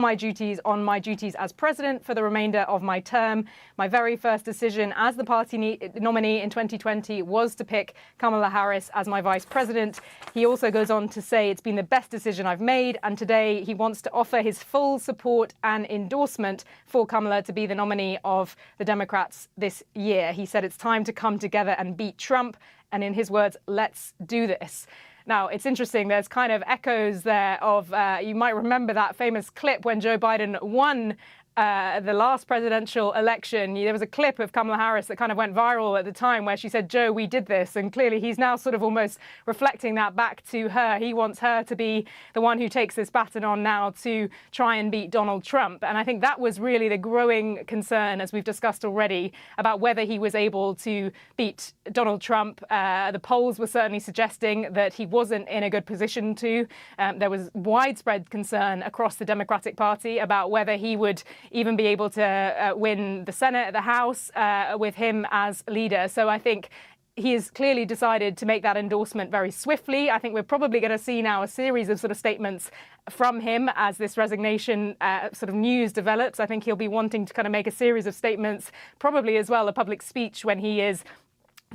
my duties as president for the remainder of my term. My very first decision as the party nominee in 2020 was to pick Kamala Harris as my vice president. He also goes on to say it's been the best decision I've made, and today he wants to offer his full support and endorsement for Kamala to be the nominee of the Democrats this year. He said it's time to come together and beat Trump, and in his words, let's do this. Now, it's interesting, there's kind of echoes there of, you might remember that famous clip when Joe Biden won the last presidential election. There was a clip of Kamala Harris that kind of went viral at the time where she said, "Joe, we did this." And clearly he's now sort of almost reflecting that back to her. He wants her to be the one who takes this baton on now to try and beat Donald Trump. And I think that was really the growing concern, as we've discussed already, about whether he was able to beat Donald Trump. The polls were certainly suggesting that he wasn't in a good position to. There was widespread concern across the Democratic Party about whether he would even be able to win the Senate, the House, with him as leader. So I think he has clearly decided to make that endorsement very swiftly. I think we're probably going to see now a series of sort of statements from him as this resignation sort of news develops. I think he'll be wanting to kind of make a series of statements, probably as well a public speech when he is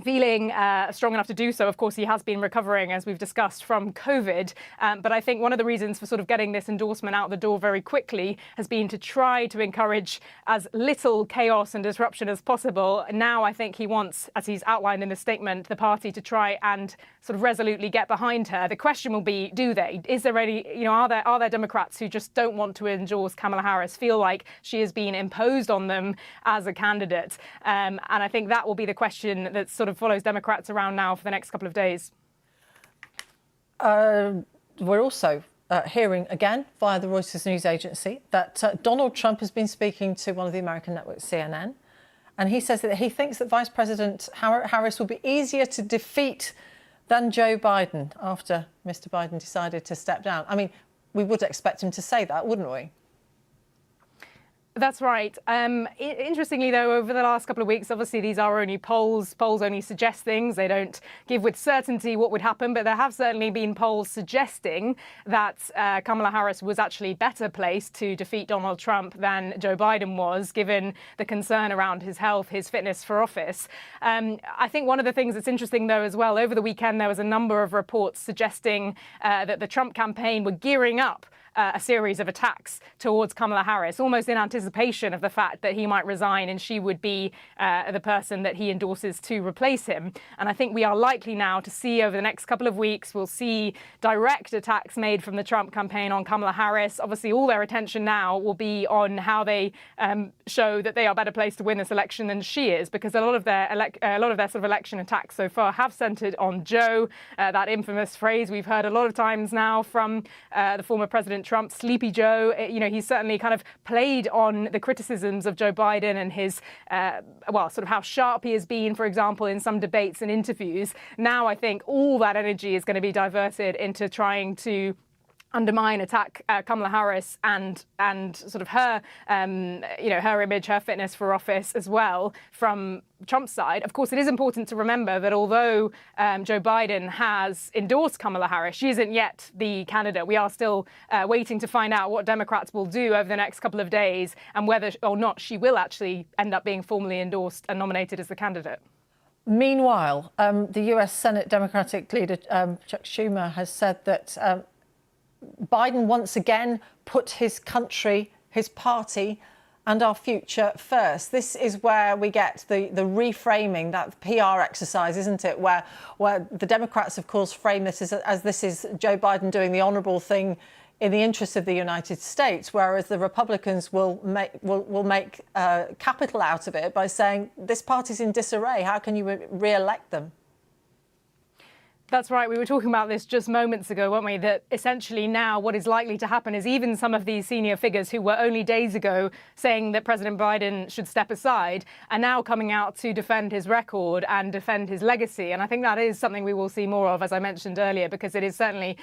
feeling strong enough to do so. Of course, he has been recovering, as we've discussed, from COVID. But I think one of the reasons for sort of getting this endorsement out the door very quickly has been to try to encourage as little chaos and disruption as possible. Now I think he wants, as he's outlined in the statement, the party to try and sort of resolutely get behind her. The question will be, do they? Is there any, are there Democrats who just don't want to endorse Kamala Harris, feel like she is being imposed on them as a candidate? And I think that will be the question that's sort of follows Democrats around now for the next couple of days. We're also hearing again via the Reuters news agency that Donald Trump has been speaking to one of the American networks, CNN, and he says that he thinks that Vice President Harris will be easier to defeat than Joe Biden after Mr. Biden decided to step down. I mean, we would expect him to say that, wouldn't we? That's right. Interestingly, though, over the last couple of weeks, obviously these are only polls. Polls only suggest things. They don't give with certainty what would happen. But there have certainly been polls suggesting that Kamala Harris was actually better placed to defeat Donald Trump than Joe Biden was, given the concern around his health, his fitness for office. I think one of the things that's interesting, though, as well, over the weekend, there was a number of reports suggesting that the Trump campaign were gearing up a series of attacks towards Kamala Harris, almost in anticipation of the fact that he might resign and she would be the person that he endorses to replace him. And I think we are likely now to see over the next couple of weeks, we'll see direct attacks made from the Trump campaign on Kamala Harris. Obviously, all their attention now will be on how they show that they are better placed to win this election than she is, because a lot of their sort of election attacks so far have centered on Joe, that infamous phrase we've heard a lot of times now from the former President Trump, Sleepy Joe. He's certainly kind of played on the criticisms of Joe Biden and his, sort of how sharp he has been, for example, in some debates and interviews. Now I think all that energy is going to be diverted into trying to undermine, attack Kamala Harris and sort of her, her image, her fitness for office as well from Trump's side. Of course, it is important to remember that although Joe Biden has endorsed Kamala Harris, she isn't yet the candidate. We are still waiting to find out what Democrats will do over the next couple of days and whether or not she will actually end up being formally endorsed and nominated as the candidate. Meanwhile, the US Senate Democratic leader Chuck Schumer has said that Biden once again put his country, his party and our future first. This is where we get the reframing, that PR exercise, isn't it? Where the Democrats, of course, frame this as this is Joe Biden doing the honourable thing in the interests of the United States, whereas the Republicans will make capital out of it by saying this party's in disarray. How can you re-elect them? That's right. We were talking about this just moments ago, weren't we? That essentially now what is likely to happen is even some of these senior figures who were only days ago saying that President Biden should step aside are now coming out to defend his record and defend his legacy. And I think that is something we will see more of, as I mentioned earlier, because it is certainly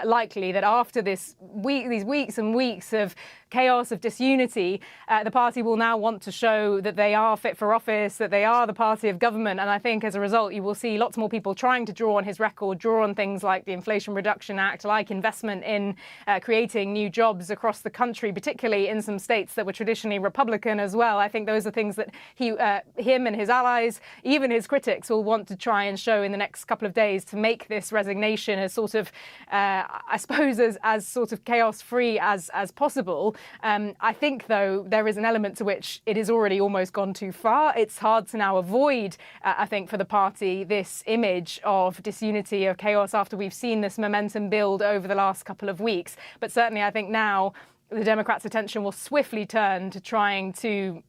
likely that after these weeks and weeks of chaos, of disunity, the party will now want to show that they are fit for office, that they are the party of government. And I think as a result, you will see lots more people trying to draw on his record, draw on things like the Inflation Reduction Act, like investment in creating new jobs across the country, particularly in some states that were traditionally Republican as well. I think those are things that him and his allies, even his critics, will want to try and show in the next couple of days to make this resignation as sort of, I suppose, as sort of chaos-free as possible. I think, though, there is an element to which it is already almost gone too far. It's hard to now avoid, I think, for the party, this image of disunity, of chaos, after we've seen this momentum build over the last couple of weeks. But certainly, I think now the Democrats' attention will swiftly turn to trying to,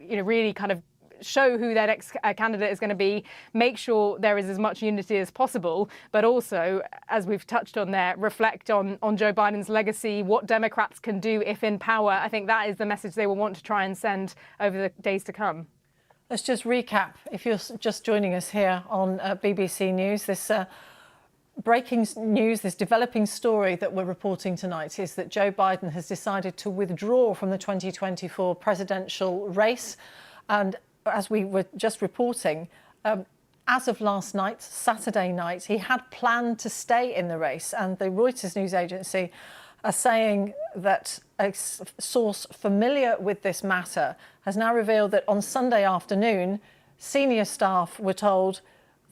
really kind of show who their next candidate is going to be, make sure there is as much unity as possible, but also, as we've touched on there, reflect on Joe Biden's legacy, what Democrats can do if in power. I think that is the message they will want to try and send over the days to come. Let's just recap, if you're just joining us here on BBC News, this breaking news, this developing story that we're reporting tonight is that Joe Biden has decided to withdraw from the 2024 presidential race. And as we were just reporting, as of last night, Saturday night, he had planned to stay in the race. And the Reuters news agency are saying that a source familiar with this matter has now revealed that on Sunday afternoon, senior staff were told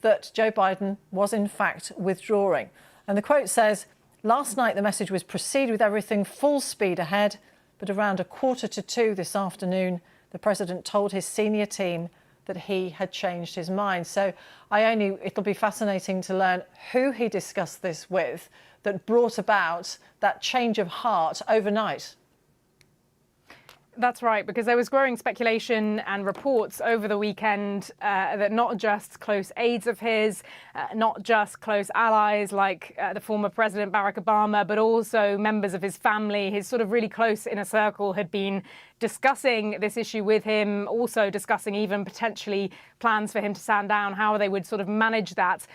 that Joe Biden was in fact withdrawing. And the quote says, "Last night the message was proceed with everything full speed ahead, but around 1:45 this afternoon, the president told his senior team that he had changed his mind." So it'll be fascinating to learn who he discussed this with that brought about that change of heart overnight. That's right, because there was growing speculation and reports over the weekend that not just close aides of his, not just close allies like the former President Barack Obama, but also members of his family, his sort of really close inner circle, had been discussing this issue with him, also discussing even potentially plans for him to stand down, how they would sort of manage that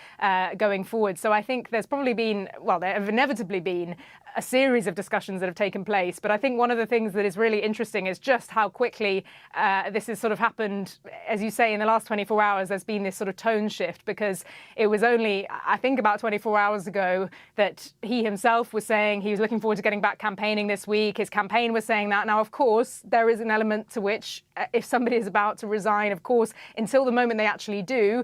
going forward. So I think there's probably been, there have inevitably been a series of discussions that have taken place. But I think one of the things that is really interesting is just how quickly this has sort of happened. As you say, in the last 24 hours, there's been this sort of tone shift, because it was only, I think, about 24 hours ago that he himself was saying he was looking forward to getting back campaigning this week. His campaign was saying that. Now, of course, there is an element to which if somebody is about to resign, of course, until the moment they actually do,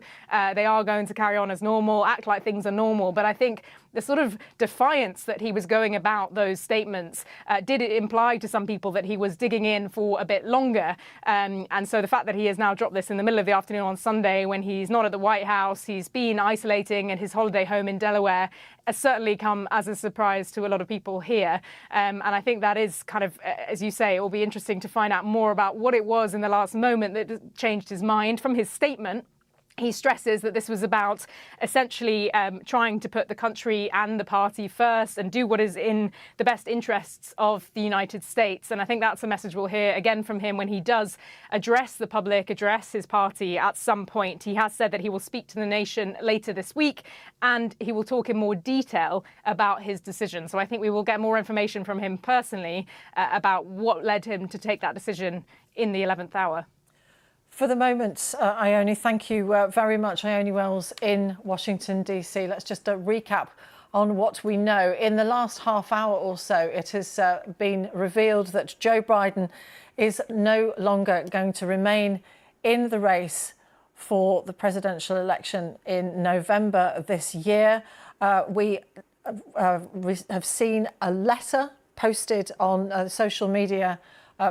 they are going to carry on as normal, act like things are normal. But I think the sort of defiance that he was going about those statements did it imply to some people that he was digging in for a bit longer. And so the fact that he has now dropped this in the middle of the afternoon on Sunday, when he's not at the White House, he's been isolating in his holiday home in Delaware, has certainly come as a surprise to a lot of people here. And I think that is kind of, as you say, it will be interesting to find out more about what it was in the last moment that changed his mind. From his statement, he stresses that this was about essentially trying to put the country and the party first and do what is in the best interests of the United States. And I think that's a message we'll hear again from him when he does address the public, address his party at some point. He has said that he will speak to the nation later this week, and he will talk in more detail about his decision. So I think we will get more information from him personally about what led him to take that decision in the 11th hour. For the moment, Ione, thank you very much. Ione Wells in Washington, D.C. Let's just recap on what we know. In the last half hour or so, it has been revealed that Joe Biden is no longer going to remain in the race for the presidential election in November this year. We have seen a letter posted on social media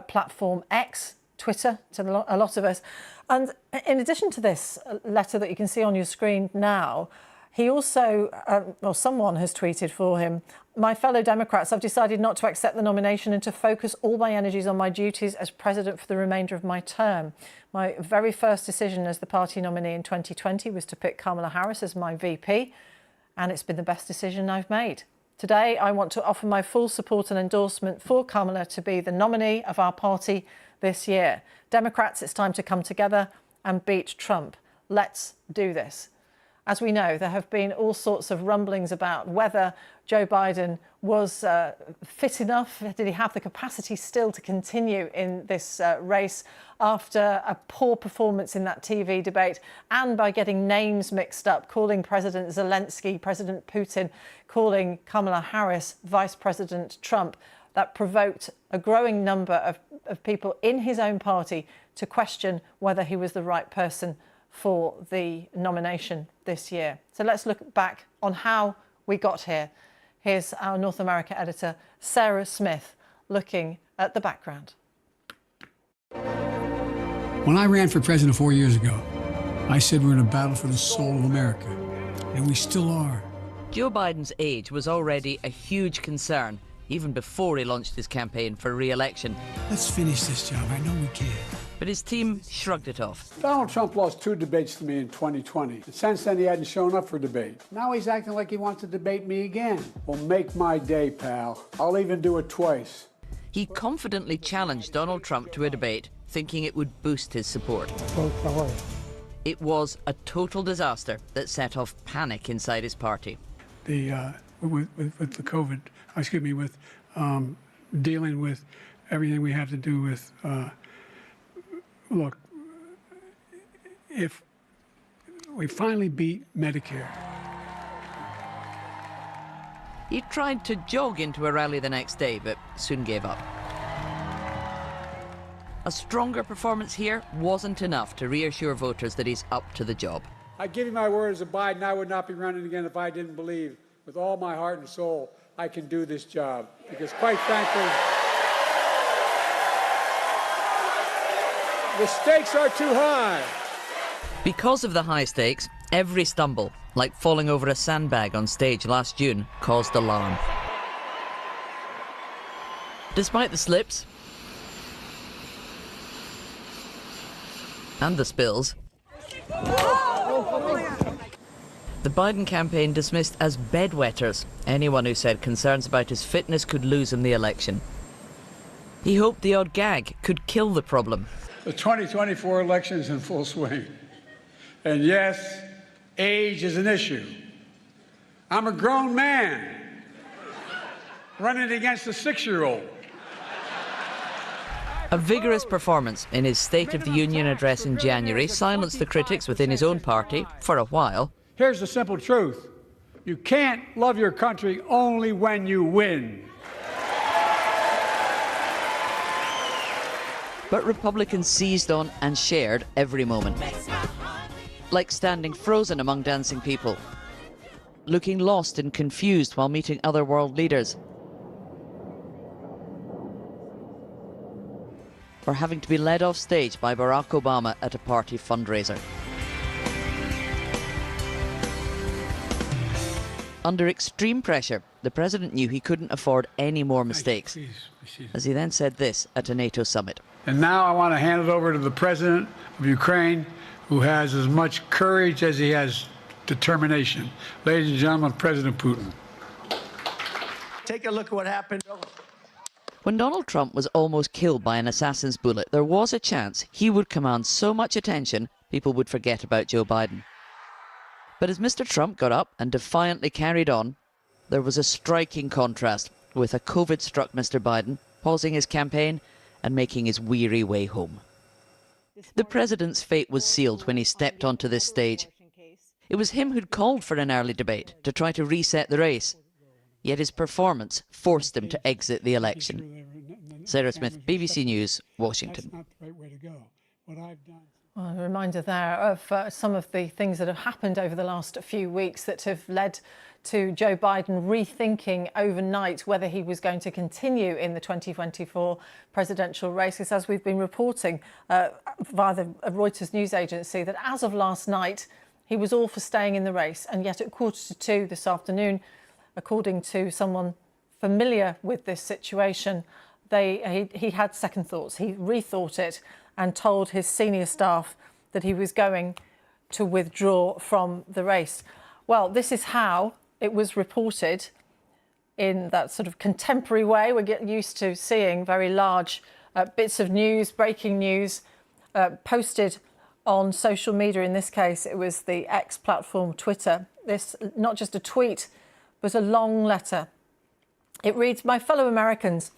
platform X, Twitter, to a lot of us. And in addition to this letter that you can see on your screen now, he also, someone has tweeted for him, "My fellow Democrats, I've decided not to accept the nomination and to focus all my energies on my duties as president for the remainder of my term. My very first decision as the party nominee in 2020 was to pick Kamala Harris as my VP, and it's been the best decision I've made. Today, I want to offer my full support and endorsement for Kamala to be the nominee of our party this year. Democrats, it's time to come together and beat Trump. Let's do this." as we know, there have been all sorts of rumblings about whether Joe Biden was fit enough. Did he have the capacity still to continue in this race after a poor performance in that TV debate, and by getting names mixed up, calling President Zelensky President Putin, calling Kamala Harris Vice President Trump? That provoked a growing number of people in his own party to question whether he was the right person for the nomination this year. So let's look back on how we got here. Here's our North America editor, Sarah Smith, looking at the background. When I ran for president 4 years ago, I said we're in a battle for the soul of America, and we still are. Joe Biden's age was already a huge concern, even before he launched his campaign for re-election. Let's finish this job. I know we can. But his team shrugged it off. Donald Trump lost 2 debates to me in 2020. And since then, he hadn't shown up for debate. Now he's acting like he wants to debate me again. Well, make my day, pal. I'll even do it twice. He confidently challenged Donald Trump to a debate, thinking it would boost his support. It was a total disaster that set off panic inside his party. With the COVID, with dealing with everything we have to do with, look, if we finally beat Medicare. He tried to jog into a rally the next day, but soon gave up. A stronger performance here wasn't enough to reassure voters that he's up to the job. I give you my word as a Biden, I would not be running again if I didn't believe with all my heart and soul I can do this job. Because quite frankly, the stakes are too high. Because of the high stakes, every stumble, like falling over a sandbag on stage last June, caused alarm. Despite the slips and the spills, the Biden campaign dismissed as bedwetters anyone who said concerns about his fitness could lose him the election. He hoped the odd gag could kill the problem. The 2024 election is in full swing. And yes, age is an issue. I'm a grown man running against a 6-year-old. A vigorous performance in his State of the Union address in January silenced the critics within his own party for a while. Here's the simple truth. You can't love your country only when you win. But Republicans seized on and shared every moment. Like standing frozen among dancing people, looking lost and confused while meeting other world leaders, or having to be led off stage by Barack Obama at a party fundraiser. Under extreme pressure, the president knew he couldn't afford any more mistakes, as he then said this at a NATO summit. And now I want to hand it over to the president of Ukraine, who has as much courage as he has determination. Ladies and gentlemen, President Putin. Take a look at what happened. When Donald Trump was almost killed by an assassin's bullet, there was a chance he would command so much attention people would forget about Joe Biden. But as Mr. Trump got up and defiantly carried on, there was a striking contrast with a COVID-struck Mr. Biden pausing his campaign and making his weary way home. The president's fate was sealed when he stepped onto this stage. It was him who'd called for an early debate to try to reset the race. Yet his performance forced him to exit the election. Sarah Smith, BBC News, Washington. Well, a reminder there of some of the things that have happened over the last few weeks that have led to Joe Biden rethinking overnight whether he was going to continue in the 2024 presidential race. Because as we've been reporting via the Reuters news agency, that as of last night, he was all for staying in the race. And yet at 1:45 this afternoon, according to someone familiar with this situation, he had second thoughts. He rethought it and told his senior staff that he was going to withdraw from the race. Well, this is how it was reported in that sort of contemporary way. We get used to seeing very large bits of news, breaking news, posted on social media. In this case, it was the X platform, Twitter. This, not just a tweet, but a long letter. It reads, "My fellow Americans,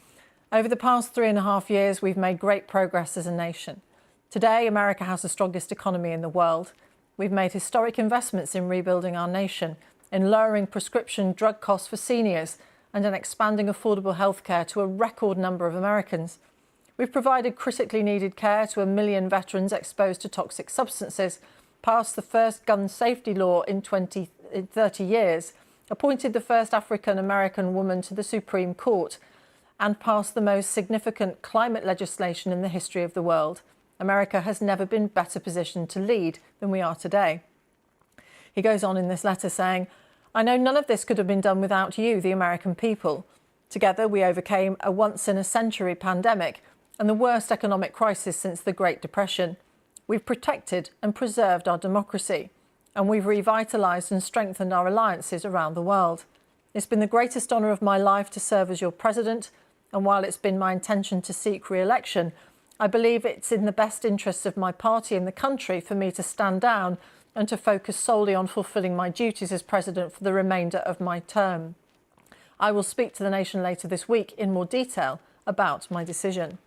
over the past 3.5 years, we've made great progress as a nation. Today, America has the strongest economy in the world. We've made historic investments in rebuilding our nation, in lowering prescription drug costs for seniors, and in expanding affordable healthcare to a record number of Americans. We've provided critically needed care to 1 million veterans exposed to toxic substances, passed the first gun safety law in 30 years, appointed the first African-American woman to the Supreme Court, and passed the most significant climate legislation in the history of the world. America has never been better positioned to lead than we are today." He goes on in this letter saying, "I know none of this could have been done without you, the American people. Together, we overcame a once-in-a-century pandemic and the worst economic crisis since the Great Depression. We've protected and preserved our democracy, and we've revitalised and strengthened our alliances around the world. It's been the greatest honour of my life to serve as your president, and while it's been my intention to seek re-election, I believe it's in the best interests of my party and the country for me to stand down and to focus solely on fulfilling my duties as president for the remainder of my term. I will speak to the nation later this week in more detail about my decision.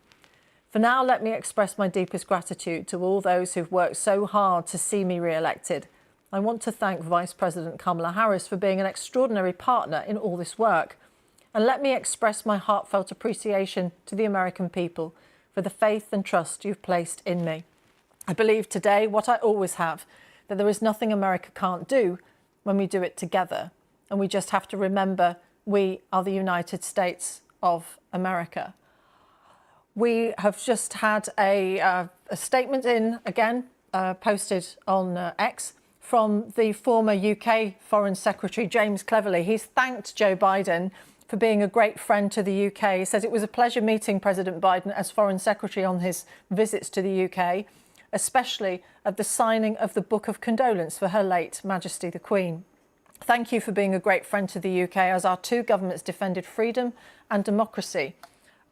For now, let me express my deepest gratitude to all those who've worked so hard to see me re-elected. I want to thank Vice President Kamala Harris for being an extraordinary partner in all this work. And let me express my heartfelt appreciation to the American people for the faith and trust you've placed in me. I believe today what I always have, that there is nothing America can't do when we do it together. And we just have to remember we are the United States of America." We have just had a statement in, again, posted on X from the former UK Foreign Secretary, James Cleverly. He's thanked Joe Biden for being a great friend to the UK. He says it was a pleasure meeting President Biden as Foreign Secretary on his visits to the UK, especially at the signing of the Book of Condolence for Her late Majesty the Queen. "Thank you for being a great friend to the UK as our two governments defended freedom and democracy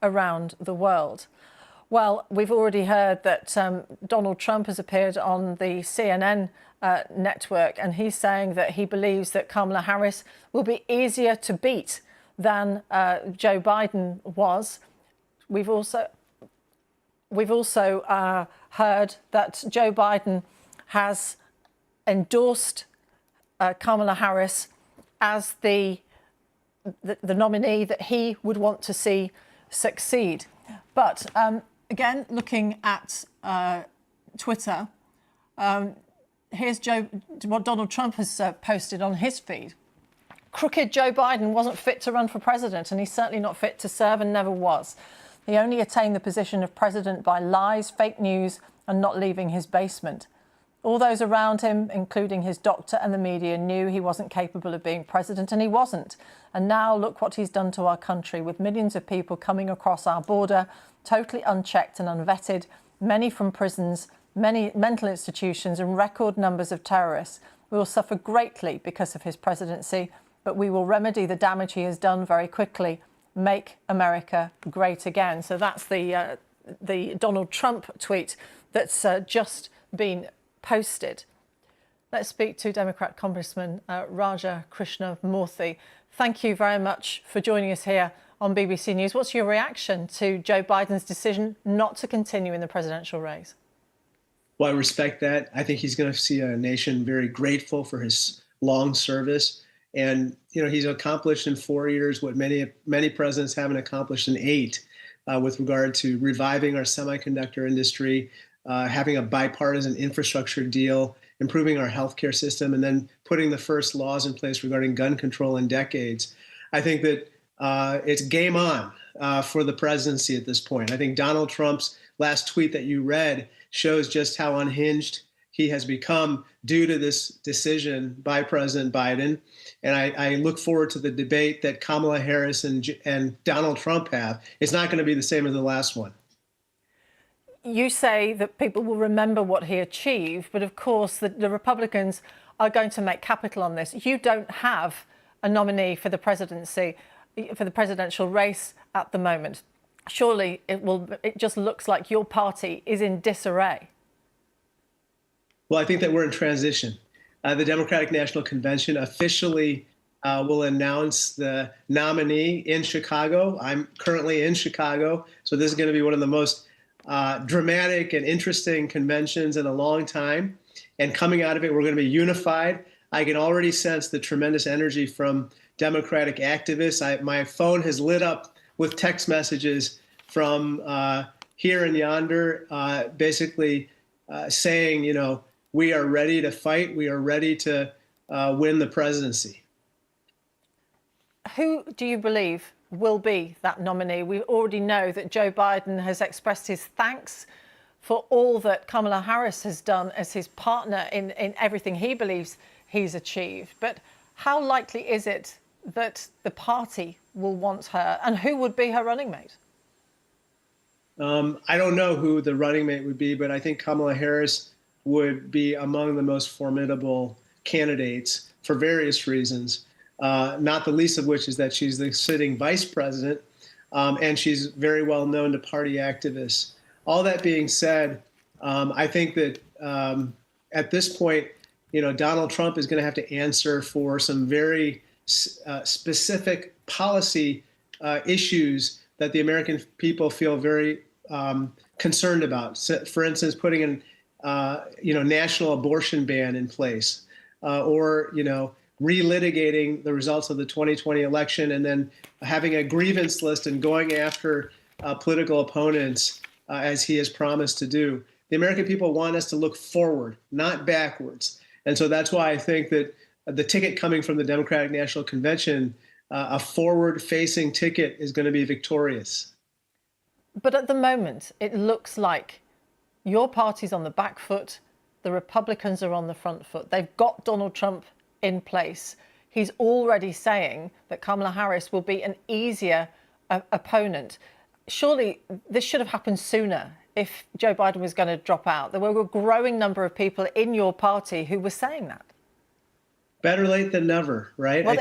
around the world." Well, we've already heard that Donald Trump has appeared on the CNN network, and he's saying that he believes that Kamala Harris will be easier to beat than Joe Biden was. We've also heard that Joe Biden has endorsed Kamala Harris as the nominee that he would want to see succeed. But again, looking at Twitter, here's what Donald Trump has posted on his feed. "Crooked Joe Biden wasn't fit to run for president, and he's certainly not fit to serve and never was. He only attained the position of president by lies, fake news, and not leaving his basement. All those around him, including his doctor and the media, knew he wasn't capable of being president, and he wasn't. And now look what he's done to our country, with millions of people coming across our border, totally unchecked and unvetted, many from prisons, many mental institutions, and record numbers of terrorists. We will suffer greatly because of his presidency, but we will remedy the damage he has done very quickly. Make America great again." So that's the Donald Trump tweet that's just been posted. Let's speak to Democrat Congressman Raja Krishnamurthy. Thank you very much for joining us here on BBC News. What's your reaction to Joe Biden's decision not to continue in the presidential race? Well, I respect that. I think he's going to see a nation very grateful for his long service. And, you know, he's accomplished in 4 years what many presidents haven't accomplished in 8 with regard to reviving our semiconductor industry, having a bipartisan infrastructure deal, improving our healthcare system, and then putting the first laws in place regarding gun control in decades. I think that it's game on for the presidency at this point. I think Donald Trump's last tweet that you read shows just how unhinged he has become due to this decision by President Biden. And I look forward to the debate that Kamala Harris and Donald Trump have. It's not going to be the same as the last one. You say that people will remember what he achieved, but of course the Republicans are going to make capital on this. You don't have a nominee for the presidency, for the presidential race at the moment. Surely it just looks like your party is in disarray. Well, I think that we're in transition. The Democratic National Convention officially will announce the nominee in Chicago. I'm currently in Chicago, so this is going to be one of the most dramatic and interesting conventions in a long time. And coming out of it, we're going to be unified. I can already sense the tremendous energy from Democratic activists. My phone has lit up with text messages from here and yonder, basically saying, you know, we are ready to fight. We are ready to win the presidency. Who do you believe will be that nominee? We already know that Joe Biden has expressed his thanks for all that Kamala Harris has done as his partner in everything he believes he's achieved. But how likely is it that the party will want her, and who would be her running mate? I don't know who the running mate would be, but I think Kamala Harris would be among the most formidable candidates for various reasons, not the least of which is that she's the sitting vice president, and she's very well known to party activists. All that being said, I think that at this point, you know, Donald Trump is going to have to answer for some very specific policy issues that the American people feel very concerned about. So, for instance, putting an national abortion ban in place, or relitigating the results of the 2020 election, and then having a grievance list and going after political opponents as he has promised to do. The American people want us to look forward, not backwards. And so that's why I think that the ticket coming from the Democratic National Convention, a forward-facing ticket, is going to be victorious. But at the moment, it looks like your party's on the back foot, the Republicans are on the front foot. They've got Donald Trump in place. He's already saying that Kamala Harris will be an easier opponent. Surely this should have happened sooner if Joe Biden was going to drop out. There were a growing number of people in your party who were saying that. Better late than never, right? Well,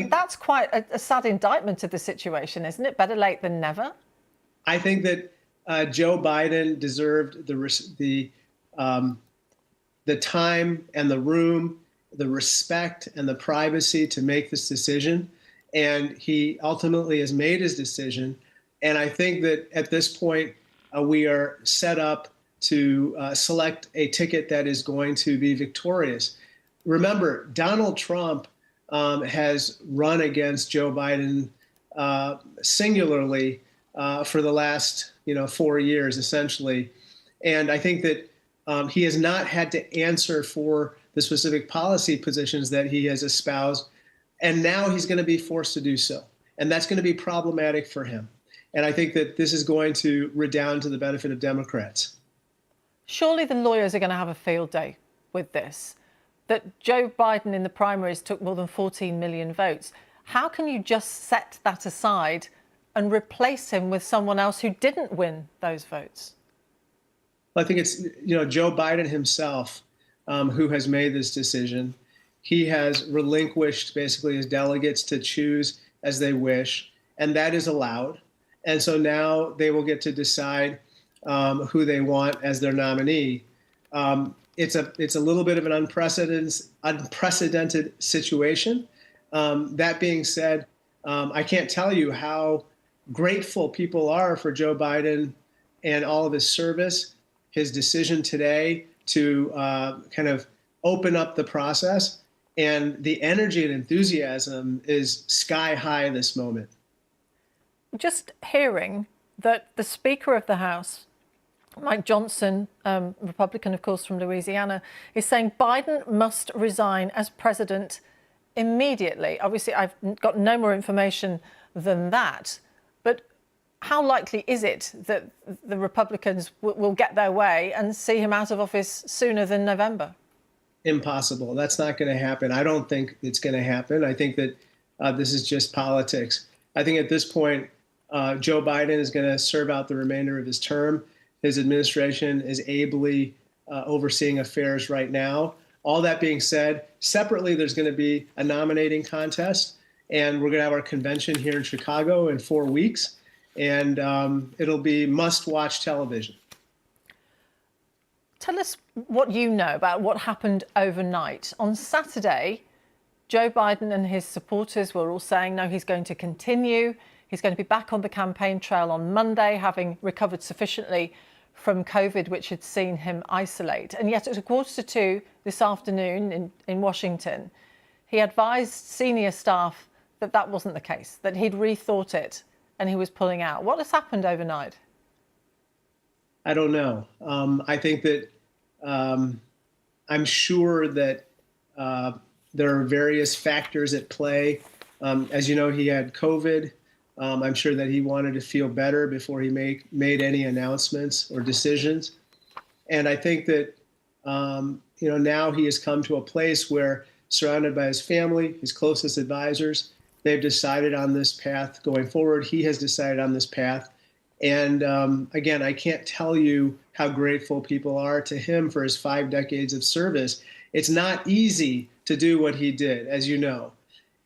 that's quite a sad indictment of the situation, isn't it? Better late than never. I think that Joe Biden deserved the time and the room, the respect and the privacy to make this decision, and he ultimately has made his decision. And I think that at this point, we are set up to select a ticket that is going to be victorious. Remember, Donald Trump has run against Joe Biden singularly for the last 4 years, essentially. And I think that he has not had to answer for the specific policy positions that he has espoused. And now he's going to be forced to do so. And that's going to be problematic for him. And I think that this is going to redound to the benefit of Democrats. Surely the lawyers are going to have a field day with this, that Joe Biden in the primaries took more than 14 million votes. How can you just set that aside and replace him with someone else who didn't win those votes? Well, I think it's Joe Biden himself who has made this decision. He has relinquished basically his delegates to choose as they wish, and that is allowed. And so now they will get to decide who they want as their nominee. It's a little bit of an unprecedented situation. That being said, I can't tell you how grateful people are for Joe Biden and all of his service, his decision today to kind of open up the process. And the energy and enthusiasm is sky high in this moment. Just hearing that the Speaker of the House, Mike Johnson, Republican, of course, from Louisiana, is saying Biden must resign as president immediately. Obviously, I've got no more information than that. But how likely is it that the Republicans will get their way and see him out of office sooner than November? Impossible. That's not going to happen. I don't think it's going to happen. I think that this is just politics. I think at this point, Joe Biden is going to serve out the remainder of his term. His administration is ably overseeing affairs right now. All that being said, separately, there's going to be a nominating contest, and we're going to have our convention here in Chicago in 4 weeks, and it'll be must-watch television. Tell us what you know about what happened overnight. On Saturday, Joe Biden and his supporters were all saying, no, he's going to continue. He's going to be back on the campaign trail on Monday, having recovered sufficiently from COVID, which had seen him isolate. And yet at 1:45 this afternoon in Washington, he advised senior staff that that wasn't the case, that he'd rethought it and he was pulling out. What has happened overnight? I don't know. I think that I'm sure that there are various factors at play. As you know, he had COVID. I'm sure that he wanted to feel better before he made any announcements or decisions. And I think that, now he has come to a place where, surrounded by his family, his closest advisors, they've decided on this path going forward. He has decided on this path. And again, I can't tell you how grateful people are to him for his 5 decades of service. It's not easy to do what he did, as you know.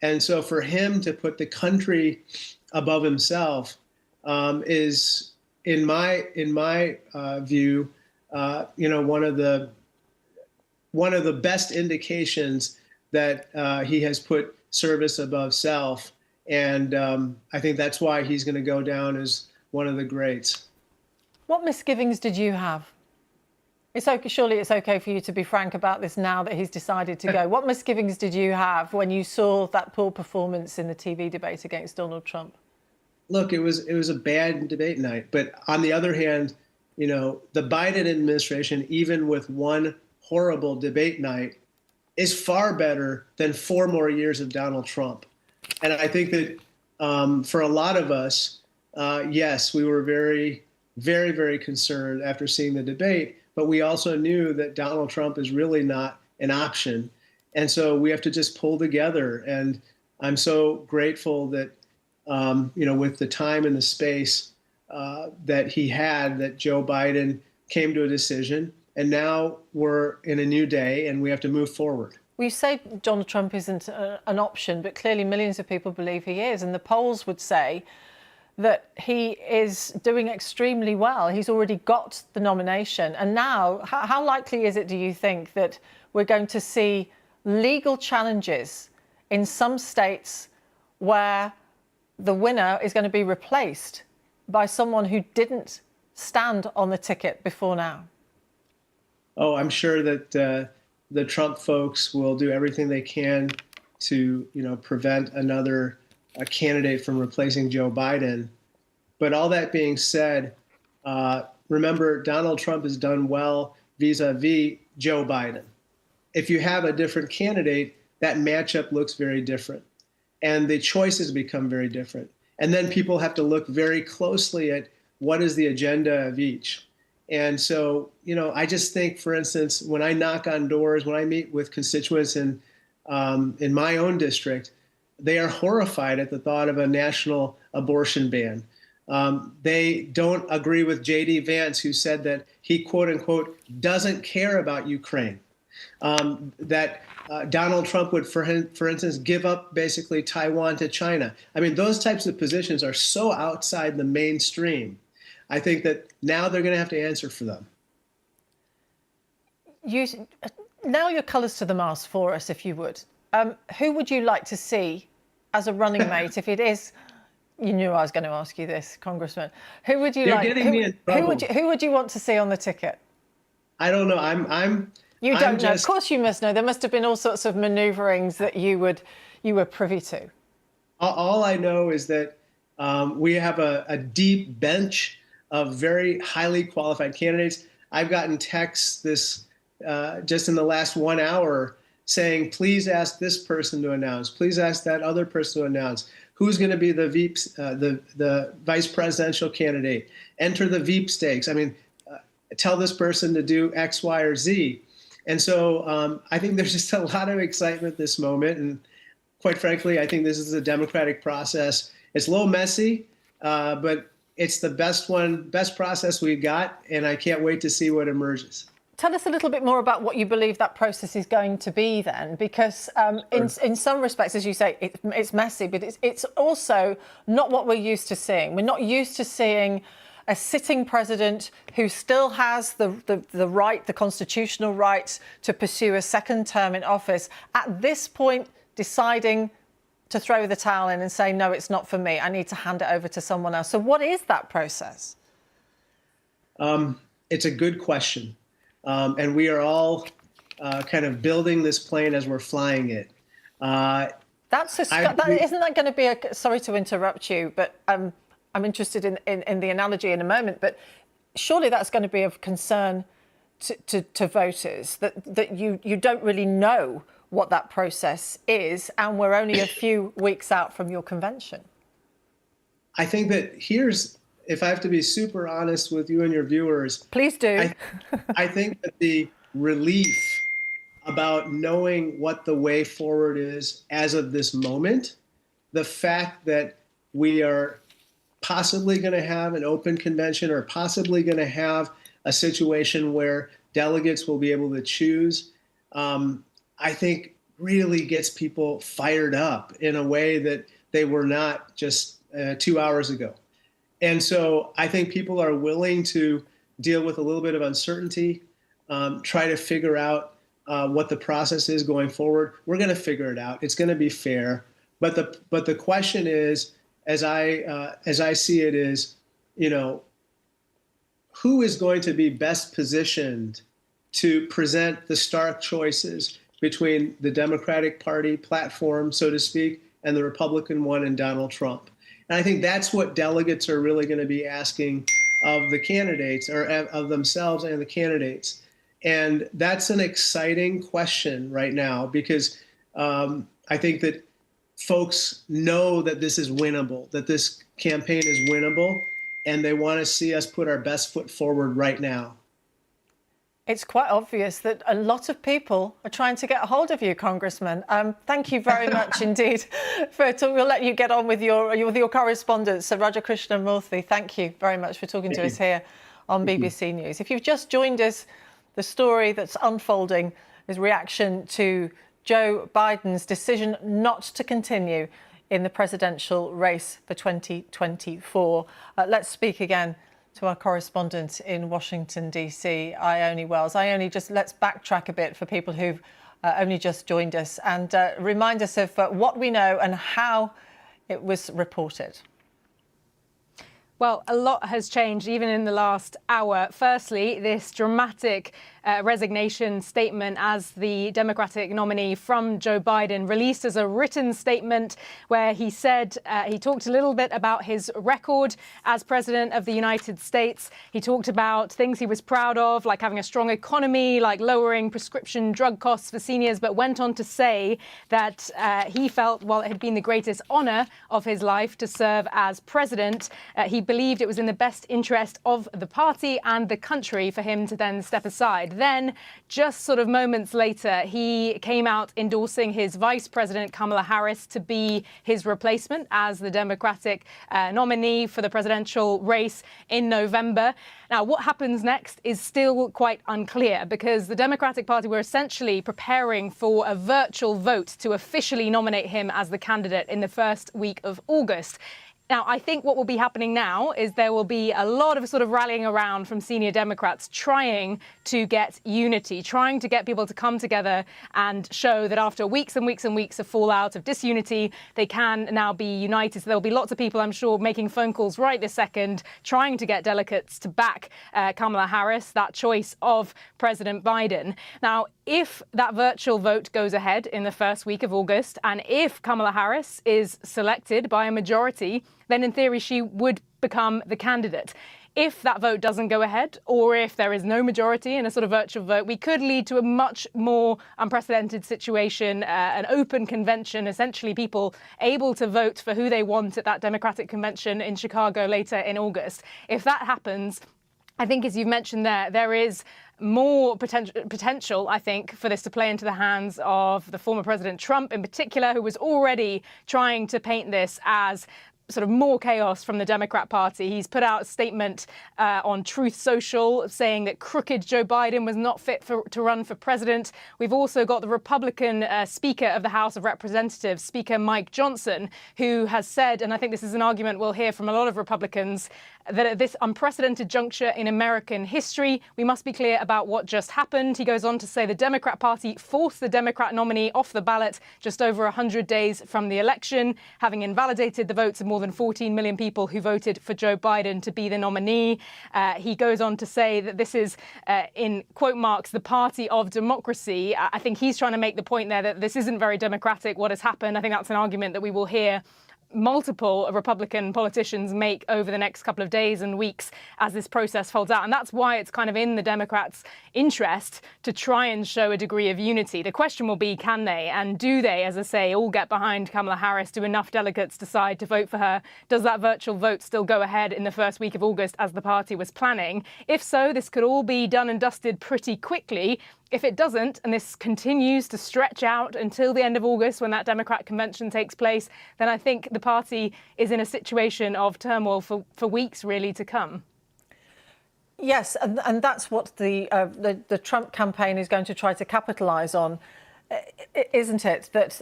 And so for him to put the country above himself is, in my view, one of the best indications that he has put service above self. And I think that's why he's going to go down as one of the greats. What misgivings did you have? It's okay, surely it's okay for you to be frank about this now that he's decided to go. What misgivings did you have when you saw that poor performance in the TV debate against Donald Trump? Look, it was a bad debate night. But on the other hand, the Biden administration, even with one horrible debate night, is far better than 4 more years of Donald Trump. And I think that for a lot of us, yes, we were very, very, very concerned after seeing the debate, but we also knew that Donald Trump is really not an option. And so we have to just pull together. And I'm so grateful that, with the time and the space that he had, that Joe Biden came to a decision. And now we're in a new day and we have to move forward. Well, you say Donald Trump isn't an option, but clearly millions of people believe he is. And the polls would say that he is doing extremely well. He's already got the nomination. And now, how likely is it, do you think, that we're going to see legal challenges in some states where the winner is going to be replaced by someone who didn't stand on the ticket before now? Oh, I'm sure that the Trump folks will do everything they can to, prevent another candidate from replacing Joe Biden. But all that being said, remember, Donald Trump has done well vis-a-vis Joe Biden. If you have a different candidate, that matchup looks very different. And the choices become very different. And then people have to look very closely at what is the agenda of each. And so, I just think, for instance, when I knock on doors, when I meet with constituents in my own district, they are horrified at the thought of a national abortion ban. They don't agree with J.D. Vance, who said that he, quote unquote, doesn't care about Ukraine. That Donald Trump would, for instance, give up basically Taiwan to China. I mean, those types of positions are so outside the mainstream. I think that now they're going to have to answer for them. Now your colours to the mast for us, if you would. Who would you like to see as a running mate? If it is, you knew I was going to ask you this, Congressman. Who would you like? Who would you want to see on the ticket? I don't know. You don't know. Of course, you must know. There must have been all sorts of manoeuvrings that you were privy to. All I know is that we have a deep bench of very highly qualified candidates. I've gotten texts just in the last 1 hour saying, please ask this person to announce, please ask that other person to announce, who's going to be the vice presidential candidate, enter the Veep stakes. I mean, tell this person to do X, Y, or Z. And so I think there's just a lot of excitement this moment. And quite frankly, I think this is a democratic process. It's a little messy, but it's the best process we've got. And I can't wait to see what emerges. Tell us a little bit more about what you believe that process is going to be then, because in some respects, as you say, it's messy, but it's also not what we're used to seeing. We're not used to seeing a sitting president who still has the right, the constitutional right to pursue a second term in office, at this point deciding to throw the towel in and say, no, it's not for me, I need to hand it over to someone else. So what is that process? It's a good question. And we are all kind of building this plane as we're flying it. Isn't that going to be a, sorry to interrupt you, but I'm interested in the analogy in a moment, but surely that's going to be of concern to voters, that you don't really know what that process is, and we're only a few weeks out from your convention. I think that if I have to be super honest with you and your viewers. Please do. I think that the relief about knowing what the way forward is as of this moment, the fact that we are possibly going to have an open convention or possibly going to have a situation where delegates will be able to choose, I think really gets people fired up in a way that they were not just 2 hours ago. And so I think people are willing to deal with a little bit of uncertainty, try to figure out what the process is going forward. We're going to figure it out. It's going to be fair. But the question is, as I see it, is, who is going to be best positioned to present the stark choices between the Democratic Party platform, so to speak, and the Republican one and Donald Trump. And I think that's what delegates are really going to be asking of the candidates, or of themselves and the candidates. And that's an exciting question right now, because I think that folks know that this is winnable, that this campaign is winnable, and they want to see us put our best foot forward right now. It's quite obvious that a lot of people are trying to get a hold of you, Congressman. Thank you very much indeed. We'll let you get on with your correspondence. So Raja Krishnamurthy, thank you very much for talking to us here on BBC News. If you've just joined us, the story that's unfolding is reaction to Joe Biden's decision not to continue in the presidential race for 2024. Let's speak again to our correspondent in Washington, D.C., Ione Wells. Ione, let's backtrack a bit for people who've only just joined us and remind us of what we know and how it was reported. Well, a lot has changed even in the last hour. Firstly, this dramatic resignation statement as the Democratic nominee from Joe Biden, released as a written statement where he said he talked a little bit about his record as president of the United States. He talked about things he was proud of, like having a strong economy, like lowering prescription drug costs for seniors, but went on to say that he felt, while it had been the greatest honor of his life to serve as president, he believed it was in the best interest of the party and the country for him to then step aside. Then, just sort of moments later, he came out endorsing his vice president, Kamala Harris, to be his replacement as the Democratic nominee for the presidential race in November. Now, what happens next is still quite unclear, because the Democratic Party were essentially preparing for a virtual vote to officially nominate him as the candidate in the first week of August. Now, I think what will be happening now is there will be a lot of sort of rallying around from senior Democrats trying to get unity, trying to get people to come together and show that after weeks and weeks and weeks of fallout, of disunity, they can now be united. So there will be lots of people, I'm sure, making phone calls right this second, trying to get delegates to back Kamala Harris, that choice of President Biden. Now, if that virtual vote goes ahead in the first week of August, and if Kamala Harris is selected by a majority, then in theory she would become the candidate. If that vote doesn't go ahead, or if there is no majority in a sort of virtual vote, we could lead to a much more unprecedented situation, an open convention, essentially people able to vote for who they want at that Democratic convention in Chicago later in August. If that happens, I think, as you've mentioned there is more potential, I think, for this to play into the hands of the former President Trump in particular, who was already trying to paint this as sort of more chaos from the Democrat Party. He's put out a statement on Truth Social saying that crooked Joe Biden was not fit to run for president. We've also got the Republican Speaker of the House of Representatives, Speaker Mike Johnson, who has said, and I think this is an argument we'll hear from a lot of Republicans, that at this unprecedented juncture in American history, we must be clear about what just happened. He goes on to say the Democrat Party forced the Democrat nominee off the ballot just over 100 days from the election, having invalidated the votes of more than 14 million people who voted for Joe Biden to be the nominee. He goes on to say that this is, in quote marks, the party of democracy. I think he's trying to make the point there that this isn't very democratic, what has happened. I think that's an argument that we will hear multiple Republican politicians make over the next couple of days and weeks as this process folds out. And that's why it's kind of in the Democrats' interest to try and show a degree of unity. The question will be, can they and do they, as I say, all get behind Kamala Harris? Do enough delegates decide to vote for her? Does that virtual vote still go ahead in the first week of August as the party was planning? If so, this could all be done and dusted pretty quickly. If it doesn't, and this continues to stretch out until the end of August when that Democrat convention takes place, then I think the party is in a situation of turmoil for weeks really to come. Yes, and that's what the Trump campaign is going to try to capitalise on, isn't it? That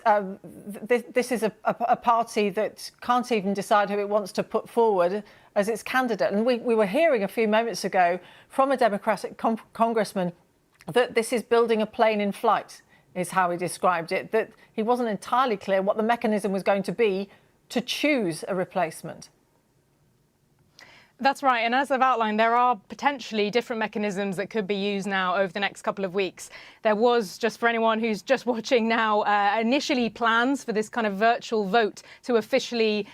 this is a party that can't even decide who it wants to put forward as its candidate. And we were hearing a few moments ago from a Democratic congressman that this is building a plane in flight, is how he described it, that he wasn't entirely clear what the mechanism was going to be to choose a replacement. That's right. And as I've outlined, there are potentially different mechanisms that could be used now over the next couple of weeks. There was, just for anyone who's just watching now, initially plans for this kind of virtual vote to officially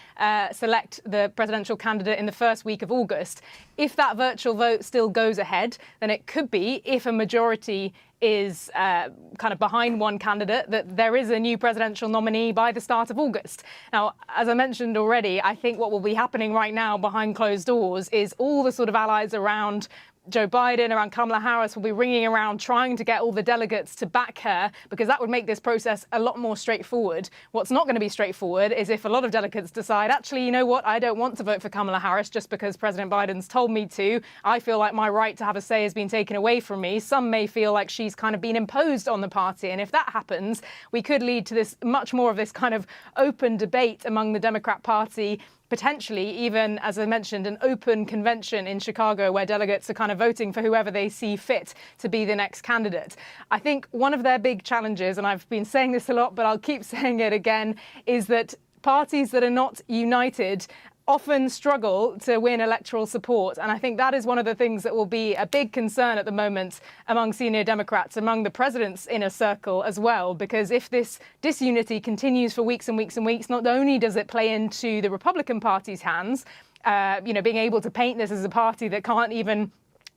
select the presidential candidate in the first week of August. If that virtual vote still goes ahead, then it could be, if a majority is kind of behind one candidate, that there is a new presidential nominee by the start of August. Now, as I mentioned already, I think what will be happening right now behind closed doors is all the sort of allies around Joe Biden, around Kamala Harris, will be ringing around trying to get all the delegates to back her, because that would make this process a lot more straightforward. What's not going to be straightforward is if a lot of delegates decide, actually, you know what, I don't want to vote for Kamala Harris just because President Biden's told me to. I feel like my right to have a say has been taken away from me. Some may feel like she's kind of been imposed on the party. And if that happens, we could lead to this much more of this kind of open debate among the Democrat Party, potentially even, as I mentioned, an open convention in Chicago where delegates are kind of voting for whoever they see fit to be the next candidate. I think one of their big challenges, and I've been saying this a lot, but I'll keep saying it again, is that parties that are not united often struggle to win electoral support. And I think that is one of the things that will be a big concern at the moment among senior Democrats, among the president's inner circle as well, because if this disunity continues for weeks and weeks and weeks, not only does it play into the Republican Party's hands, being able to paint this as a party that can't even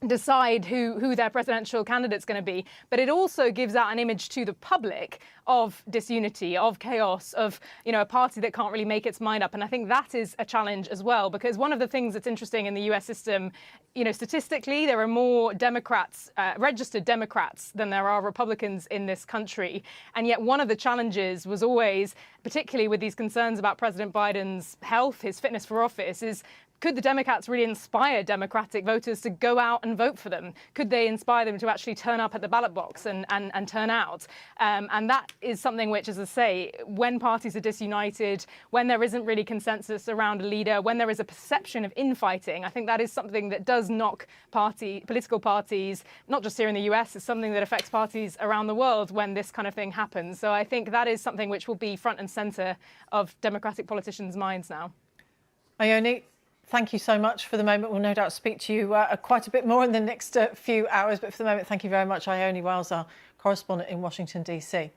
decide who their presidential candidate's going to be, but it also gives out an image to the public of disunity, of chaos, of a party that can't really make its mind up. And I think that is a challenge as well, because one of the things that's interesting in the US system, statistically, there are more Democrats, registered Democrats, than there are Republicans in this country. And yet one of the challenges was always, particularly with these concerns about President Biden's health, his fitness for office, is could the Democrats really inspire Democratic voters to go out and vote for them? Could they inspire them to actually turn up at the ballot box and turn out? And that is something which, as I say, when parties are disunited, when there isn't really consensus around a leader, when there is a perception of infighting, I think that is something that does knock political parties, not just here in the US, it's something that affects parties around the world when this kind of thing happens. So I think that is something which will be front and center of Democratic politicians' minds now. Ione, thank you so much for the moment. We'll no doubt speak to you quite a bit more in the next few hours. But for the moment, thank you very much, Ione Wells, our correspondent in Washington, D.C.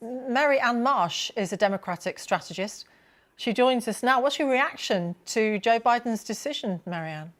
Mary Ann Marsh is a Democratic strategist. She joins us now. What's your reaction to Joe Biden's decision, Mary Ann?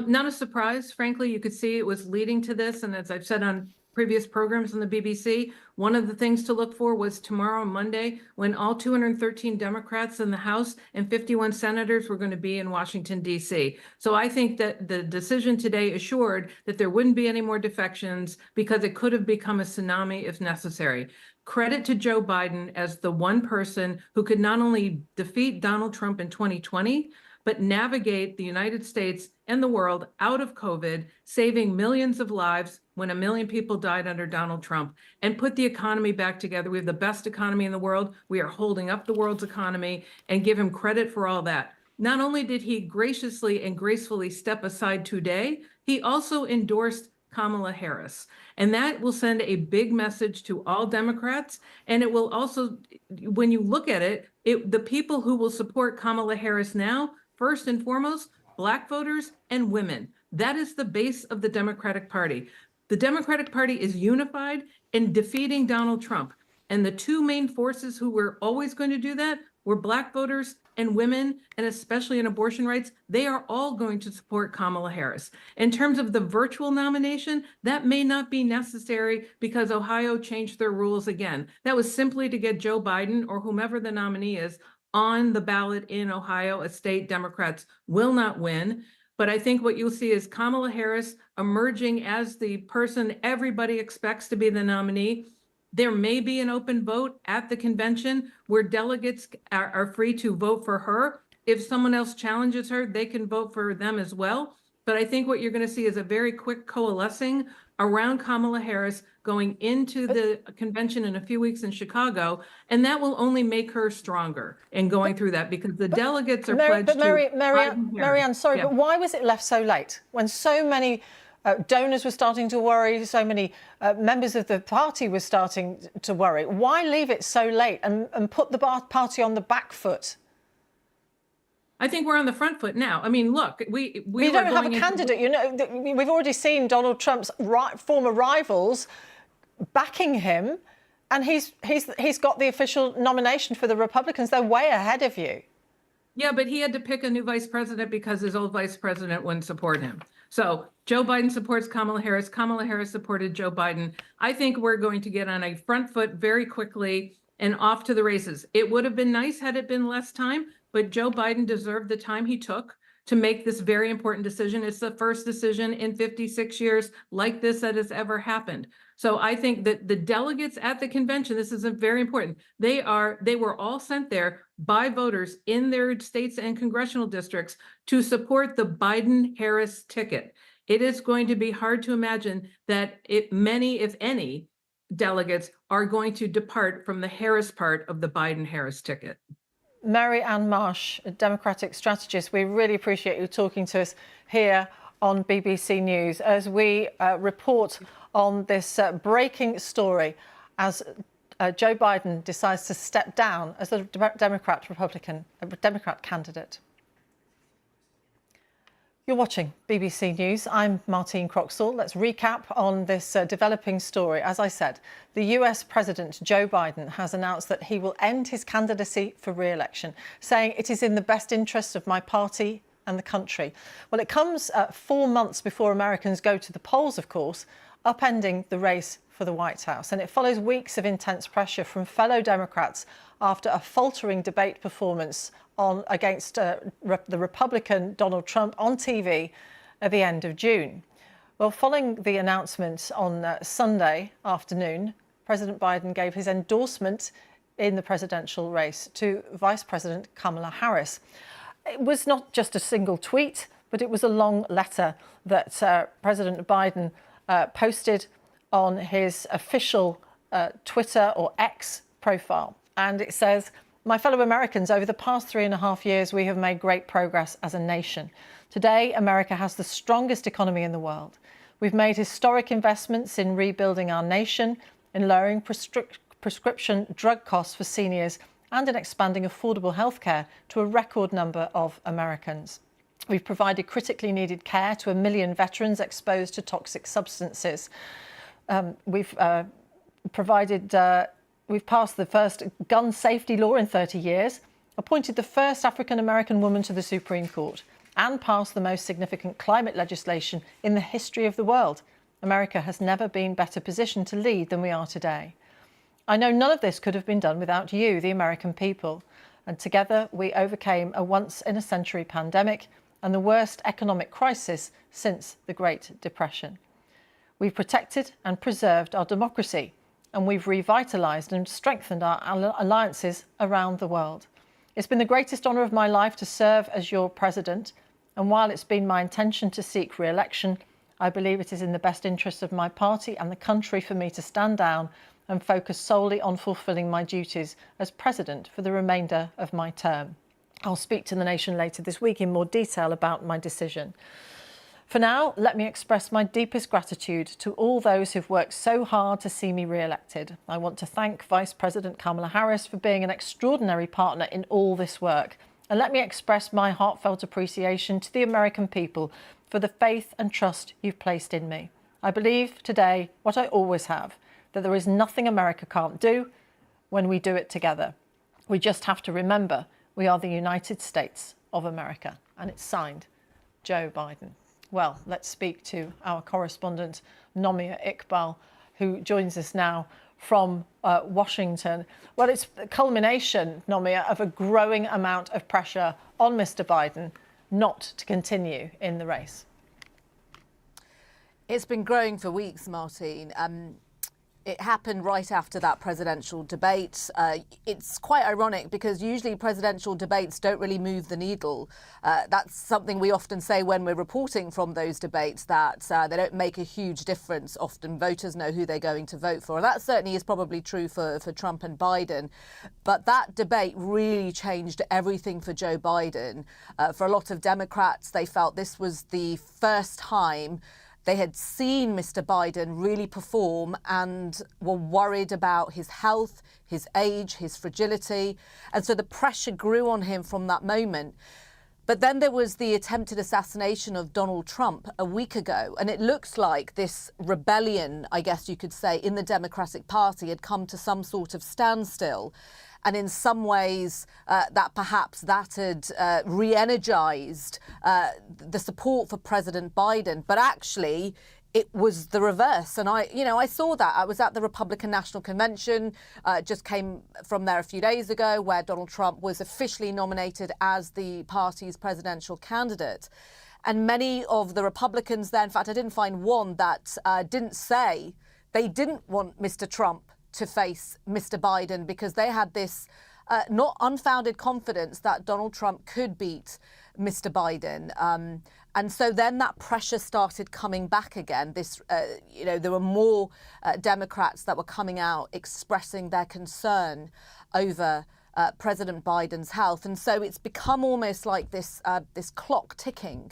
Not a surprise. Frankly, you could see it was leading to this. And as I've said on previous programs on the BBC, one of the things to look for was tomorrow, Monday, when all 213 Democrats in the House and 51 senators were going to be in Washington, D.C. So I think that the decision today assured that there wouldn't be any more defections because it could have become a tsunami if necessary. Credit to Joe Biden as the one person who could not only defeat Donald Trump in 2020, but navigate the United States and the world out of COVID, saving millions of lives when 1 million people died under Donald Trump, and put the economy back together. We have the best economy in the world. We are holding up the world's economy, and give him credit for all that. not only did he graciously and gracefully step aside today, he also endorsed Kamala Harris. And that will send a big message to all Democrats. And it will also, when you look at it, the people who will support Kamala Harris now, first and foremost, Black voters and women. That is the base of the Democratic Party. The Democratic Party is unified in defeating Donald Trump. And the two main forces who were always going to do that were Black voters and women, and especially in abortion rights. They are all going to support Kamala Harris. In terms of the virtual nomination, that may not be necessary because Ohio changed their rules again. That was simply to get Joe Biden or whomever the nominee is on the ballot in Ohio, a state Democrats will not win. But I think what you'll see is Kamala Harris emerging as the person everybody expects to be the nominee. There may be an open vote at the convention where delegates are free to vote for her. If someone else challenges her, they can vote for them as well. But I think what you're going to see is a very quick coalescing around Kamala Harris going into the convention in a few weeks in Chicago. And that will only make her stronger in going through that because the delegates are pledged to Marianne, sorry, but why was it left so late when so many donors were starting to worry, so many members of the party were starting to worry? Why leave it so late and put the party on the back foot? I think we're on the front foot now. I mean, look, we don't have a candidate. You know, we've already seen Donald Trump's former rivals backing him, and he's got the official nomination for the Republicans. They're way ahead of you. Yeah, but he had to pick a new vice president because his old vice president wouldn't support him. So Joe Biden supports Kamala Harris. Kamala Harris supported Joe Biden. I think we're going to get on a front foot very quickly and off to the races. It would have been nice had it been less time, but Joe Biden deserved the time he took to make this very important decision. It's the first decision in 56 years like this that has ever happened. So I think that the delegates at the convention, this is very important. They were all sent there by voters in their states and congressional districts to support the Biden-Harris ticket. It is going to be hard to imagine that many, if any, delegates are going to depart from the Harris part of the Biden-Harris ticket. Mary Ann Marsh, a Democratic strategist, we really appreciate you talking to us here on BBC News as we report on this breaking story as Joe Biden decides to step down as the Democrat candidate. You're watching BBC News. I'm Martine Croxall. Let's recap on this developing story. As I said, the US President Joe Biden has announced that he will end his candidacy for re-election, saying it is in the best interest of my party and the country. Well, it comes 4 months before Americans go to the polls, of course, upending the race for the White House. And it follows weeks of intense pressure from fellow Democrats after a faltering debate performance against the Republican Donald Trump on TV at the end of June. Well, following the announcement on Sunday afternoon, President Biden gave his endorsement in the presidential race to Vice President Kamala Harris. It was not just a single tweet, but it was a long letter that President Biden posted on his official Twitter or X profile. And it says, "My fellow Americans, over the past 3.5 years, we have made great progress as a nation. Today, America has the strongest economy in the world. We've made historic investments in rebuilding our nation, in lowering prescription drug costs for seniors, and in expanding affordable healthcare to a record number of Americans. We've provided critically needed care to 1 million veterans exposed to toxic substances. We've passed the first gun safety law in 30 years, appointed the first African-American woman to the Supreme Court, and passed the most significant climate legislation in the history of the world. America has never been better positioned to lead than we are today. I know none of this could have been done without you, the American people. And together we overcame a once-in-a-century pandemic and the worst economic crisis since the Great Depression. We've protected and preserved our democracy, and we've revitalised and strengthened our alliances around the world. It's been the greatest honour of my life to serve as your president, and while it's been my intention to seek re-election, I believe it is in the best interest of my party and the country for me to stand down and focus solely on fulfilling my duties as president for the remainder of my term." I'll speak to the nation later this week in more detail about my decision. For now, let me express my deepest gratitude to all those who've worked so hard to see me re-elected. I want to thank Vice President Kamala Harris for being an extraordinary partner in all this work. And let me express my heartfelt appreciation to the American people for the faith and trust you've placed in me. I believe today what I always have, that there is nothing America can't do when we do it together. We just have to remember we are the United States of America. And it's signed, Joe Biden. Well, let's speak to our correspondent, Nomia Iqbal, who joins us now from Washington. Well, it's the culmination, Nomia, of a growing amount of pressure on Mr. Biden not to continue in the race. It's been growing for weeks, Martine. It happened right after that presidential debate. It's quite ironic because usually presidential debates don't really move the needle. That's something we often say when we're reporting from those debates, that they don't make a huge difference. Often voters know who they're going to vote for. And that certainly is probably true for Trump and Biden. But that debate really changed everything for Joe Biden. For a lot of Democrats, they felt this was the first time they had seen Mr. Biden really perform and were worried about his health, his age, his fragility. And so the pressure grew on him from that moment. But then there was the attempted assassination of Donald Trump a week ago. And it looks like this rebellion, I guess you could say, in the Democratic Party had come to some sort of standstill. And in some ways, that had re-energized the support for President Biden. But actually, it was the reverse. And I saw that. I was at the Republican National Convention, just came from there a few days ago, where Donald Trump was officially nominated as the party's presidential candidate. And many of the Republicans there, in fact, I didn't find one that didn't say they didn't want Mr. Trump to face Mr. Biden, because they had this not unfounded confidence that Donald Trump could beat Mr. Biden. And so then that pressure started coming back again. There were more Democrats that were coming out expressing their concern over President Biden's health. And so it's become almost like this clock ticking.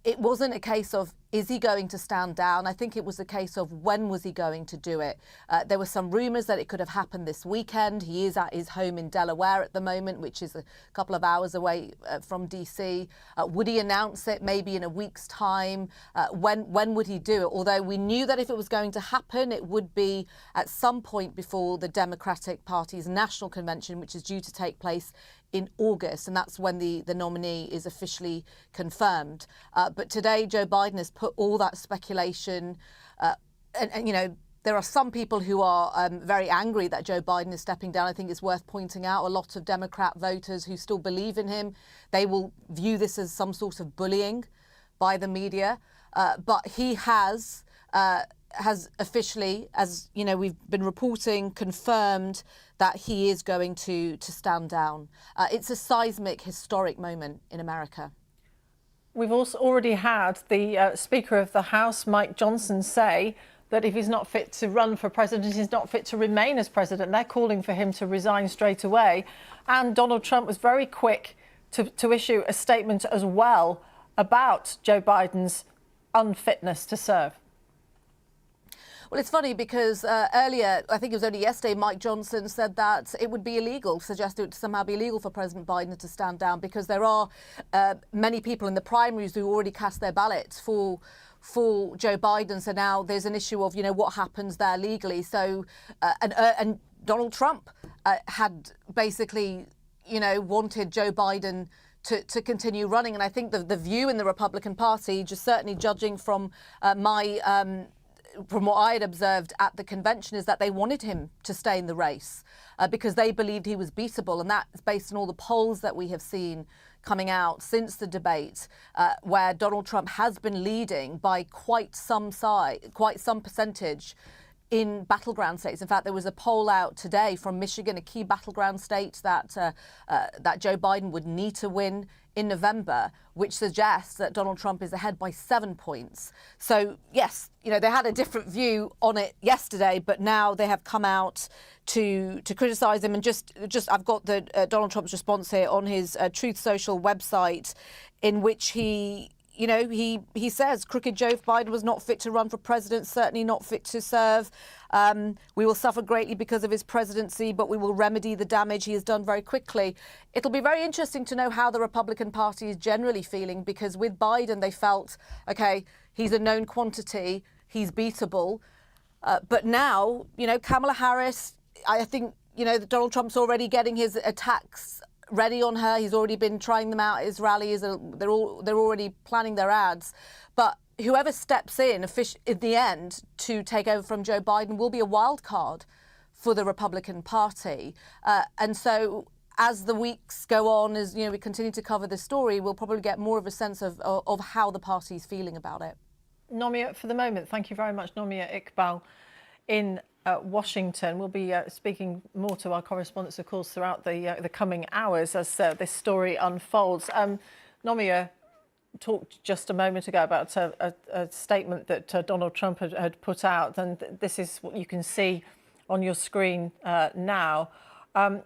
It wasn't a case of, is he going to stand down? I think it was a case of, when was he going to do it? There were some rumours that it could have happened this weekend. He is at his home in Delaware at the moment, which is a couple of hours away from DC. Would he announce it maybe in a week's time? When would he do it? Although we knew that if it was going to happen, it would be at some point before the Democratic Party's national convention, which is due to take place in August, and that's when the nominee is officially confirmed. But today, Joe Biden has put all that speculation, and there are some people who are very angry that Joe Biden is stepping down. I think it's worth pointing out a lot of Democrat voters who still believe in him, they will view this as some sort of bullying by the media. But he has officially, as we've been reporting, confirmed that he is going to stand down. It's a seismic, historic moment in America. We've also already had the Speaker of the House, Mike Johnson, say that if he's not fit to run for president, he's not fit to remain as president. They're calling for him to resign straight away. And Donald Trump was very quick to issue a statement as well about Joe Biden's unfitness to serve. Well, it's funny because earlier, I think it was only yesterday, Mike Johnson said that it would be illegal, suggested it would somehow be illegal for President Biden to stand down, because there are many people in the primaries who already cast their ballots for Joe Biden. So now there's an issue of, what happens there legally. So and Donald Trump had basically, wanted Joe Biden to continue running. And I think the view in the Republican Party, just certainly judging from from what I had observed at the convention, is that they wanted him to stay in the race because they believed he was beatable. And that's based on all the polls that we have seen coming out since the debate, where Donald Trump has been leading by quite some percentage in battleground states. In fact, there was a poll out today from Michigan, a key battleground state that Joe Biden would need to win in November, which suggests that Donald Trump is ahead by 7 points. So yes, they had a different view on it yesterday, but now they have come out to criticize him. And just I've got the Donald Trump's response here on his Truth Social website, in which he says crooked Joe Biden was not fit to run for president, certainly not fit to serve. We will suffer greatly because of his presidency, but we will remedy the damage he has done very quickly. It'll be very interesting to know how the Republican Party is generally feeling, because with Biden, they felt, OK, he's a known quantity, he's beatable. But now, Kamala Harris, I think, Donald Trump's already getting his attacks ready on her. He's already been trying them out at his rallies. They're already planning their ads. But whoever steps in the end to take over from Joe Biden will be a wild card for the Republican Party. And so as the weeks go on, as we continue to cover this story, we'll probably get more of a sense of how the party's feeling about it. Nomia, for the moment, thank you very much. Nomia Iqbal in Washington. We'll be speaking more to our correspondents, of course, throughout the coming hours as this story unfolds. Nomia talked just a moment ago about a statement that Donald Trump had put out, and this is what you can see on your screen now.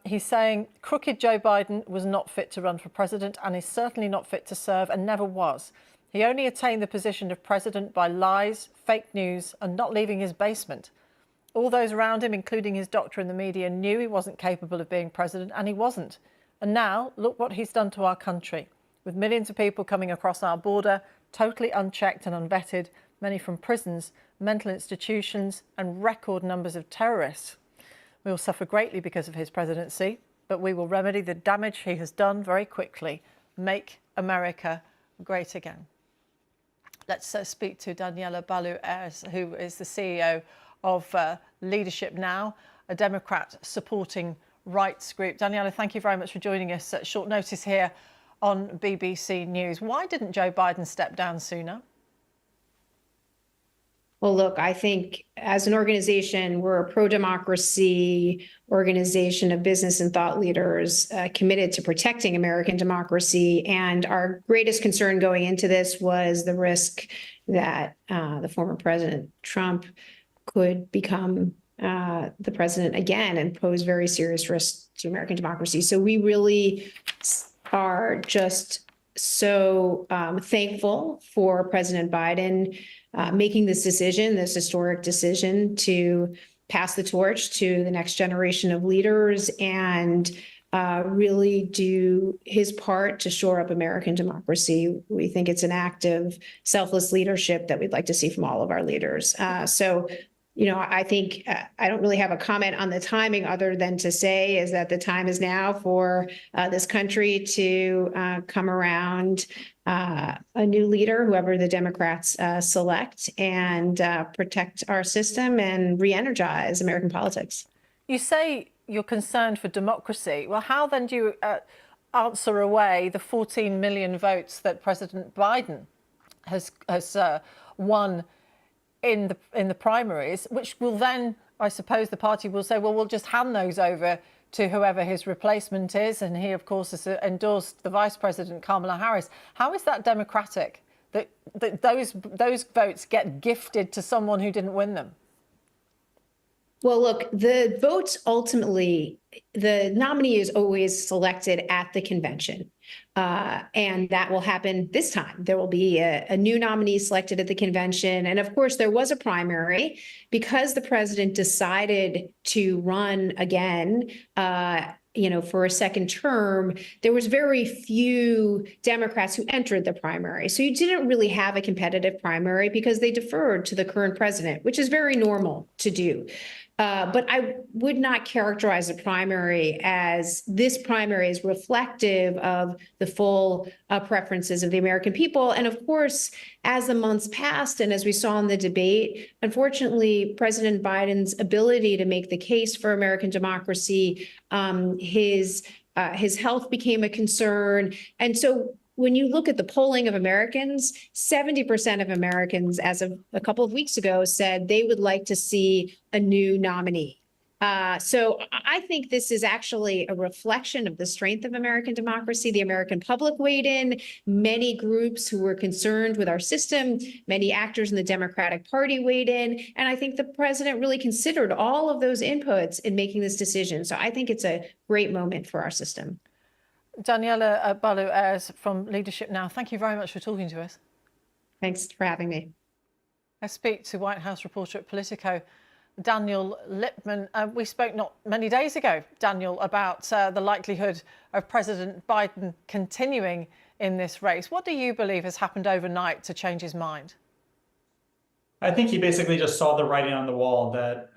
He's saying crooked Joe Biden was not fit to run for president and is certainly not fit to serve and never was. He only attained the position of president by lies, fake news, and not leaving his basement. All those around him, including his doctor and the media, knew he wasn't capable of being president, and he wasn't. And now, look what he's done to our country. With millions of people coming across our border, totally unchecked and unvetted, many from prisons, mental institutions, and record numbers of terrorists. We will suffer greatly because of his presidency, but we will remedy the damage he has done very quickly. Make America great again. Let's speak to Daniela Balu-Ayres, who is the CEO of Leadership Now, a Democrat supporting rights group. Daniela, thank you very much for joining us at short notice here on BBC News. Why didn't Joe Biden step down sooner? Well, look, I think as an organization, we're a pro-democracy organization of business and thought leaders committed to protecting American democracy. And our greatest concern going into this was the risk that the former President Trump could become the president again and pose very serious risks to American democracy. So we really are just so thankful for President Biden making this decision, this historic decision to pass the torch to the next generation of leaders and really do his part to shore up American democracy. We think it's an act of selfless leadership that we'd like to see from all of our leaders. I think I don't really have a comment on the timing other than to say is that the time is now for this country to come around a new leader, whoever the Democrats select, and protect our system and re-energize American politics. You say you're concerned for democracy. Well, how then do you answer away the 14 million votes that President Biden has won in the primaries, which will then, I suppose, the party will say, well, we'll just hand those over to whoever his replacement is. And he, of course, has endorsed the Vice President, Kamala Harris. How is that democratic, that those votes get gifted to someone who didn't win them? Well, look, the votes ultimately, the nominee is always selected at the convention. And that will happen this time. There will be a new nominee selected at the convention. And of course, there was a primary because the president decided to run again, for a second term. There was very few Democrats who entered the primary. So you didn't really have a competitive primary because they deferred to the current president, which is very normal to do. But I would not characterize the primary as this primary is reflective of the full preferences of the American people. And of course, as the months passed and as we saw in the debate, unfortunately, President Biden's ability to make the case for American democracy, his health became a concern. And so when you look at the polling of Americans, 70% of Americans, as of a couple of weeks ago, said they would like to see a new nominee. So I think this is actually a reflection of the strength of American democracy. The American public weighed in, many groups who were concerned with our system, many actors in the Democratic Party weighed in, and I think the president really considered all of those inputs in making this decision. So I think it's a great moment for our system. Daniela Balu-Ayres from Leadership Now, thank you very much for talking to us. Thanks for having me. I speak to White House reporter at Politico, Daniel Lippman. We spoke not many days ago, Daniel, about the likelihood of President Biden continuing in this race. What do you believe has happened overnight to change his mind? I think he basically just saw the writing on the wall that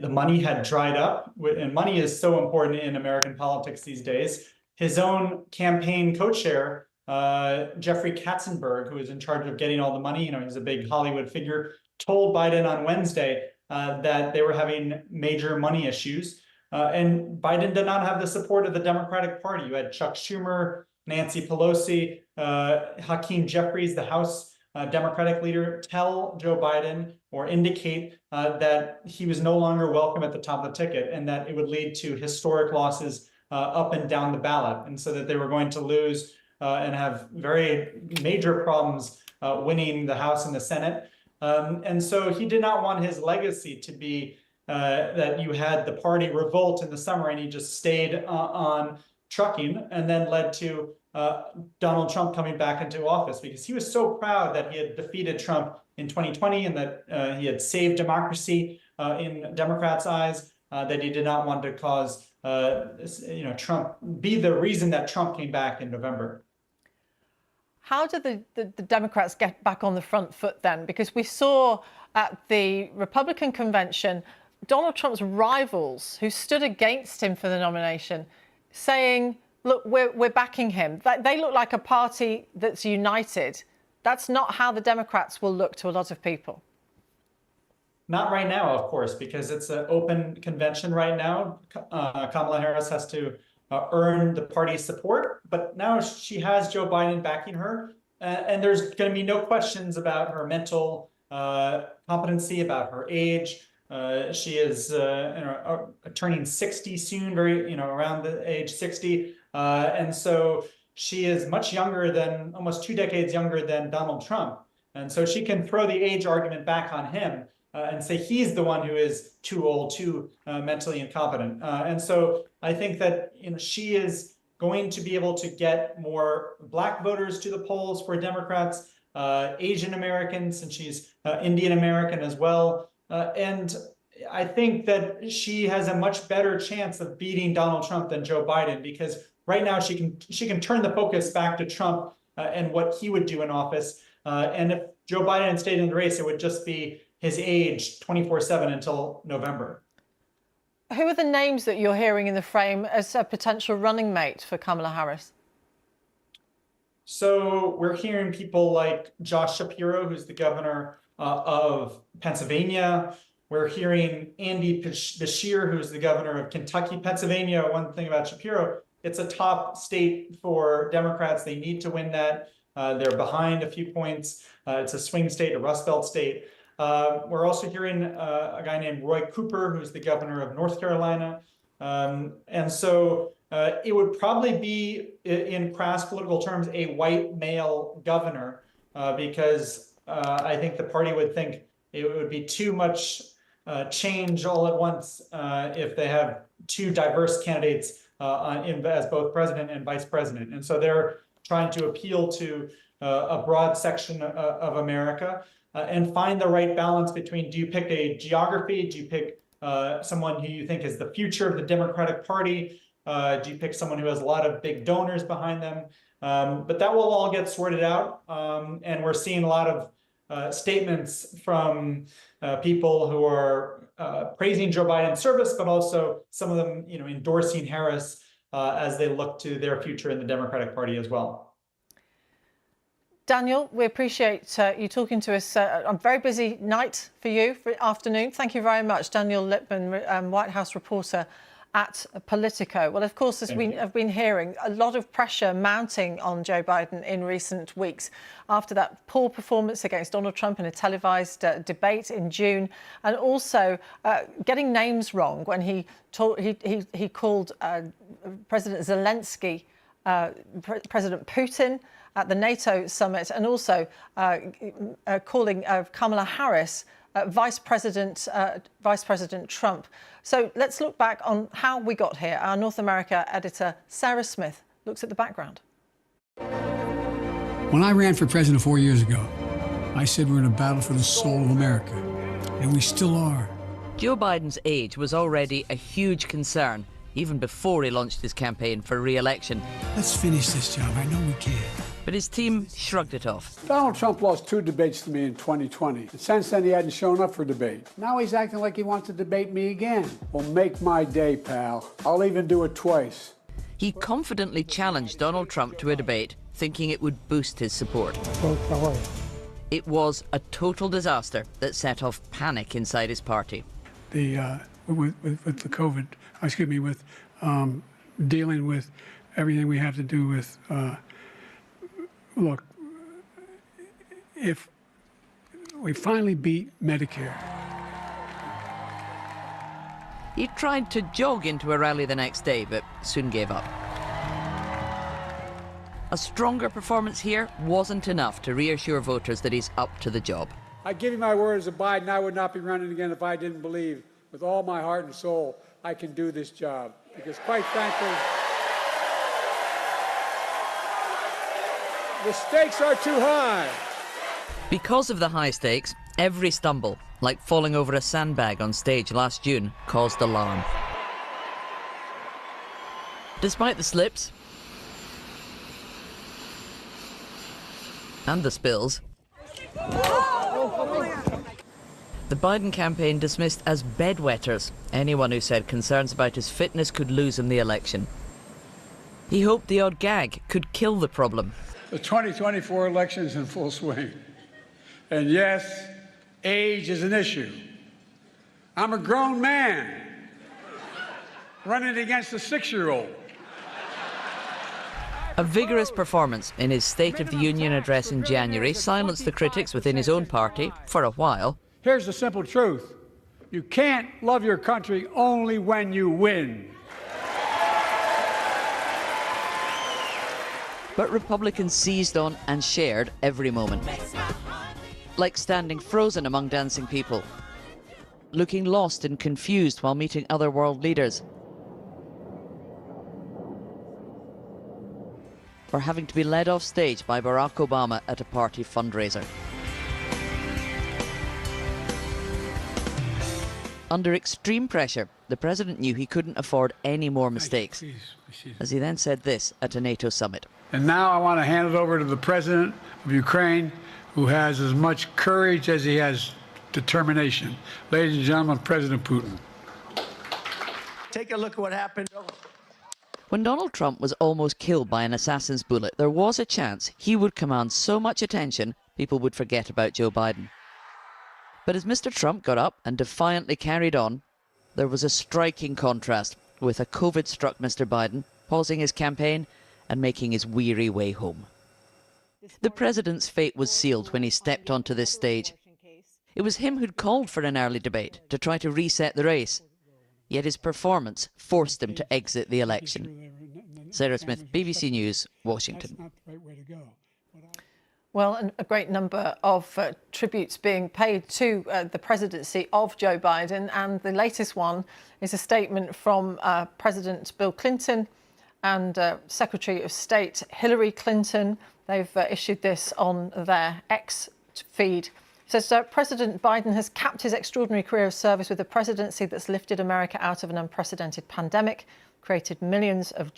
the money had dried up, and money is so important in American politics these days. His own campaign co-chair, Jeffrey Katzenberg, who is in charge of getting all the money, he's a big Hollywood figure, told Biden on Wednesday that they were having major money issues. And Biden did not have the support of the Democratic Party. You had Chuck Schumer, Nancy Pelosi, Hakeem Jeffries, the House Democratic leader, tell Joe Biden or indicate that he was no longer welcome at the top of the ticket and that it would lead to historic losses up and down the ballot. And so that they were going to lose and have very major problems winning the House and the Senate. And so he did not want his legacy to be that you had the party revolt in the summer and he just stayed on trucking, and then led to Donald Trump coming back into office, because he was so proud that he had defeated Trump in 2020 and that he had saved democracy in Democrats' eyes, that he did not want to cause Trump be the reason that Trump came back in November. How did the Democrats get back on the front foot then? Because we saw at the Republican convention, Donald Trump's rivals who stood against him for the nomination saying, look, we're backing him. They look like a party that's united. That's not how the Democrats will look to a lot of people. Not right now, of course, because it's an open convention right now. Kamala Harris has to earn the party's support, but now she has Joe Biden backing her, and there's going to be no questions about her mental competency, about her age. She is turning 60 soon, around the age 60, and so she is much younger than, almost 2 decades younger than Donald Trump, and so she can throw the age argument back on him and say he's the one who is too old, too mentally incompetent. And so I think that she is going to be able to get more Black voters to the polls for Democrats, Asian Americans, and she's Indian American as well. And I think that she has a much better chance of beating Donald Trump than Joe Biden, because right now she can turn the focus back to Trump and what he would do in office. And if Joe Biden had stayed in the race, it would just be his age 24/7 until November. Who are the names that you're hearing in the frame as a potential running mate for Kamala Harris? So we're hearing people like Josh Shapiro, who's the governor of Pennsylvania. We're hearing Andy Beshear, who's the governor of Kentucky. Pennsylvania, one thing about Shapiro, it's a top state for Democrats. They need to win that. They're behind a few points. It's a swing state, a Rust Belt state. We're also hearing a guy named Roy Cooper, who's the governor of North Carolina. And so it would probably be, in crass political terms, a white male governor, because I think the party would think it would be too much change all at once if they have two diverse candidates as both president and vice president. And so they're trying to appeal to a broad section of America. And find the right balance between, do you pick a geography? Do you pick someone who you think is the future of the Democratic Party? Do you pick someone who has a lot of big donors behind them? But that will all get sorted out. And we're seeing a lot of statements from people who are praising Joe Biden's service, but also some of them, endorsing Harris as they look to their future in the Democratic Party as well. Daniel, we appreciate you talking to us on a very busy night for you, for afternoon. Thank you very much. Daniel Lippman, White House reporter at Politico. Well, of course, as we have been hearing, a lot of pressure mounting on Joe Biden in recent weeks after that poor performance against Donald Trump in a televised debate in June, and also getting names wrong when he called President Zelensky President Putin at the NATO summit, and also calling Kamala Harris Vice President Trump. So let's look back on how we got here. Our North America editor, Sarah Smith, looks at the background. When I ran for president 4 years ago, I said we're in a battle for the soul of America, and we still are. Joe Biden's age was already a huge concern, even before he launched his campaign for re-election. Let's finish this job. I know we can. But his team shrugged it off. Donald Trump lost 2 debates to me in 2020. And since then, he hadn't shown up for debate. Now he's acting like he wants to debate me again. Well, make my day, pal. I'll even do it twice. He confidently challenged Donald Trump to a debate, thinking it would boost his support. How are you? It was a total disaster that set off panic inside his party. With the COVID, with dealing with everything we have to do with, look, if we finally beat Medicare. He tried to jog into a rally the next day, but soon gave up. A stronger performance here wasn't enough to reassure voters that he's up to the job. I give you my word as a Biden, I would not be running again if I didn't believe with all my heart and soul I can do this job. Because quite frankly, the stakes are too high. Because of the high stakes, every stumble, like falling over a sandbag on stage last June, caused alarm. Despite the slips and the spills, the Biden campaign dismissed as bedwetters anyone who said concerns about his fitness could lose him the election. He hoped the odd gag could kill the problem. The 2024 election is in full swing. And yes, age is an issue. I'm a grown man running against a 6-year-old. A vigorous performance in his State of the Union address in January silenced the critics within his own party for a while. Here's the simple truth. You can't love your country only when you win. But Republicans seized on and shared every moment. Like standing frozen among dancing people, looking lost and confused while meeting other world leaders, or having to be led off stage by Barack Obama at a party fundraiser. Under extreme pressure, the president knew he couldn't afford any more mistakes, as he then said this at a NATO summit. And now I want to hand it over to the president of Ukraine, who has as much courage as he has determination. Ladies and gentlemen, President Putin. Take a look at what happened. When Donald Trump was almost killed by an assassin's bullet, there was a chance he would command so much attention people would forget about Joe Biden. But as Mr. Trump got up and defiantly carried on, there was a striking contrast with a COVID-struck Mr. Biden pausing his campaign and making his weary way home. The president's fate was sealed when he stepped onto this stage. It was him who'd called for an early debate to try to reset the race. Yet his performance forced him to exit the election. Sarah Smith, BBC News, Washington. Well, and a great number of tributes being paid to the presidency of Joe Biden. And the latest one is a statement from President Bill Clinton and Secretary of State Hillary Clinton. They've issued this on their X feed. It says, President Biden has capped his extraordinary career of service with a presidency that's lifted America out of an unprecedented pandemic, created millions of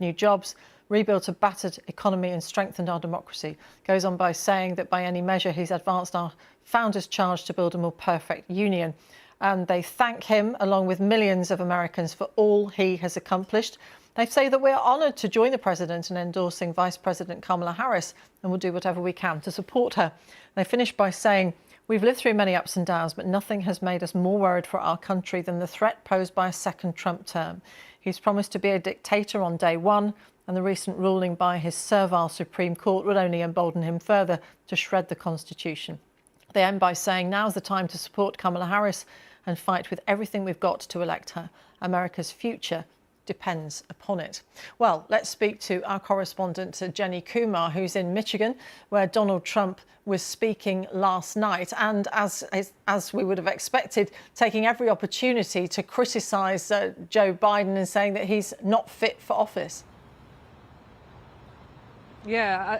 new jobs, rebuilt a battered economy and strengthened our democracy. Goes on by saying that by any measure, he's advanced our founders' charge to build a more perfect union. And they thank him, along with millions of Americans, for all he has accomplished. They say that we're honoured to join the president in endorsing Vice President Kamala Harris, and we'll do whatever we can to support her. They finish by saying, We've lived through many ups and downs, but nothing has made us more worried for our country than the threat posed by a second Trump term. He's promised to be a dictator on day one, and the recent ruling by his servile Supreme Court would only embolden him further to shred the Constitution. They end by saying now's the time to support Kamala Harris and fight with everything we've got to elect her. America's future depends upon it. Well, let's speak to our correspondent, Jenny Kumar, who's in Michigan, where Donald Trump was speaking last night, and as we would have expected, taking every opportunity to criticise Joe Biden and saying that he's not fit for office. Yeah,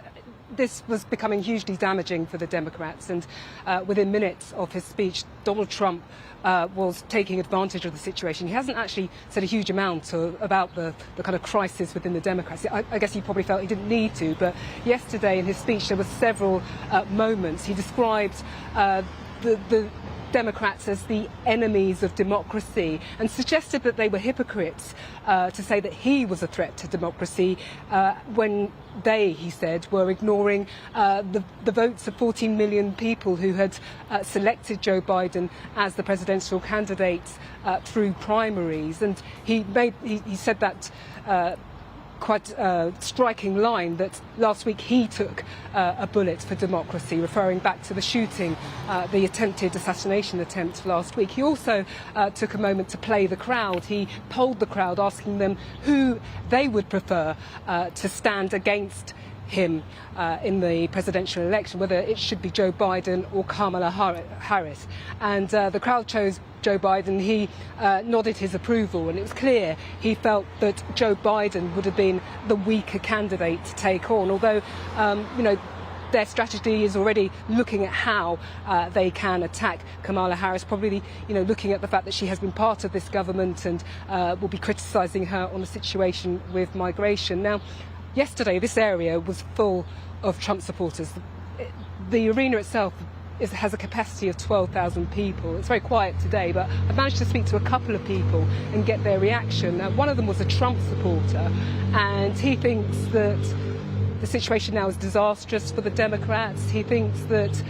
this was becoming hugely damaging for the Democrats, and within minutes of his speech, Donald Trump was taking advantage of the situation. He hasn't actually said a huge amount about the kind of crisis within the Democrats. I guess he probably felt he didn't need to, but yesterday in his speech there were several moments. He described the Democrats as the enemies of democracy and suggested that they were hypocrites to say that he was a threat to democracy when they, he said, were ignoring the votes of 14 million people who had selected Joe Biden as the presidential candidate through primaries. And he said that quite striking line that last week he took a bullet for democracy, referring back to the shooting, the attempted assassination attempt last week. He also took a moment to play the crowd. He polled the crowd, asking them who they would prefer to stand against him in the presidential election, whether it should be Joe Biden or Kamala Harris. And the crowd chose Joe Biden. He nodded his approval, and it was clear he felt that Joe Biden would have been the weaker candidate to take on, although their strategy is already looking at how they can attack Kamala Harris, probably looking at the fact that she has been part of this government and will be criticising her on the situation with migration. Now, yesterday this area was full of Trump supporters. The arena itself has a capacity of 12,000 people. It's very quiet today, but I managed to speak to a couple of people and get their reaction. Now, one of them was a Trump supporter, and he thinks that the situation now is disastrous for the Democrats. He thinks that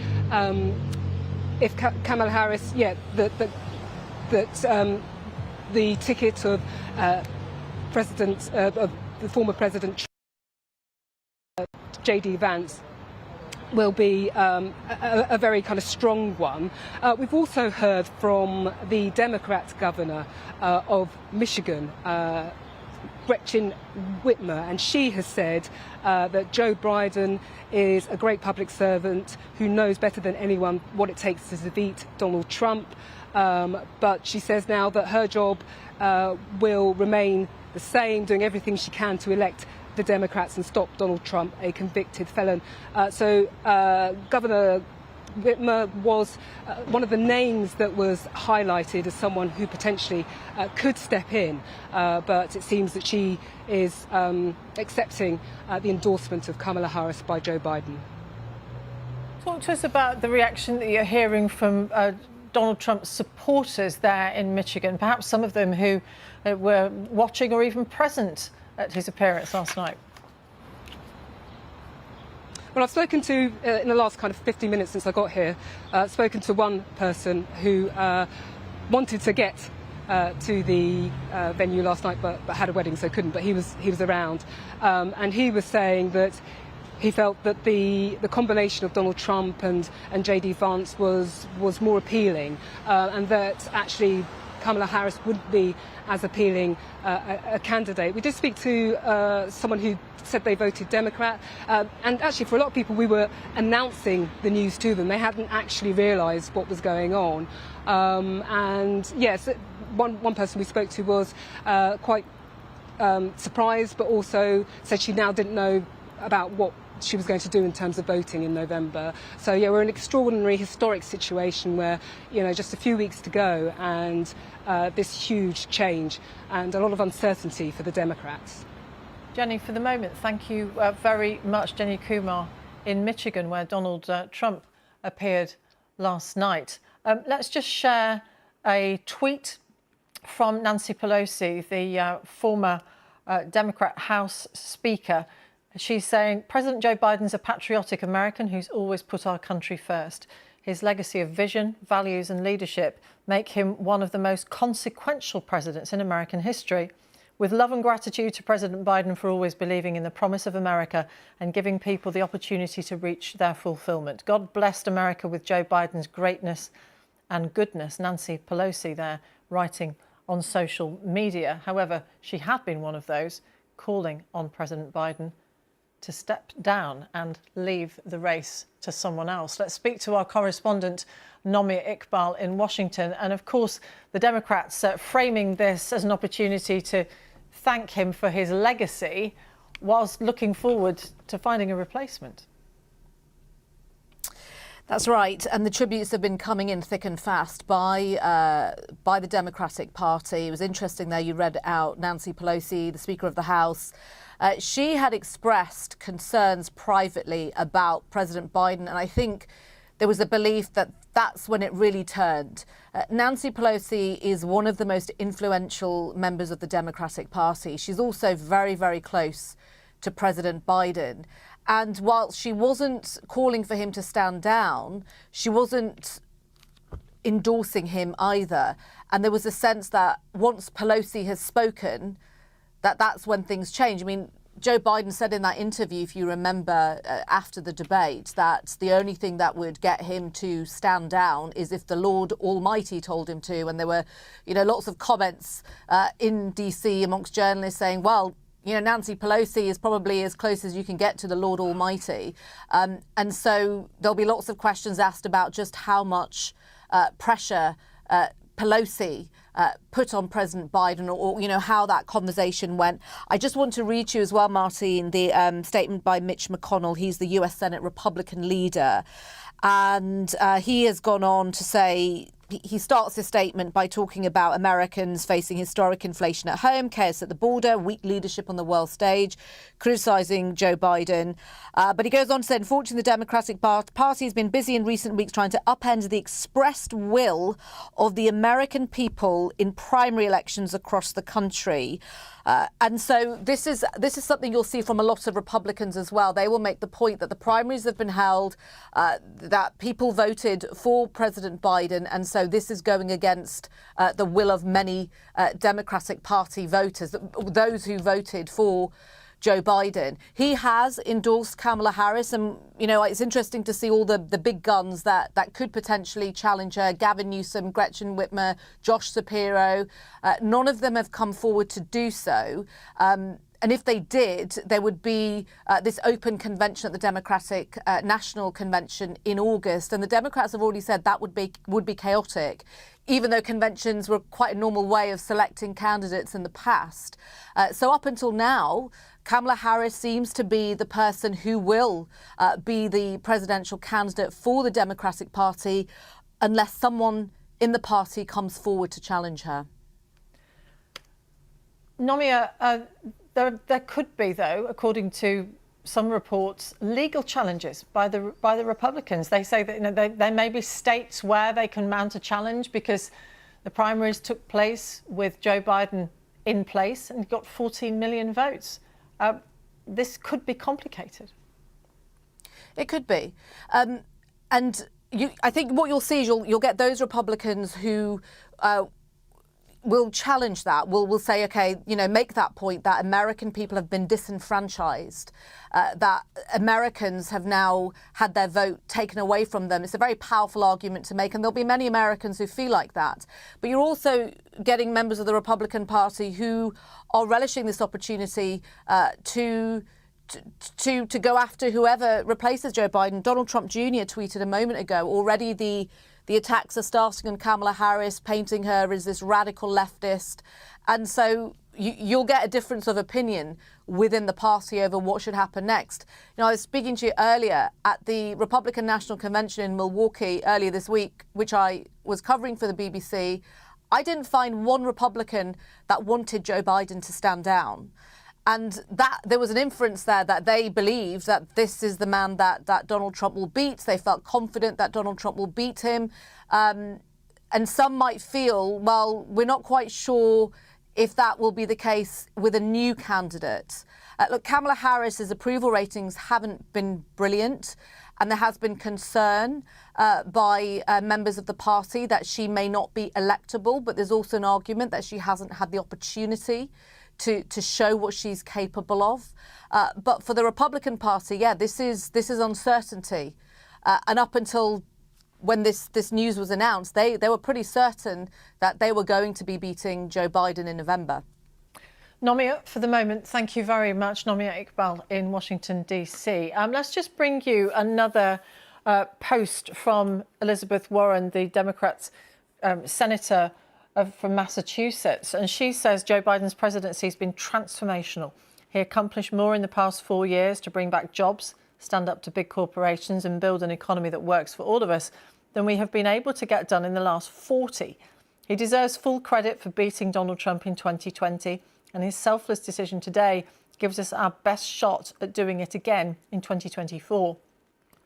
if Kamala Harris, that the ticket of the former President J.D. Vance will be a very kind of strong one. We've also heard from the Democrat governor of Michigan, Gretchen Whitmer, and she has said that Joe Biden is a great public servant who knows better than anyone what it takes to defeat Donald Trump. But she says now that her job will remain the same, doing everything she can to elect the Democrats and stop Donald Trump, a convicted felon. So Governor Whitmer was one of the names that was highlighted as someone who potentially could step in, but it seems that she is accepting the endorsement of Kamala Harris by Joe Biden. Talk to us about the reaction that you're hearing from Donald Trump's supporters there in Michigan, perhaps some of them who were watching or even present at his appearance last night. Well, I've spoken to, in the last kind of 50 minutes since I got here, spoken to one person who wanted to get to the venue last night, but had a wedding, so couldn't. But he was around, and he was saying that he felt that the combination of Donald Trump and J.D. Vance was more appealing, and that actually Kamala Harris wouldn't be as appealing a candidate. We did speak to someone who said they voted Democrat, and actually for a lot of people we were announcing the news to them. They hadn't actually realised what was going on, and yes, one person we spoke to was quite surprised, but also said she now didn't know about what she was going to do in terms of voting in November. So yeah, we're in an extraordinary, historic situation where, just a few weeks to go, and this huge change and a lot of uncertainty for the Democrats. Jenny, for the moment, thank you very much. Jenny Kumar in Michigan, where Donald Trump appeared last night. Let's just share a tweet from Nancy Pelosi, the former Democrat House Speaker. She's saying, President Joe Biden's a patriotic American who's always put our country first. his legacy of vision, values and leadership make him one of the most consequential presidents in American history. With love and gratitude to President Biden for always believing in the promise of America and giving people the opportunity to reach their fulfillment. God blessed America with Joe Biden's greatness and goodness. Nancy Pelosi there writing on social media. However, she had been one of those calling on President Biden to step down and leave the race to someone else. Let's speak to our correspondent, Nomia Iqbal in Washington. And of course, the Democrats framing this as an opportunity to thank him for his legacy whilst looking forward to finding a replacement. That's right, and the tributes have been coming in thick and fast by the Democratic Party. It was interesting there, you read out Nancy Pelosi, the Speaker of the House. She had expressed concerns privately about President Biden, and I think there was a belief that that's when it really turned. Nancy Pelosi is one of the most influential members of the Democratic Party. She's also very, very close to President Biden. And while she wasn't calling for him to stand down, she wasn't endorsing him either. And there was a sense that once Pelosi has spoken, that's when things change. I mean, Joe Biden said in that interview, if you remember, after the debate, that the only thing that would get him to stand down is if the Lord Almighty told him to. And there were, lots of comments in DC amongst journalists saying, well, Nancy Pelosi is probably as close as you can get to the Lord Almighty. And so there'll be lots of questions asked about just how much pressure Pelosi put on President Biden, or how that conversation went. I just want to read to you as well, Martine, the statement by Mitch McConnell. He's the US Senate Republican leader. And he has gone on to say, he starts his statement by talking about Americans facing historic inflation at home, chaos at the border, weak leadership on the world stage, criticising Joe Biden. But he goes on to say, unfortunately, the Democratic Party has been busy in recent weeks trying to upend the expressed will of the American people in primary elections across the country. And so this is something you'll see from a lot of Republicans as well. They will make the point that the primaries have been held, that people voted for President Biden, and so this is going against the will of many Democratic Party voters, those who voted for Joe Biden. He has endorsed Kamala Harris, and it's interesting to see all the big guns that could potentially challenge her. Gavin Newsom, Gretchen Whitmer, Josh Shapiro. None of them have come forward to do so. And if they did, there would be this open convention at the Democratic National Convention in August. And the Democrats have already said that would be chaotic, even though conventions were quite a normal way of selecting candidates in the past. So up until now, Kamala Harris seems to be the person who will be the presidential candidate for the Democratic Party, unless someone in the party comes forward to challenge her. Nomia, there could be, though, according to some reports, legal challenges by the Republicans. They say that there may be states where they can mount a challenge because the primaries took place with Joe Biden in place and got 14 million votes. This could be complicated. It could be. I think what you'll see is you'll get those Republicans who will challenge that, will say, OK, make that point that American people have been disenfranchised, that Americans have now had their vote taken away from them. It's a very powerful argument to make, and there'll be many Americans who feel like that. But you're also getting members of the Republican Party who are relishing this opportunity to go after whoever replaces Joe Biden. Donald Trump Jr. tweeted a moment ago, already the attacks are starting on Kamala Harris, painting her as this radical leftist. And so you'll get a difference of opinion within the party over what should happen next. I was speaking to you earlier at the Republican National Convention in Milwaukee earlier this week, which I was covering for the BBC. I didn't find one Republican that wanted Joe Biden to stand down. And that there was an inference there that they believed that this is the man that Donald Trump will beat. They felt confident that Donald Trump will beat him. And some might feel, well, we're not quite sure if that will be the case with a new candidate. Look, Kamala Harris's approval ratings haven't been brilliant. And there has been concern by members of the party that she may not be electable, but there's also an argument that she hasn't had the opportunity to show what she's capable of. But for the Republican Party, yeah, this is uncertainty. And up until when this news was announced, they were pretty certain that they were going to be beating Joe Biden in November. Nomia, for the moment, thank you very much. Nomia Iqbal in Washington, D.C. Let's just bring you another post from Elizabeth Warren, the Democrats' senator from Massachusetts. And she says Joe Biden's presidency has been transformational. He accomplished more in the past 4 years to bring back jobs, stand up to big corporations and build an economy that works for all of us than we have been able to get done in the last 40. He deserves full credit for beating Donald Trump in 2020, and his selfless decision today gives us our best shot at doing it again in 2024.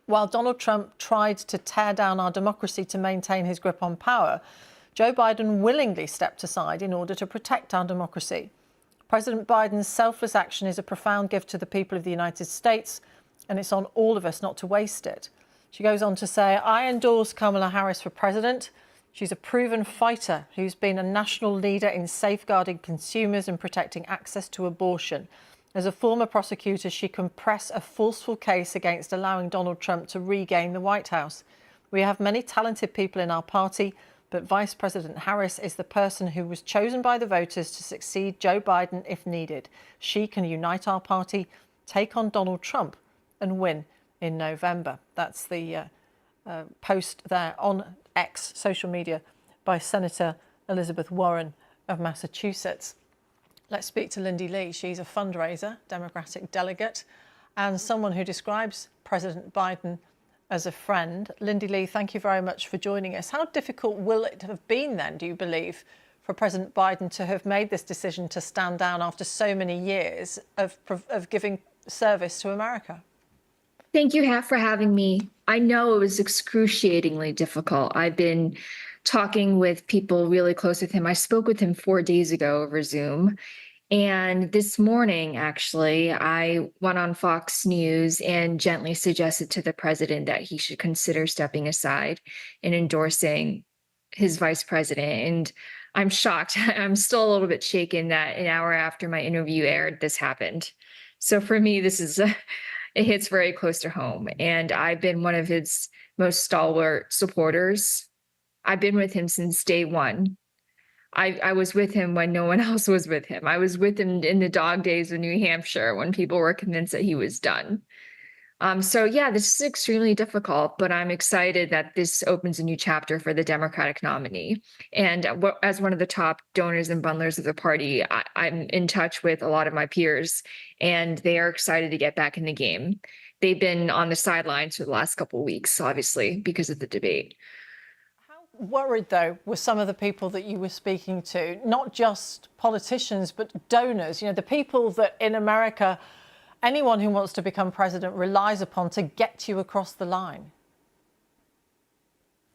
While Donald Trump tried to tear down our democracy to maintain his grip on power, Joe Biden willingly stepped aside in order to protect our democracy. President Biden's selfless action is a profound gift to the people of the United States, and it's on all of us not to waste it. She goes on to say, I endorse Kamala Harris for president. She's a proven fighter who's been a national leader in safeguarding consumers and protecting access to abortion. As a former prosecutor, she can press a forceful case against allowing Donald Trump to regain the White House. We have many talented people in our party, but Vice President Harris is the person who was chosen by the voters to succeed Joe Biden if needed. She can unite our party, take on Donald Trump, and win in November. That's the post there on X, social media, by Senator Elizabeth Warren of Massachusetts. Let's speak to Lindy Lee. She's a fundraiser, Democratic delegate, and someone who describes President Biden as a friend. Lindy Lee, thank you very much for joining us. How difficult will it have been then, do you believe, for President Biden to have made this decision to stand down after so many years of giving service to America? Thank you for having me. I know it was excruciatingly difficult. I've been talking with people really close with him. I spoke with him 4 days ago over Zoom. And this morning, actually, I went on Fox News and gently suggested to the president that he should consider stepping aside and endorsing his vice president. And I'm shocked. I'm still a little bit shaken that an hour after my interview aired, this happened. So for me, this is it hits very close to home. And I've been one of his most stalwart supporters. I've been with him since day one. I was with him when no one else was with him. I was with him in the dog days of New Hampshire when people were convinced that he was done. So yeah, this is extremely difficult, but I'm excited that this opens a new chapter for the Democratic nominee. And as one of the top donors and bundlers of the party, I'm in touch with a lot of my peers, and they are excited to get back in the game. They've been on the sidelines for the last couple of weeks, obviously, because of the debate. How worried, though, were some of the people that you were speaking to, not just politicians, but donors, the people that in America, anyone who wants to become president relies upon to get you across the line?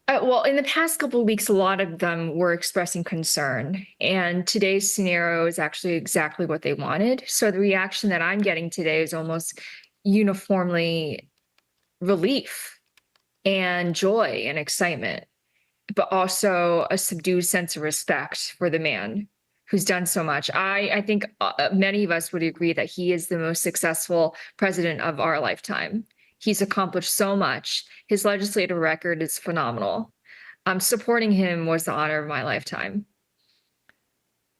Well, in the past couple of weeks, a lot of them were expressing concern. And today's scenario is actually exactly what they wanted. So the reaction that I'm getting today is almost uniformly relief and joy and excitement, but also a subdued sense of respect for the man who's done so much. I think many of us would agree that he is the most successful president of our lifetime. He's accomplished so much. His legislative record is phenomenal. Supporting him was the honor of my lifetime.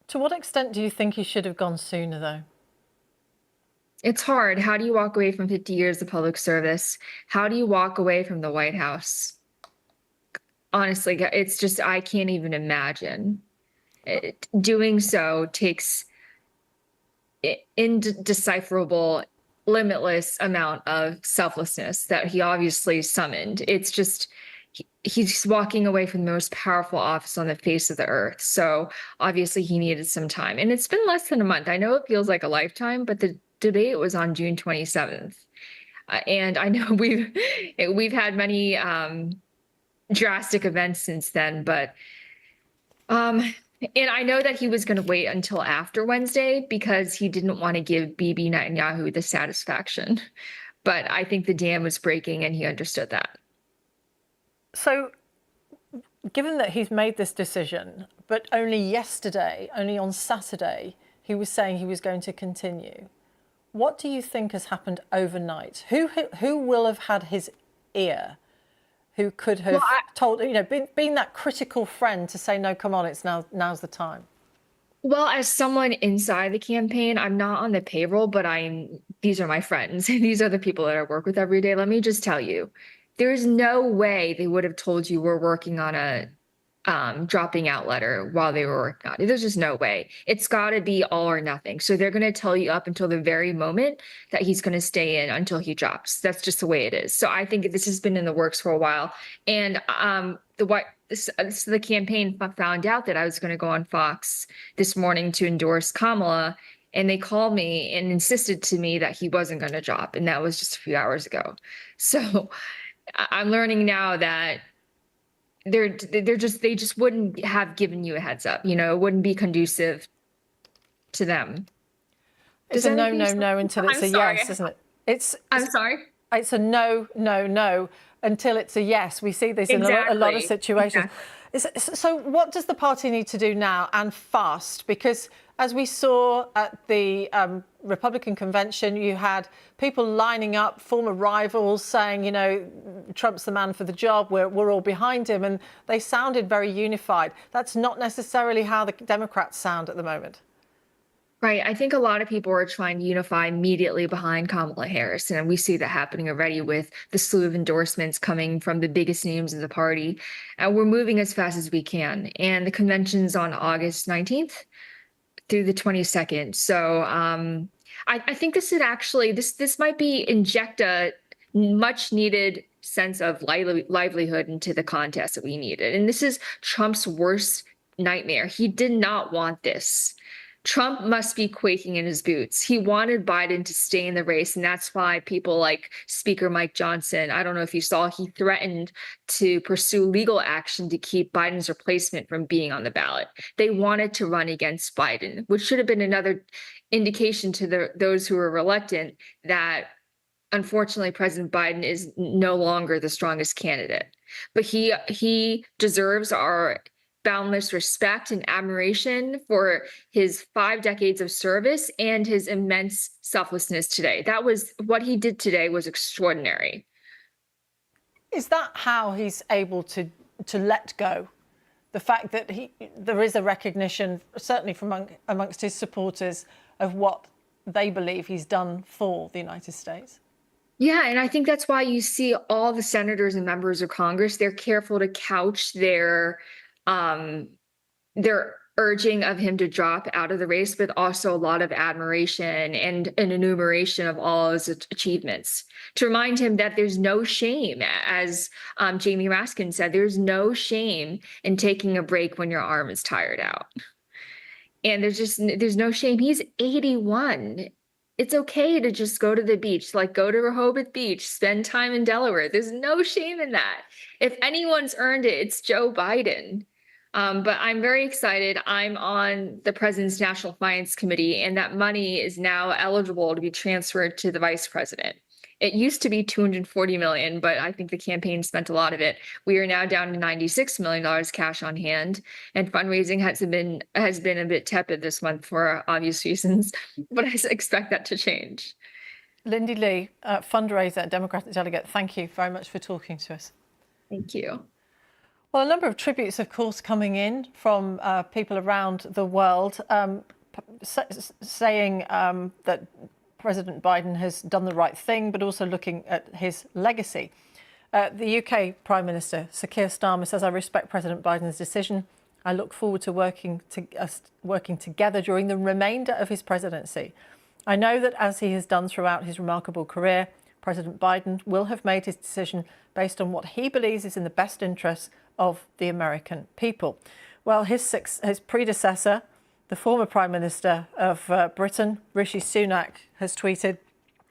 To what extent do you think he should have gone sooner, though? It's hard. How do you walk away from 50 years of public service? How do you walk away from the White House? Honestly, it's just, I can't even imagine. Doing so takes indecipherable, limitless amount of selflessness that he obviously summoned. It's just, he's walking away from the most powerful office on the face of the earth. So obviously he needed some time. And it's been less than a month. I know it feels like a lifetime, but the debate was on June 27th. And I know we've had many drastic events since then, but and I know that he was going to wait until after Wednesday because he didn't want to give Bibi Netanyahu the satisfaction But I think the dam was breaking and he understood that. So, given that he's made this decision, but only yesterday, only on Saturday, he was saying he was going to continue, what do you think has happened overnight? Who will have had his ear? Who could have told, been that critical friend to say, no, come on, now's the time? Well, as someone inside the campaign, I'm not on the payroll, but these are my friends. These are the people that I work with every day. Let me just tell you, there's no way they would have told you we're working on a dropping out letter while they were working on it. There's just no way. It's got to be all or nothing. So they're going to tell you up until the very moment that he's going to stay in until he drops. That's just the way it is. So I think this has been in the works for a while. And the campaign found out that I was going to go on Fox this morning to endorse Kamala. And they called me and insisted to me that he wasn't going to drop. And that was just a few hours ago. So I'm learning now that they just wouldn't have given you a heads up. It wouldn't be conducive to them. It's a no until it's a yes, isn't it? I'm sorry. It's a no until it's a yes. We see this in a lot of situations. Exactly. So what does the party need to do now, and fast? Because as we saw at the Republican convention, you had people lining up, former rivals, saying, Trump's the man for the job, we're all behind him. And they sounded very unified. That's not necessarily how the Democrats sound at the moment. Right. I think a lot of people are trying to unify immediately behind Kamala Harris. And we see that happening already with the slew of endorsements coming from the biggest names in the party. And we're moving as fast as we can. And the convention's on August 19th. Through the 22nd. So I think this might inject a much needed sense of livelihood into the contest that we needed. And this is Trump's worst nightmare. He did not want this. Trump must be quaking in his boots. He wanted Biden to stay in the race. And that's why people like Speaker Mike Johnson, I don't know if you saw, he threatened to pursue legal action to keep Biden's replacement from being on the ballot. They wanted to run against Biden, which should have been another indication to those who are reluctant that unfortunately President Biden is no longer the strongest candidate. But he deserves our boundless respect and admiration for his 5 decades of service and his immense selflessness today. That was what he did today was extraordinary. Is that how he's able to let go? The fact that there is a recognition, certainly from amongst his supporters, of what they believe he's done for the United States? Yeah, and I think that's why you see all the senators and members of Congress, they're careful to couch their urging of him to drop out of the race, but also a lot of admiration and an enumeration of all his achievements to remind him that there's no shame, as Jamie Raskin said, there's no shame in taking a break when your arm is tired out. And there's no shame. He's 81. It's okay to just go to the beach, like go to Rehoboth Beach, spend time in Delaware. There's no shame in that. If anyone's earned it, it's Joe Biden. But I'm very excited. I'm on the President's National Finance Committee, and that money is now eligible to be transferred to the Vice President. It used to be $240 million, but I think the campaign spent a lot of it. We are now down to $96 million cash on hand, and fundraising has been a bit tepid this month for obvious reasons, but I expect that to change. Lindy Lee, fundraiser, Democratic delegate, thank you very much for talking to us. Thank you. Well, a number of tributes, of course, coming in from people around the world saying that President Biden has done the right thing, but also looking at his legacy. The UK Prime Minister, Sir Keir Starmer, says, I respect President Biden's decision. I look forward to working together during the remainder of his presidency. I know that as he has done throughout his remarkable career, President Biden will have made his decision based on what he believes is in the best interests of the American people. Well, his predecessor, the former Prime Minister of Britain, Rishi Sunak, has tweeted,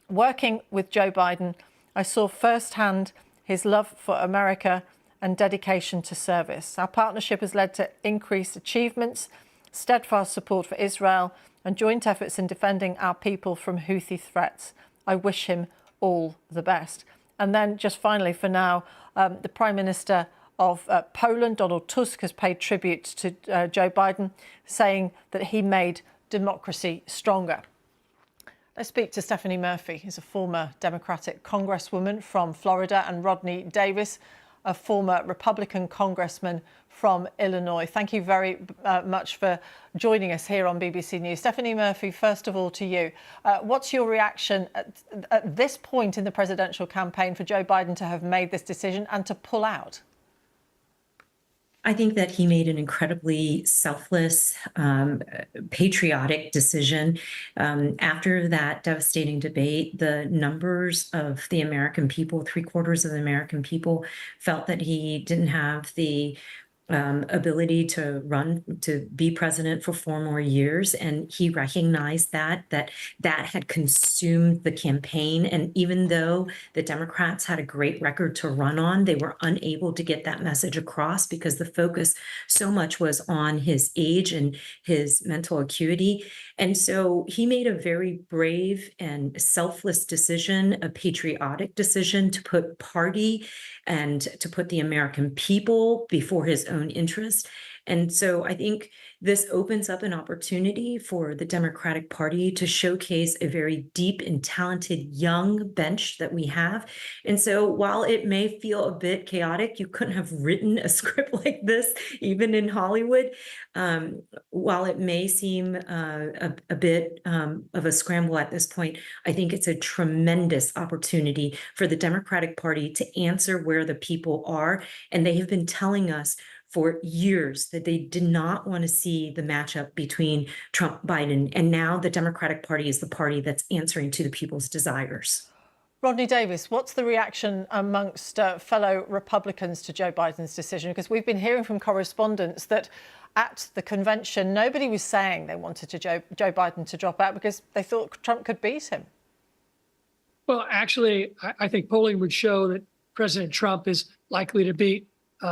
working with Joe Biden, I saw firsthand his love for America and dedication to service. Our partnership has led to increased achievements, steadfast support for Israel, and joint efforts in defending our people from Houthi threats. I wish him all the best. And then just finally, for now, the Prime Minister of Poland, Donald Tusk, has paid tribute to Joe Biden, saying that he made democracy stronger. Let's speak to Stephanie Murphy, who's a former Democratic Congresswoman from Florida, and Rodney Davis, a former Republican congressman from Illinois. Thank you very much for joining us here on BBC News. Stephanie Murphy, first of all to you. What's your reaction at this point in the presidential campaign for Joe Biden to have made this decision and to pull out? I think that he made an incredibly selfless, patriotic decision. After that devastating debate, the numbers of the American people, 3/4 of the American people, felt that he didn't have the ability to be president for 4 more years. And he recognized that had consumed the campaign. And even though the Democrats had a great record to run on, they were unable to get that message across because the focus so much was on his age and his mental acuity. And so he made a very brave and selfless decision, a patriotic decision to put party and to put the American people before his own interests. And so I think this opens up an opportunity for the Democratic Party to showcase a very deep and talented young bench that we have. And so while it may feel a bit chaotic, you couldn't have written a script like this, even in Hollywood. While it may seem a bit of a scramble at this point, I think it's a tremendous opportunity for the Democratic Party to answer where the people are. And they have been telling us for years that they did not want to see the matchup between Trump, Biden, and now the Democratic Party is the party that's answering to the people's desires. Rodney Davis, what's the reaction amongst fellow Republicans to Joe Biden's decision? Because we've been hearing from correspondents that at the convention, nobody was saying they wanted Joe Biden to drop out because they thought Trump could beat him. Well, actually, I think polling would show that President Trump is likely to beat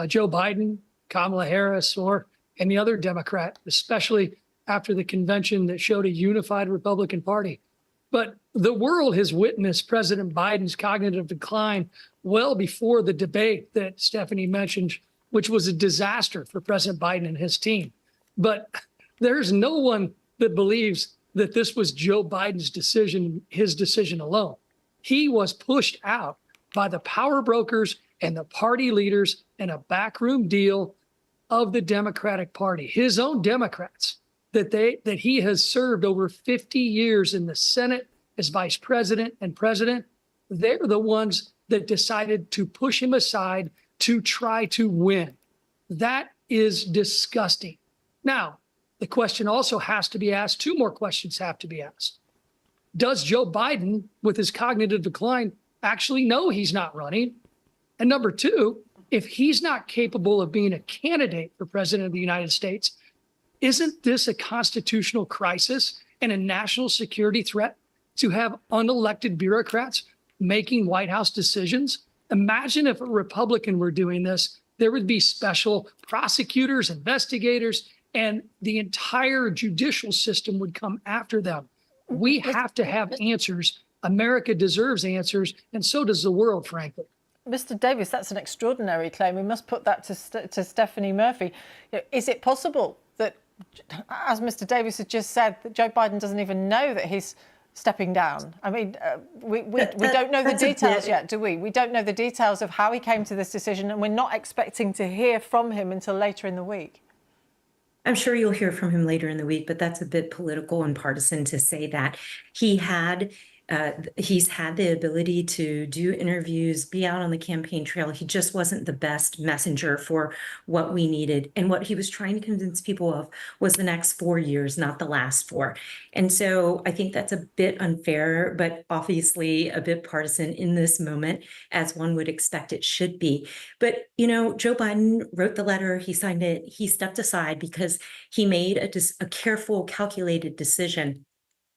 Joe Biden, Kamala Harris, or any other Democrat, especially after the convention that showed a unified Republican Party. But the world has witnessed President Biden's cognitive decline well before the debate that Stephanie mentioned, which was a disaster for President Biden and his team. But there's no one that believes that this was Joe Biden's decision, his decision alone. He was pushed out by the power brokers and the party leaders in a backroom deal of the Democratic Party, his own Democrats, that he has served over 50 years in the Senate as vice president and president. They're the ones that decided to push him aside to try to win. That is disgusting. Now, the question also has to be asked, 2 more questions have to be asked. Does Joe Biden, with his cognitive decline, actually know he's not running? And number 2, if he's not capable of being a candidate for president of the United States, isn't this a constitutional crisis and a national security threat to have unelected bureaucrats making White House decisions? Imagine if a Republican were doing this, there would be special prosecutors, investigators, and the entire judicial system would come after them. We have to have answers. America deserves answers, and so does the world, frankly. Mr. Davis, that's an extraordinary claim. We must put that to Stephanie Murphy. Is it possible that, as Mr. Davis has just said, that Joe Biden doesn't even know that he's stepping down? I mean, we don't know the details yet, do we? We don't know the details of how he came to this decision, and we're not expecting to hear from him until later in the week. I'm sure you'll hear from him later in the week, but that's a bit political and partisan to say that. He's had the ability to do interviews, be out on the campaign trail. He just wasn't the best messenger for what we needed. And what he was trying to convince people of was the next 4 years, not the last 4. And so I think that's a bit unfair, but obviously a bit partisan in this moment, as one would expect it should be. But, you know, Joe Biden wrote the letter, he signed it, he stepped aside because he made a careful, calculated decision.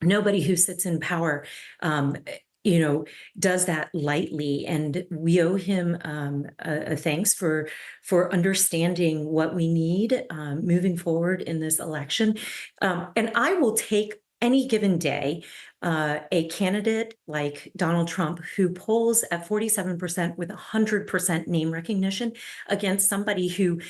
Nobody who sits in power, does that lightly. And we owe him a thanks for understanding what we need moving forward in this election. And I will take any given day, a candidate like Donald Trump, who polls at 47% with 100% name recognition, against somebody who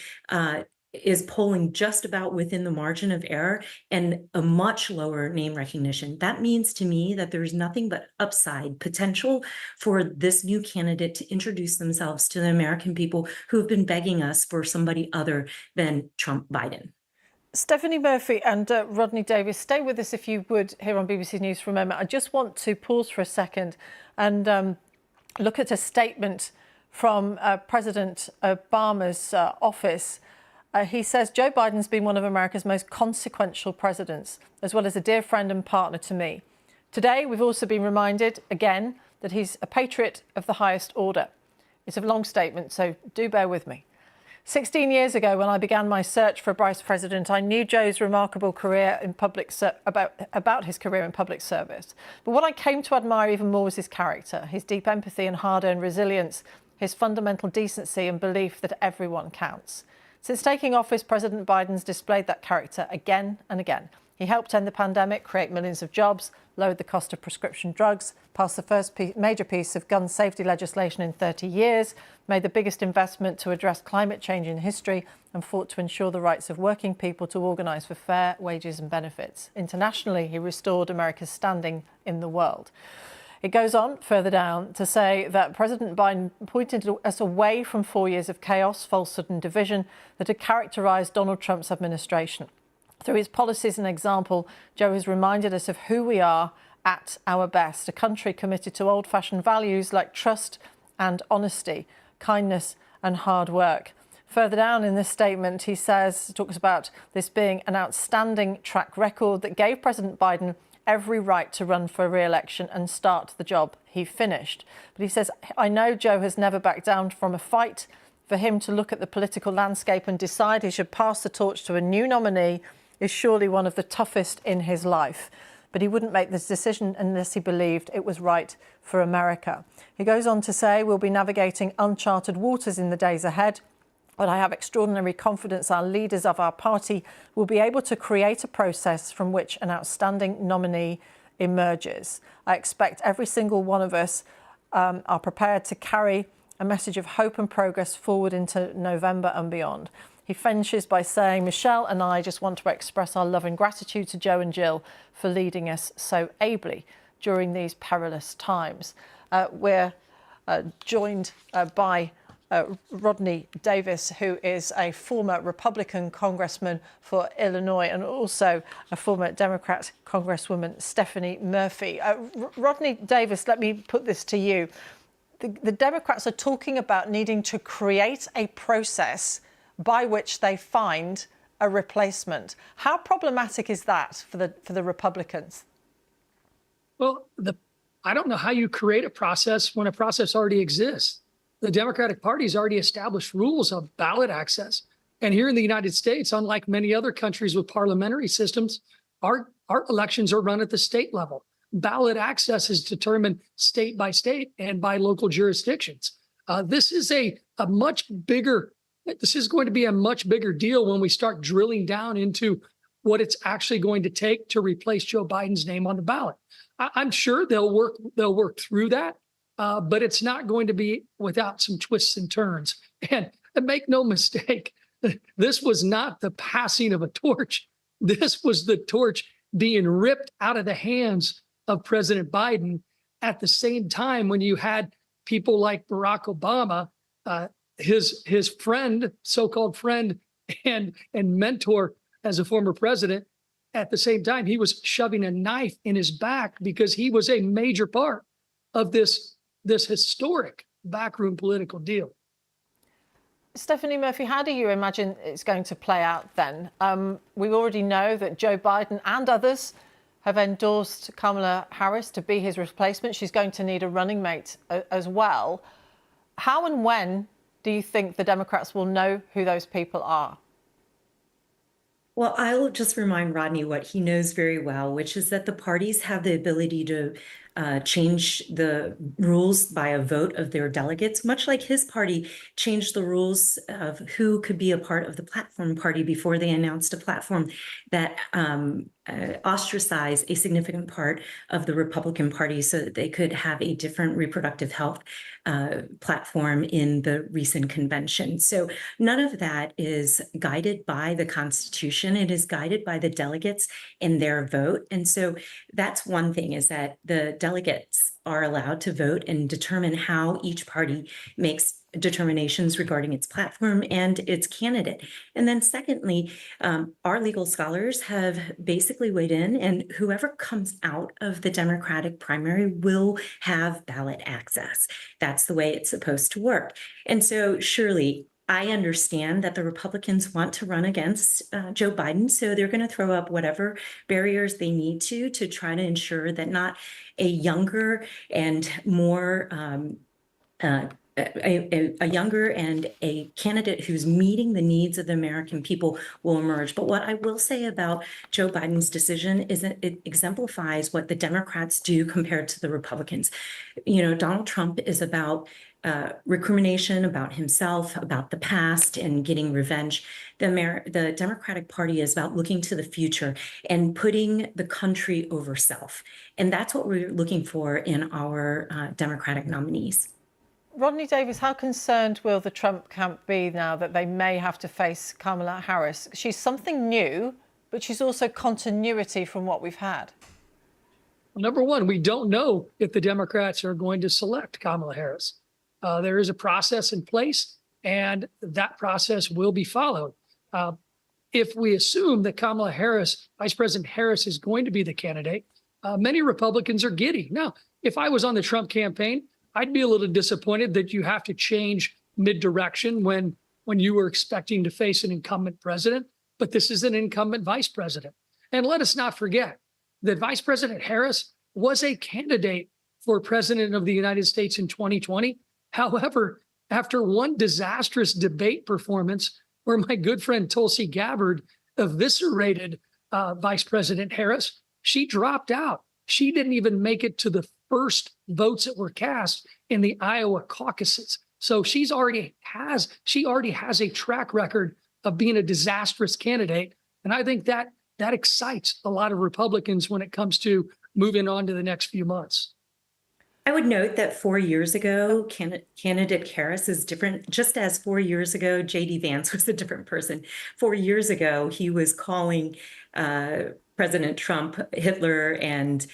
is polling just about within the margin of error and a much lower name recognition. That means to me that there's nothing but upside potential for this new candidate to introduce themselves to the American people who have been begging us for somebody other than Trump Biden. Stephanie Murphy and Rodney Davis, stay with us if you would here on BBC News for a moment. I just want to pause for a second and look at a statement from President Obama's office. He says, Joe Biden's been one of America's most consequential presidents, as well as a dear friend and partner to me. Today, we've also been reminded again that he's a patriot of the highest order. It's a long statement, so do bear with me. 16 years ago, when I began my search for a vice president, I knew Joe's remarkable career in about his career in public service. But what I came to admire even more was his character, his deep empathy and hard-earned resilience, his fundamental decency and belief that everyone counts. Since taking office, President Biden's displayed that character again and again. He helped end the pandemic, create millions of jobs, lowered the cost of prescription drugs, passed the first major piece of gun safety legislation in 30 years, made the biggest investment to address climate change in history, and fought to ensure the rights of working people to organise for fair wages and benefits. Internationally, he restored America's standing in the world. It goes on further down to say that President Biden pointed us away from 4 years of chaos, falsehood and division that had characterised Donald Trump's administration. Through his policies and example, Joe has reminded us of who we are at our best, a country committed to old-fashioned values like trust and honesty, kindness and hard work. Further down in this statement, he talks about this being an outstanding track record that gave President Biden every right to run for re-election and start the job he finished. But he says, I know Joe has never backed down from a fight. For him to look at the political landscape and decide he should pass the torch to a new nominee is surely one of the toughest in his life. But he wouldn't make this decision unless he believed it was right for America. He goes on to say, we'll be navigating uncharted waters in the days ahead, but I have extraordinary confidence our leaders of our party will be able to create a process from which an outstanding nominee emerges. I expect every single one of us are prepared to carry a message of hope and progress forward into November and beyond. He finishes by saying, Michelle and I just want to express our love and gratitude to Joe and Jill for leading us so ably during these perilous times. We're joined by Rodney Davis, who is a former Republican congressman for Illinois and also a former Democrat Congresswoman, Stephanie Murphy. Rodney Davis, let me put this to you. The Democrats are talking about needing to create a process by which they find a replacement. How problematic is that for the Republicans? Well, I don't know how you create a process when a process already exists. The Democratic Party has already established rules of ballot access. And here in the United States, unlike many other countries with parliamentary systems, our elections are run at the state level. Ballot access is determined state by state and by local jurisdictions. This is this is going to be a much bigger deal when we start drilling down into what it's actually going to take to replace Joe Biden's name on the ballot. I'm sure they'll work through that, but it's not going to be without some twists and turns. And make no mistake, this was not the passing of a torch. This was the torch being ripped out of the hands of President Biden at the same time when you had people like Barack Obama, his friend, so-called friend and mentor as a former president. At the same time, he was shoving a knife in his back because he was a major part of this historic backroom political deal. Stephanie Murphy, how do you imagine it's going to play out then? We already know that Joe Biden and others have endorsed Kamala Harris to be his replacement. She's going to need a running mate as well. How and when do you think the Democrats will know who those people are? Well, I'll just remind Rodney what he knows very well, which is that the parties have the ability to change the rules by a vote of their delegates, much like his party changed the rules of who could be a part of the platform party before they announced a platform that ostracize a significant part of the Republican Party so that they could have a different reproductive health platform in the recent convention. So none of that is guided by the Constitution. It is guided by the delegates and their vote. And so that's one thing, is that the delegates are allowed to vote and determine how each party makes determinations regarding its platform and its candidate. And then secondly, our legal scholars have basically weighed in, and whoever comes out of the Democratic primary will have ballot access. That's the way it's supposed to work. And so surely I understand that the Republicans want to run against Joe Biden, so they're going to throw up whatever barriers they need to try to ensure that not a younger and more a younger and a candidate who's meeting the needs of the American people will emerge. But what I will say about Joe Biden's decision is that it exemplifies what the Democrats do compared to the Republicans. You know, Donald Trump is about recrimination, about himself, about the past, and getting revenge. The Democratic Party is about looking to the future and putting the country over self. And that's what we're looking for in our Democratic nominees. Rodney Davies, how concerned will the Trump camp be now that they may have to face Kamala Harris? She's something new, but she's also continuity from what we've had. Well, number one, we don't know if the Democrats are going to select Kamala Harris. There is a process in place, and that process will be followed. If we assume that Kamala Harris, Vice President Harris, is going to be the candidate, many Republicans are giddy. Now, if I was on the Trump campaign, I'd be a little disappointed that you have to change mid-direction when you were expecting to face an incumbent president, but this is an incumbent vice president. And let us not forget that Vice President Harris was a candidate for president of the United States in 2020. However, after one disastrous debate performance where my good friend Tulsi Gabbard eviscerated Vice President Harris, she dropped out. She didn't even make it to the first votes that were cast in the Iowa caucuses. So she already has a track record of being a disastrous candidate. And I think that excites a lot of Republicans when it comes to moving on to the next few months. I would note that 4 years ago, candidate Harris is different. Just as 4 years ago, J.D. Vance was a different person. 4 years ago, he was calling President Trump Hitler and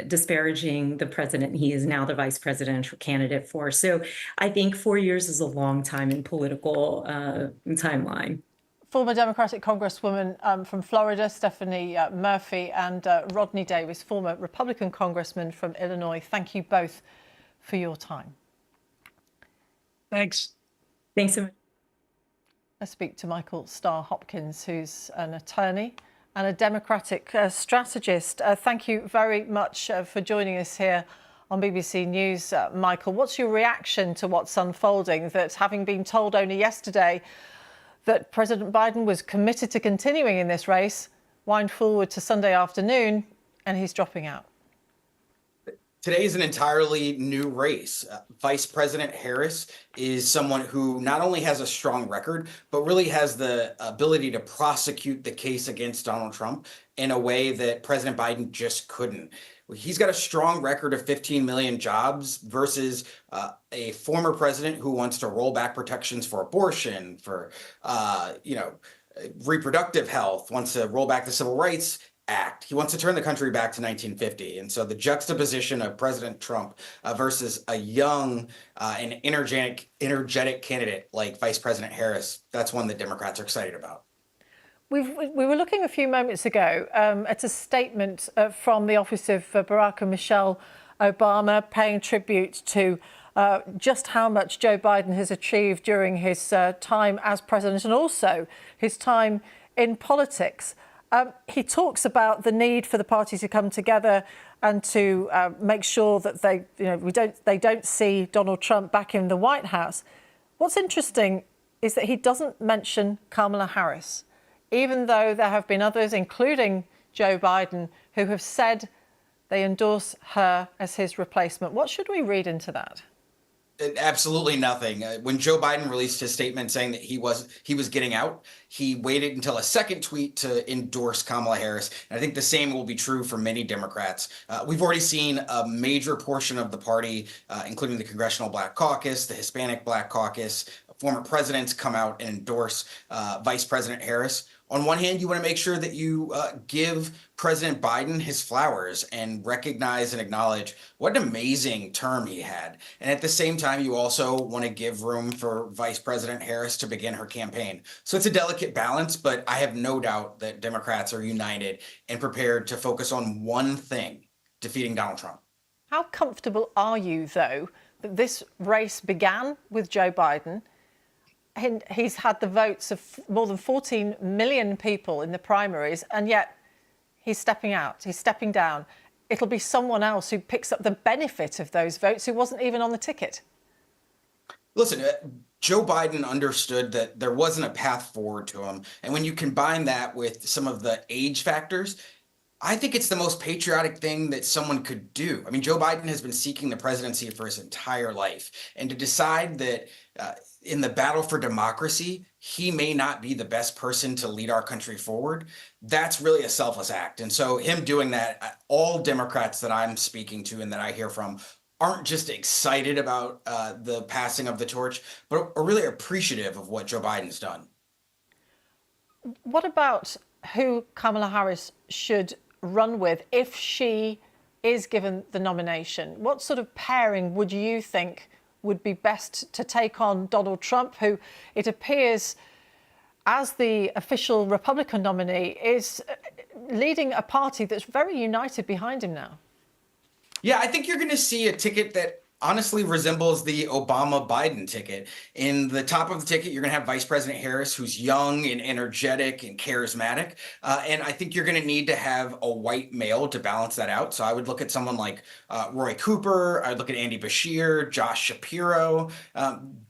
disparaging the president he is now the vice presidential candidate for. So I think 4 years is a long time in political timeline. Former Democratic Congresswoman from Florida, Stephanie Murphy, and Rodney Davies, former Republican Congressman from Illinois. Thank you both for your time. Thanks. Thanks so much. I speak to Michael Starr Hopkins, who's an attorney and a Democratic strategist. Thank you very much for joining us here on BBC News, Michael. What's your reaction to what's unfolding, that having been told only yesterday that President Biden was committed to continuing in this race, wind forward to Sunday afternoon, and he's dropping out? Today is an entirely new race. Vice President Harris is someone who not only has a strong record, but really has the ability to prosecute the case against Donald Trump in a way that President Biden just couldn't. He's got a strong record of 15 million jobs versus a former president who wants to roll back protections for abortion, for reproductive health, wants to roll back the Civil Rights Act. He wants to turn the country back to 1950. And so the juxtaposition of President Trump versus a young and energetic candidate like Vice President Harris, that's one that Democrats are excited about. We were looking a few moments ago at a statement from the office of Barack and Michelle Obama, paying tribute to just how much Joe Biden has achieved during his time as president and also his time in politics. He talks about the need for the party to come together and to make sure that they don't see Donald Trump back in the White House. What's interesting is that he doesn't mention Kamala Harris, even though there have been others, including Joe Biden, who have said they endorse her as his replacement. What should we read into that? Absolutely nothing. When Joe Biden released his statement saying that he was getting out, he waited until a second tweet to endorse Kamala Harris. And I think the same will be true for many Democrats. We've already seen a major portion of the party, including the Congressional Black Caucus, the Hispanic Black Caucus, former presidents come out and endorse Vice President Harris. On one hand, you want to make sure that you give President Biden his flowers and recognize and acknowledge what an amazing term he had. And at the same time, you also want to give room for Vice President Harris to begin her campaign. So it's a delicate balance, but I have no doubt that Democrats are united and prepared to focus on one thing, defeating Donald Trump. How comfortable are you, though, that this race began with Joe Biden? He's had the votes of more than 14 million people in the primaries, and yet he's stepping out, he's stepping down. It'll be someone else who picks up the benefit of those votes who wasn't even on the ticket. Listen, Joe Biden understood that there wasn't a path forward to him. And when you combine that with some of the age factors, I think it's the most patriotic thing that someone could do. I mean, Joe Biden has been seeking the presidency for his entire life. And to decide that in the battle for democracy, he may not be the best person to lead our country forward, that's really a selfless act. And so him doing that, all Democrats that I'm speaking to and that I hear from aren't just excited about the passing of the torch, but are really appreciative of what Joe Biden's done. What about who Kamala Harris should run with if she is given the nomination? What sort of pairing would you think would be best to take on Donald Trump, who it appears, as the official Republican nominee, is leading a party that's very united behind him now? Yeah, I think you're going to see a ticket that honestly resembles the Obama-Biden ticket. In the top of the ticket, you're going to have Vice President Harris, who's young and energetic and charismatic. And I think you're going to need to have a white male to balance that out. So I would look at someone like Roy Cooper. I'd look at Andy Beshear, Josh Shapiro,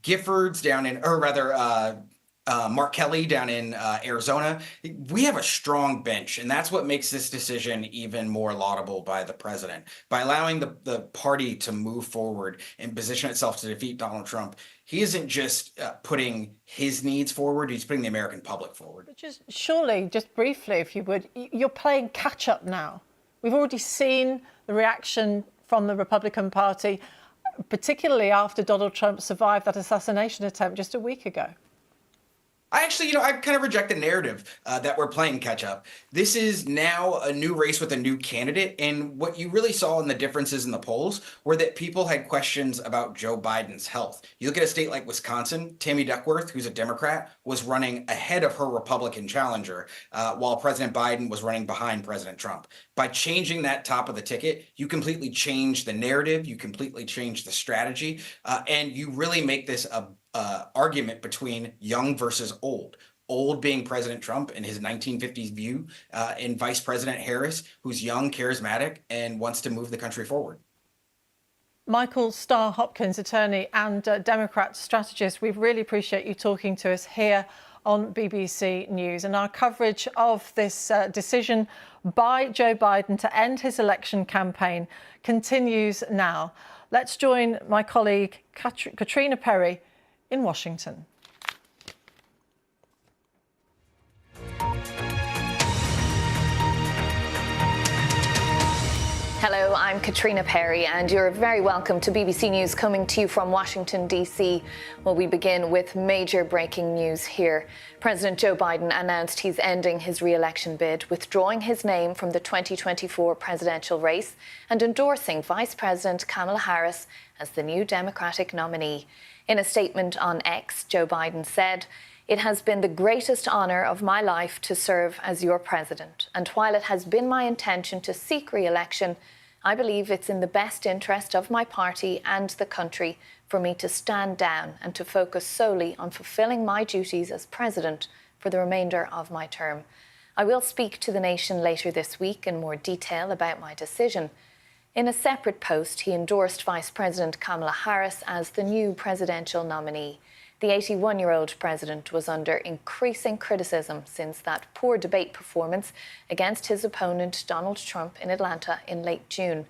Giffords down in, or rather, Mark Kelly down in Arizona. We have a strong bench, and that's what makes this decision even more laudable by the president. By allowing the party to move forward and position itself to defeat Donald Trump, he isn't just putting his needs forward, he's putting the American public forward. But surely, just briefly, if you would, you're playing catch-up now. We've already seen the reaction from the Republican Party, particularly after Donald Trump survived that assassination attempt just a week ago. I kind of reject the narrative that we're playing catch up. This is now a new race with a new candidate. And what you really saw in the differences in the polls were that people had questions about Joe Biden's health. You look at a state like Wisconsin, Tammy Duckworth, who's a Democrat, was running ahead of her Republican challenger while President Biden was running behind President Trump. By changing that top of the ticket, you completely change the narrative, you completely change the strategy, and you really make this a argument between young versus old. Old being President Trump and his 1950s view, and Vice President Harris, who's young, charismatic, and wants to move the country forward. Michael Starr-Hopkins, attorney and Democrat strategist, we really appreciate you talking to us here on BBC News. And our coverage of this decision by Joe Biden to end his election campaign continues now. Let's join my colleague Katrina Perry in Washington. Hello, I'm Katrina Perry, and you're very welcome to BBC News, coming to you from Washington, D.C. Well, we begin with major breaking news here. President Joe Biden announced he's ending his re-election bid, withdrawing his name from the 2024 presidential race and endorsing Vice President Kamala Harris as the new Democratic nominee. In a statement on X, Joe Biden said, "It has been the greatest honor of my life to serve as your president. And while it has been my intention to seek re-election, I believe it's in the best interest of my party and the country for me to stand down and to focus solely on fulfilling my duties as president for the remainder of my term. I will speak to the nation later this week in more detail about my decision." In a separate post, he endorsed Vice President Kamala Harris as the new presidential nominee. The 81-year-old president was under increasing criticism since that poor debate performance against his opponent Donald Trump in Atlanta in late June.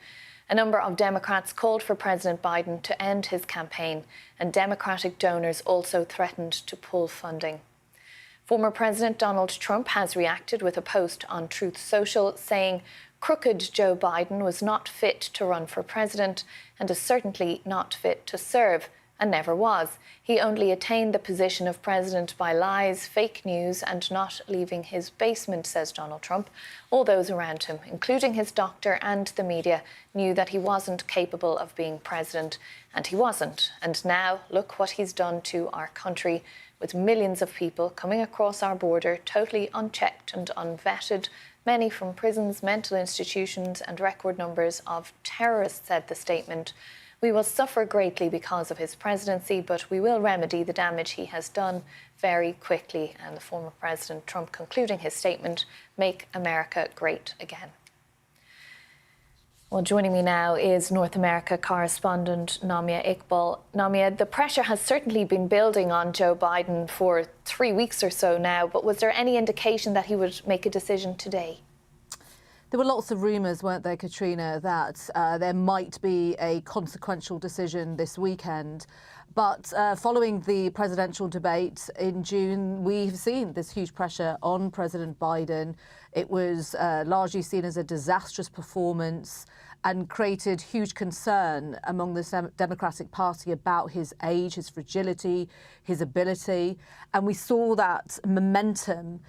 A number of Democrats called for President Biden to end his campaign, and Democratic donors also threatened to pull funding. Former President Donald Trump has reacted with a post on Truth Social saying crooked Joe Biden was not fit to run for president and is certainly not fit to serve, and never was. He only attained the position of president by lies, fake news, and not leaving his basement, says Donald Trump. All those around him, including his doctor and the media, knew that he wasn't capable of being president, and he wasn't. And now, look what he's done to our country, with millions of people coming across our border totally unchecked and unvetted, many from prisons, mental institutions, and record numbers of terrorists, said the statement. We will suffer greatly because of his presidency, but we will remedy the damage he has done very quickly. And the former President Trump concluding his statement, "Make America Great Again." Well, joining me now is North America correspondent Namia Iqbal. Namia, the pressure has certainly been building on Joe Biden for 3 weeks or so now, but was there any indication that he would make a decision today? There were lots of rumours, weren't there, Katrina, that there might be a consequential decision this weekend. But following the presidential debate in June, we've seen this huge pressure on President Biden. It was largely seen as a disastrous performance and created huge concern among the Democratic Party about his age, his fragility, his ability. And we saw that momentum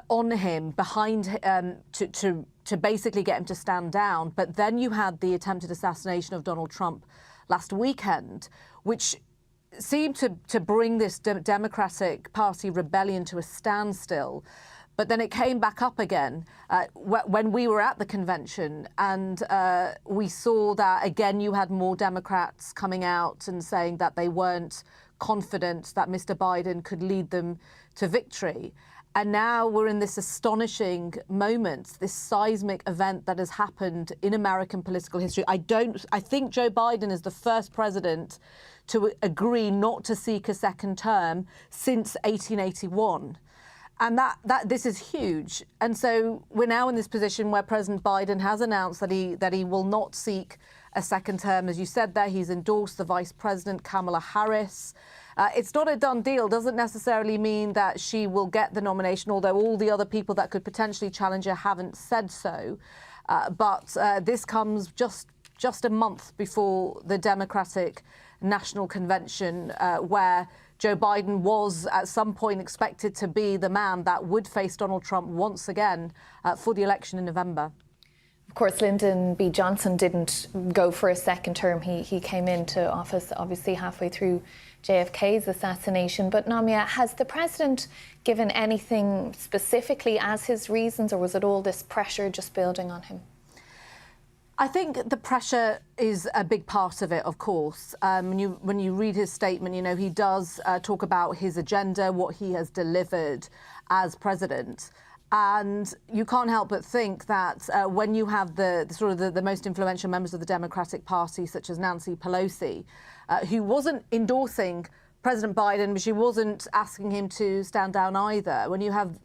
on him behind to basically get him to stand down. But then you had the attempted assassination of Donald Trump last weekend, which seemed to bring this Democratic Party rebellion to a standstill. But then it came back up again when we were at the convention, and we saw that, again, you had more Democrats coming out and saying that they weren't confident that Mr. Biden could lead them to victory. And now we're in this astonishing moment, this seismic event that has happened in American political history. I think Joe Biden is the first president to agree not to seek a second term since 1881. And this is huge. And so we're now in this position where President Biden has announced that he will not seek a second term. As you said there, he's endorsed the Vice President, Kamala Harris. It's not a done deal. Doesn't necessarily mean that she will get the nomination, although all the other people that could potentially challenge her haven't said so. But this comes just a month before the Democratic National Convention, where Joe Biden was at some point expected to be the man that would face Donald Trump once again for the election in November. Of course, Lyndon B. Johnson didn't go for a second term. He came into office, obviously, halfway through JFK's assassination. But Namia, has the president given anything specifically as his reasons, or was it all this pressure just building on him? I think the pressure is a big part of it, of course. When you read his statement, you know, he does talk about his agenda, what he has delivered as president. And you can't help but think that when you have the most influential members of the Democratic Party, such as Nancy Pelosi, who wasn't endorsing President Biden, but she wasn't asking him to stand down either. When you have,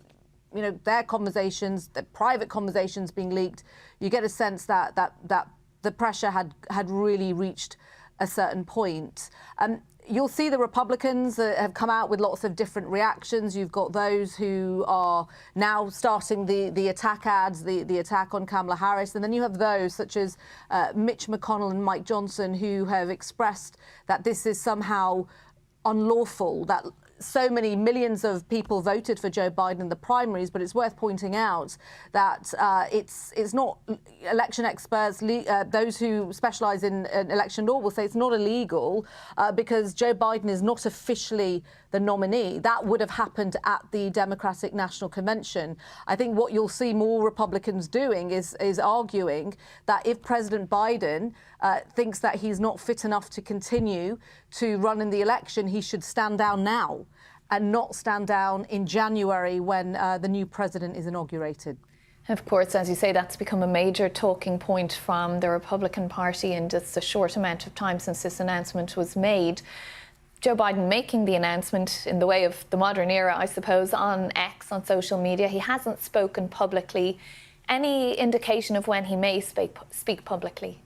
you know, their conversations, their private conversations being leaked, you get a sense that the pressure had really reached a certain point. You'll see the Republicans have come out with lots of different reactions. You've got those who are now starting the attack ads, the attack on Kamala Harris. And then you have those such as Mitch McConnell and Mike Johnson, who have expressed that this is somehow unlawful, that so many millions of people voted for Joe Biden in the primaries, but it's worth pointing out that it's not. Election experts, those who specialise in election law, will say it's not illegal because Joe Biden is not officially the nominee. That would have happened at the Democratic National Convention. I think what you'll see more Republicans doing is arguing that if President Biden thinks that he's not fit enough to continue to run in the election, he should stand down now and not stand down in January when the new president is inaugurated. Of course, as you say, that's become a major talking point from the Republican Party in just a short amount of time since this announcement was made. Joe Biden making the announcement in the way of the modern era, I suppose, on X, on social media. He hasn't spoken publicly. Any indication of when he may speak publicly?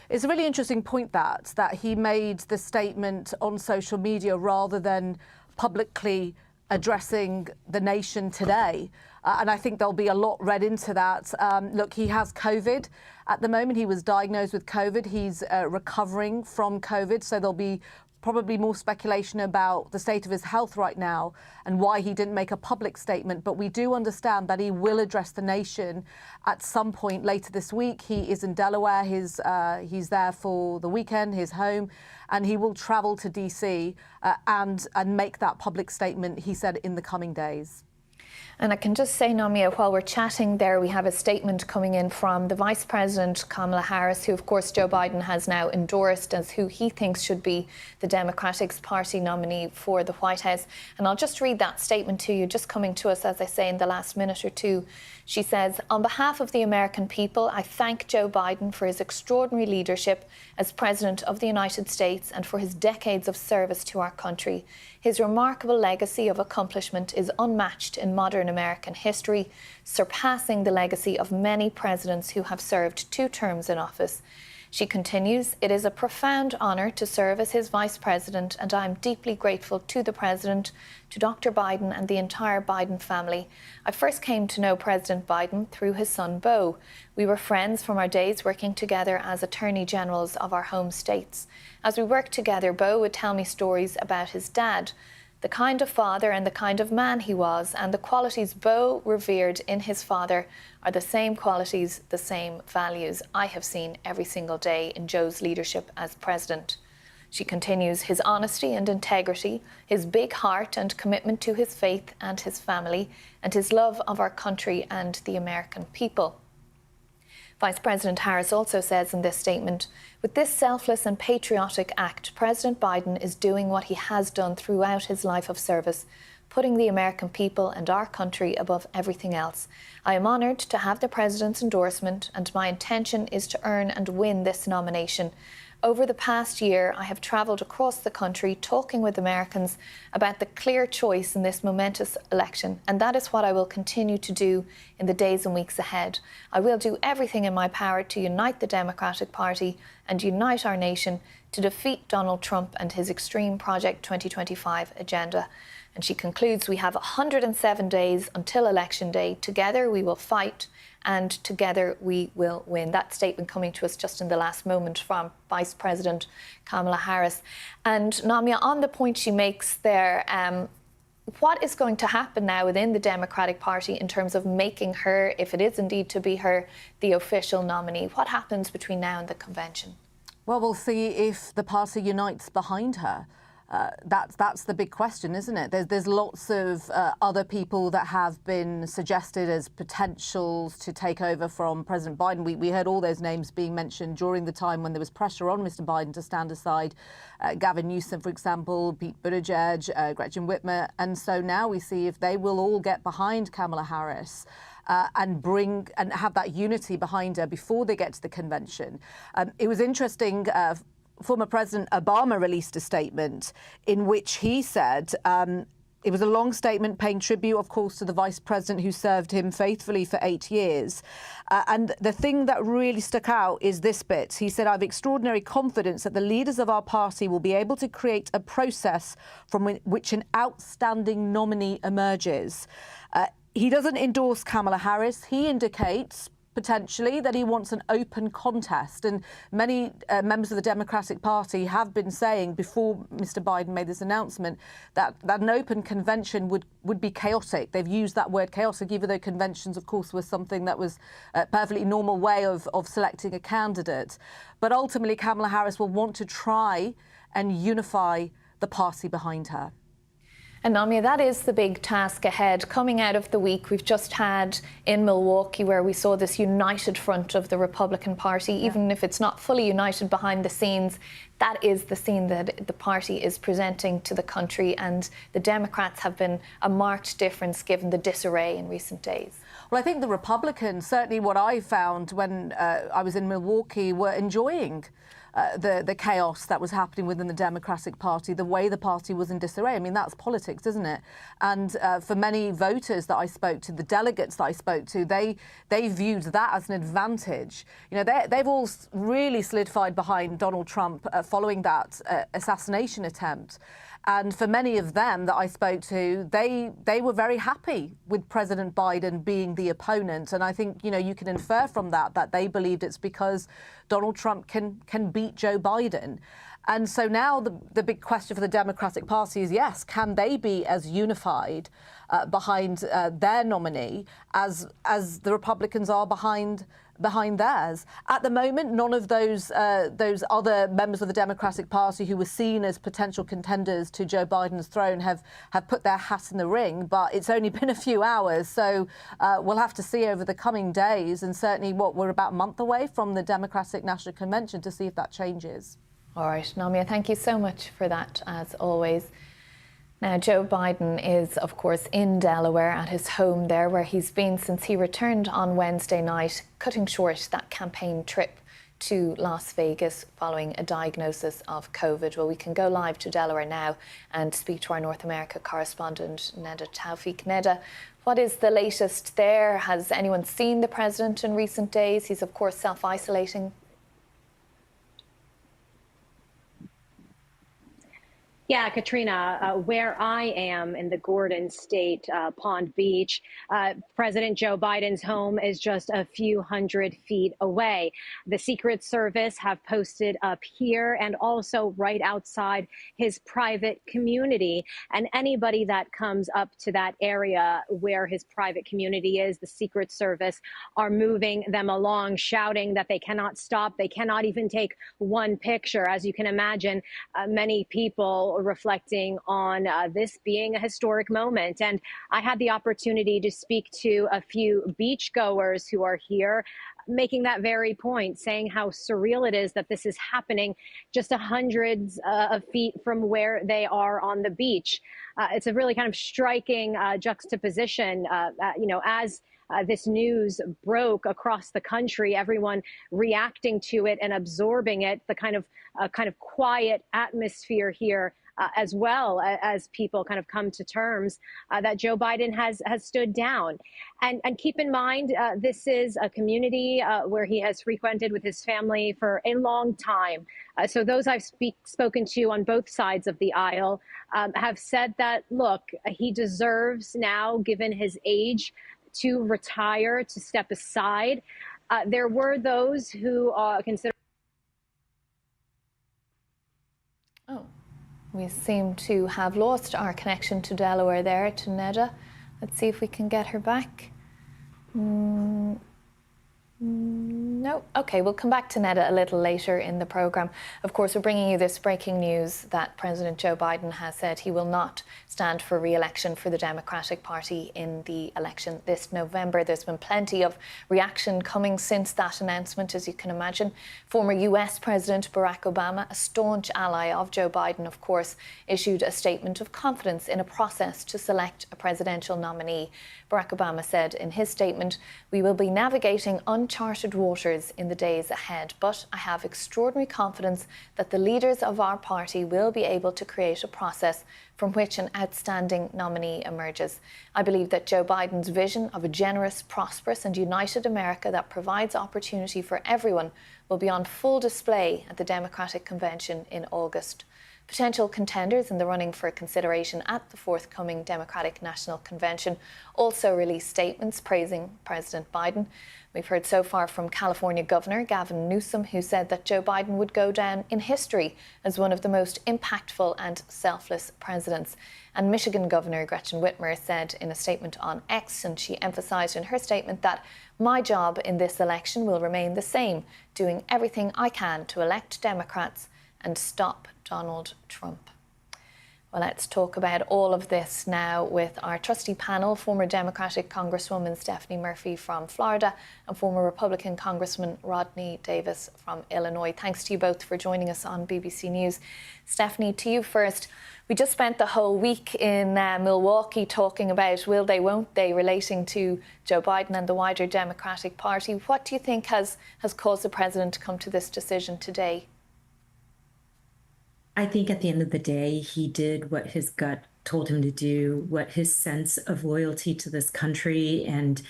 It's a really interesting point that he made the statement on social media rather than publicly addressing the nation today. And I think there'll be a lot read into that. Look, he has COVID at the moment. He was diagnosed with COVID. He's recovering from COVID. So there'll be probably more speculation about the state of his health right now and why he didn't make a public statement. But we do understand that he will address the nation at some point later this week. He is in Delaware. He's there for the weekend, his home, and he will travel to DC and make that public statement, he said, in the coming days. And I can just say, Namia, while we're chatting there, we have a statement coming in from the Vice President, Kamala Harris, who, of course, Joe Biden has now endorsed as who he thinks should be the Democratic Party nominee for the White House. And I'll just read that statement to you, just coming to us, as I say, in the last minute or two. She says, "On behalf of the American people, I thank Joe Biden for his extraordinary leadership as President of the United States and for his decades of service to our country. His remarkable legacy of accomplishment is unmatched in modern American history, surpassing the legacy of many presidents who have served 2 terms in office." She continues, "It is a profound honour to serve as his Vice President, and I am deeply grateful to the President, to Dr. Biden and the entire Biden family. I first came to know President Biden through his son, Beau. We were friends from our days working together as Attorney Generals of our home states. As we worked together, Beau would tell me stories about his dad, the kind of father and the kind of man he was, and the qualities Beau revered in his father are the same qualities, the same values I have seen every single day in Joe's leadership as president." She continues, "His honesty and integrity, his big heart and commitment to his faith and his family, and his love of our country and the American people." Vice President Harris also says in this statement, "With this selfless and patriotic act, President Biden is doing what he has done throughout his life of service, putting the American people and our country above everything else. I am honoured to have the President's endorsement, and my intention is to earn and win this nomination. Over the past year, I have travelled across the country talking with Americans about the clear choice in this momentous election, and that is what I will continue to do in the days and weeks ahead. I will do everything in my power to unite the Democratic Party and unite our nation to defeat Donald Trump and his Extreme Project 2025 agenda." And she concludes, "We have 107 days until Election Day. Together we will fight, and together we will win." That statement coming to us just in the last moment from Vice President Kamala Harris. And Namia, on the point she makes there, what is going to happen now within the Democratic Party in terms of making her, if it is indeed to be her, the official nominee? What happens between now and the convention? Well, we'll see if the party unites behind her. That's the big question, isn't it? There's lots of other people that have been suggested as potentials to take over from President Biden. We heard all those names being mentioned during the time when there was pressure on Mr. Biden to stand aside. Gavin Newsom, for example, Pete Buttigieg, Gretchen Whitmer. And so now we see if they will all get behind Kamala Harris and have that unity behind her before they get to the convention. It was interesting. Former President Obama released a statement in which he said it was a long statement paying tribute, of course, to the vice president who served him faithfully for 8 years. And the thing that really stuck out is this bit. He said, "I have extraordinary confidence that the leaders of our party will be able to create a process from which an outstanding nominee emerges." He doesn't endorse Kamala Harris. He indicates potentially that he wants an open contest. And many members of the Democratic Party have been saying before Mr. Biden made this announcement that an open convention would be chaotic. They've used that word chaotic, even though conventions, of course, was something that was a perfectly normal way of selecting a candidate. But ultimately, Kamala Harris will want to try and unify the party behind her. And Namia, that is the big task ahead. Coming out of the week we've just had in Milwaukee, where we saw this united front of the Republican Party, even if it's not fully united behind the scenes, that is the scene that the party is presenting to the country. And the Democrats have been a marked difference given the disarray in recent days. Well, I think the Republicans, certainly what I found when I was in Milwaukee, were enjoying the chaos that was happening within the Democratic Party, the way the party was in disarray. I mean, that's politics, isn't it? And for many voters that I spoke to, the delegates that I spoke to, they viewed that as an advantage. You know, they've all really solidified behind Donald Trump following that assassination attempt. And for many of them that I spoke to, they were very happy with President Biden being the opponent. And I think, you know, you can infer from that they believed it's because Donald Trump can beat Joe Biden. And so now the big question for the Democratic Party is, yes, can they be as unified behind their nominee as the Republicans are behind theirs? At the moment, none of those other members of the Democratic Party who were seen as potential contenders to Joe Biden's throne have put their hat in the ring, but it's only been a few hours, so we'll have to see over the coming days, and certainly we're about a month away from the Democratic National Convention to see if that changes. All right, Namia, thank you so much for that, as always. Now, Joe Biden is, of course, in Delaware at his home there, where he's been since he returned on Wednesday night, cutting short that campaign trip to Las Vegas following a diagnosis of COVID. Well, we can go live to Delaware now and speak to our North America correspondent, Neda Tawfiq. Neda, what is the latest there? Has anyone seen the president in recent days? He's, of course, self-isolating. Yeah, Katrina, where I am in the Gordon State Pond Beach, President Joe Biden's home is just a few hundred feet away. The Secret Service have posted up here and also right outside his private community. And anybody that comes up to that area where his private community is, the Secret Service are moving them along, shouting that they cannot stop. They cannot even take one picture. As you can imagine, many people reflecting on this being a historic moment. And I had the opportunity to speak to a few beachgoers who are here, making that very point, saying how surreal it is that this is happening just hundreds of feet from where they are on the beach. It's a really kind of striking juxtaposition, as this news broke across the country, everyone reacting to it and absorbing it, the kind of quiet atmosphere here, as well as people kind of come to terms that Joe Biden has stood down. And keep in mind, this is a community where he has frequented with his family for a long time. So those I've spoken to on both sides of the aisle have said that, look, he deserves now, given his age, to retire, to step aside. There were those who consider. Oh, we seem to have lost our connection to Delaware there, to Neda. Let's see if we can get her back. No. OK, we'll come back to Neda a little later in the programme. Of course, we're bringing you this breaking news that President Joe Biden has said he will not stand for re-election for the Democratic Party in the election this November. There's been plenty of reaction coming since that announcement, as you can imagine. Former US President Barack Obama, a staunch ally of Joe Biden, of course, issued a statement of confidence in a process to select a presidential nominee. Barack Obama said in his statement, "We will be navigating uncharted waters in the days ahead, but I have extraordinary confidence that the leaders of our party will be able to create a process from which an outstanding nominee emerges. I believe that Joe Biden's vision of a generous, prosperous and united America that provides opportunity for everyone will be on full display at the Democratic Convention in August." Potential contenders in the running for consideration at the forthcoming Democratic National Convention also released statements praising President Biden. We've heard so far from California Governor Gavin Newsom, who said that Joe Biden would go down in history as one of the most impactful and selfless presidents. And Michigan Governor Gretchen Whitmer said in a statement on X, and she emphasised in her statement that "My job in this election will remain the same, doing everything I can to elect Democrats and stop Donald Trump." Well, let's talk about all of this now with our trustee panel, former Democratic Congresswoman Stephanie Murphy from Florida and former Republican Congressman Rodney Davis from Illinois. Thanks to you both for joining us on BBC News. Stephanie, to you first. We just spent the whole week in Milwaukee talking about will they, won't they, relating to Joe Biden and the wider Democratic Party. What do you think has caused the president to come to this decision today? I think at the end of the day, he did what his gut told him to do, what his sense of loyalty to this country and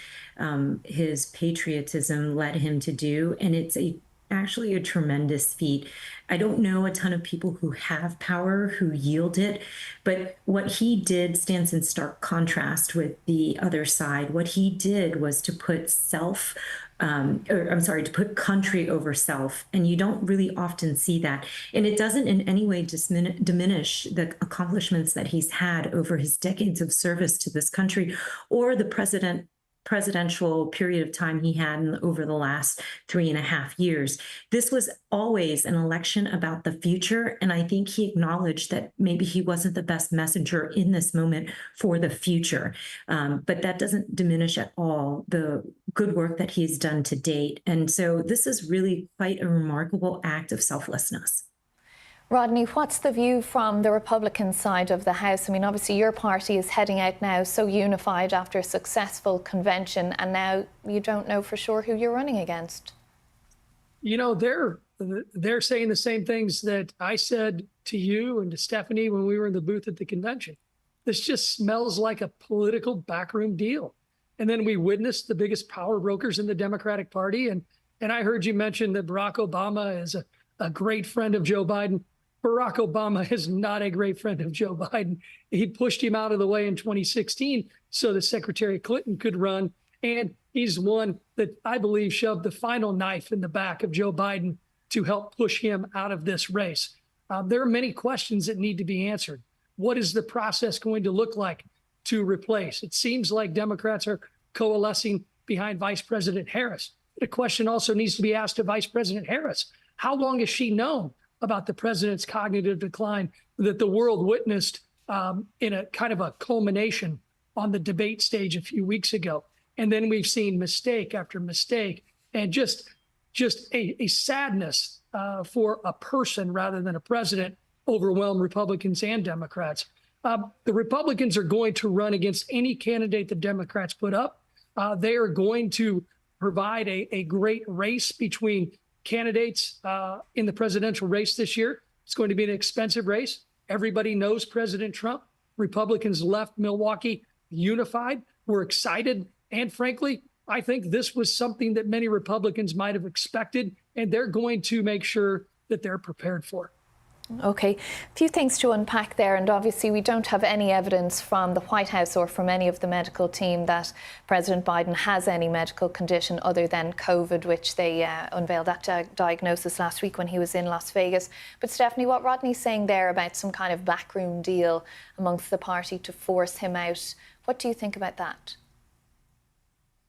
his patriotism led him to do. And it's actually a tremendous feat. I don't know a ton of people who have power who yield it, but what he did stands in stark contrast with the other side. What he did was to put to put country over self. And you don't really often see that. And it doesn't in any way diminish the accomplishments that he's had over his decades of service to this country or the presidential period of time he had over the last 3.5 years. This was always an election about the future. And I think he acknowledged that maybe he wasn't the best messenger in this moment for the future. But that doesn't diminish at all the good work that he's done to date. And so this is really quite a remarkable act of selflessness. Rodney, what's the view from the Republican side of the House? I mean, obviously your party is heading out now so unified after a successful convention, and now you don't know for sure who you're running against. You know, they're saying the same things that I said to you and to Stephanie when we were in the booth at the convention. This just smells like a political backroom deal. And then we witnessed the biggest power brokers in the Democratic Party. And I heard you mention that Barack Obama is a great friend of Joe Biden. Barack Obama is not a great friend of Joe Biden. He pushed him out of the way in 2016 so that Secretary Clinton could run. And he's one that I believe shoved the final knife in the back of Joe Biden to help push him out of this race. There are many questions that need to be answered. What is the process going to look like to replace? It seems like Democrats are coalescing behind Vice President Harris. The question also needs to be asked of Vice President Harris. How long has she known about the president's cognitive decline that the world witnessed in a kind of a culmination on the debate stage a few weeks ago? And then we've seen mistake after mistake and just a sadness for a person rather than a president overwhelm Republicans and Democrats. The Republicans are going to run against any candidate the Democrats put up. They are going to provide a great race between candidates in the presidential race this year. It's going to be an expensive race. Everybody knows President Trump. Republicans left Milwaukee unified. We're excited. And frankly, I think this was something that many Republicans might have expected, and they're going to make sure that they're prepared for it. Okay, a few things to unpack there, and obviously we don't have any evidence from the White House or from any of the medical team that President Biden has any medical condition other than COVID, which they unveiled that diagnosis last week when he was in Las Vegas. But Stephanie, what Rodney's saying there about some kind of backroom deal amongst the party to force him out, what do you think about that?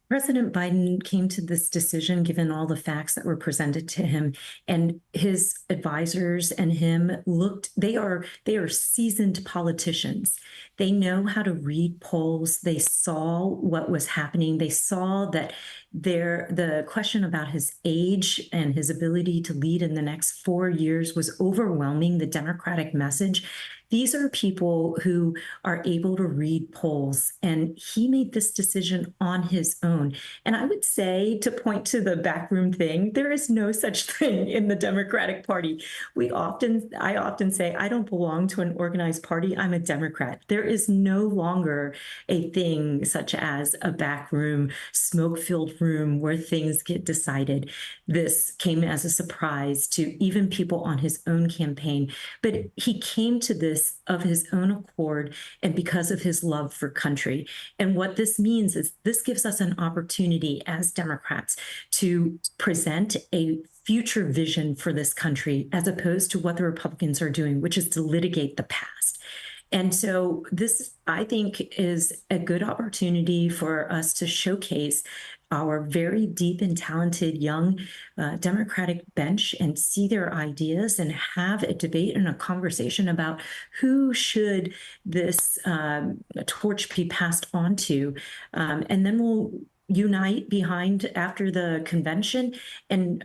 President Biden came to this decision given all the facts that were presented to him, and his advisors and him they are seasoned politicians. They know how to read polls. They saw what was happening. They saw that the question about his age and his ability to lead in the next 4 years was overwhelming the Democratic message. These are people who are able to read polls, and he made this decision on his own. And I would say, to point to the backroom thing, there is no such thing in the Democratic Party. I often say, I don't belong to an organized party. I'm a Democrat. There is no longer a thing such as a backroom, smoke-filled room where things get decided. This came as a surprise to even people on his own campaign, but he came to this of his own accord and because of his love for country. And what this means is this gives us an opportunity as Democrats to present a future vision for this country as opposed to what the Republicans are doing, which is to litigate the past. And so this, I think, is a good opportunity for us to showcase our very deep and talented young Democratic bench and see their ideas and have a debate and a conversation about who should this torch be passed on to. And then we'll unite behind after the convention and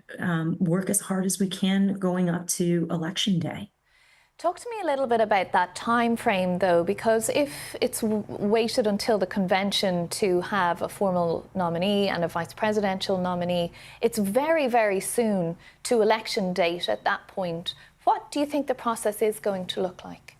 work as hard as we can going up to Election Day. Talk to me a little bit about that time frame, though, because if it's waited until the convention to have a formal nominee and a vice presidential nominee, it's very, very soon to election date at that point What do you think the process is going to look like?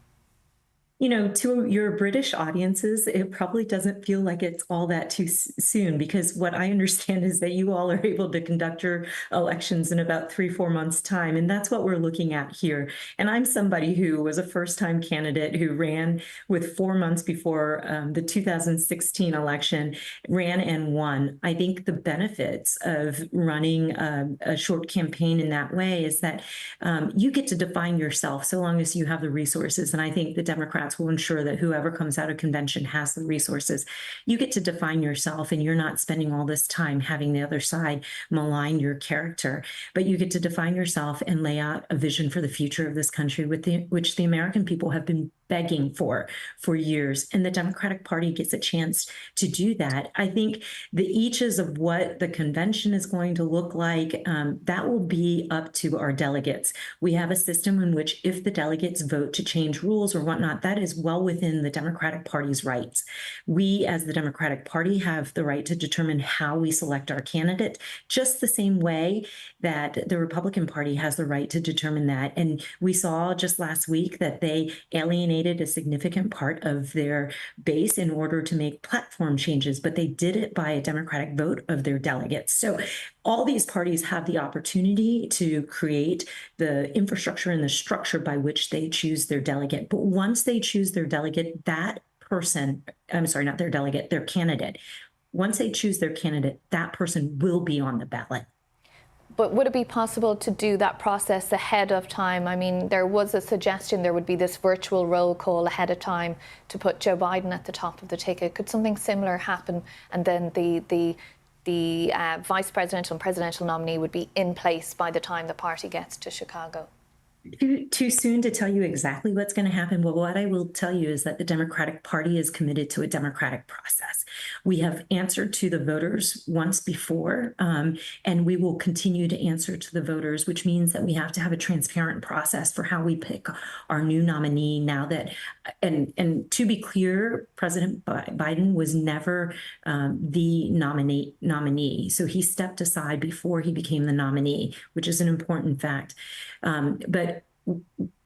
You know, to your British audiences, it probably doesn't feel like it's all that too soon, because what I understand is that you all are able to conduct your elections in about 3-4 months' time. And that's what we're looking at here. And I'm somebody who was a first-time candidate who ran with 4 months before the 2016 election, ran and won. I think the benefits of running a short campaign in that way is that you get to define yourself so long as you have the resources. And I think the Democrats will ensure that whoever comes out of convention has the resources. You get to define yourself, and you're not spending all this time having the other side malign your character, but you get to define yourself and lay out a vision for the future of this country, which the American people have been begging for years. And the Democratic Party gets a chance to do that. I think the eaches of what the convention is going to look like, that will be up to our delegates. We have a system in which if the delegates vote to change rules or whatnot, that is well within the Democratic Party's rights. We, as the Democratic Party, have the right to determine how we select our candidate, just the same way that the Republican Party has the right to determine that. And we saw just last week that they alienated a significant part of their base in order to make platform changes, but they did it by a Democratic vote of their delegates. So all these parties have the opportunity to create the infrastructure and the structure by which they choose their delegate. But once they choose their delegate, that person, I'm sorry, not their delegate, their candidate, once they choose their candidate, that person will be on the ballot. But would it be possible to do that process ahead of time? I mean, there was a suggestion there would be this virtual roll call ahead of time to put Joe Biden at the top of the ticket. Could something similar happen, and then the vice presidential and presidential nominee would be in place by the time the party gets to Chicago? Too soon to tell you exactly what's going to happen. But what I will tell you is that the Democratic Party is committed to a democratic process. We have answered to the voters once before, and we will continue to answer to the voters, which means that we have to have a transparent process for how we pick our new nominee now that, and to be clear, President Biden was never the nominee. So he stepped aside before he became the nominee, which is an important fact. But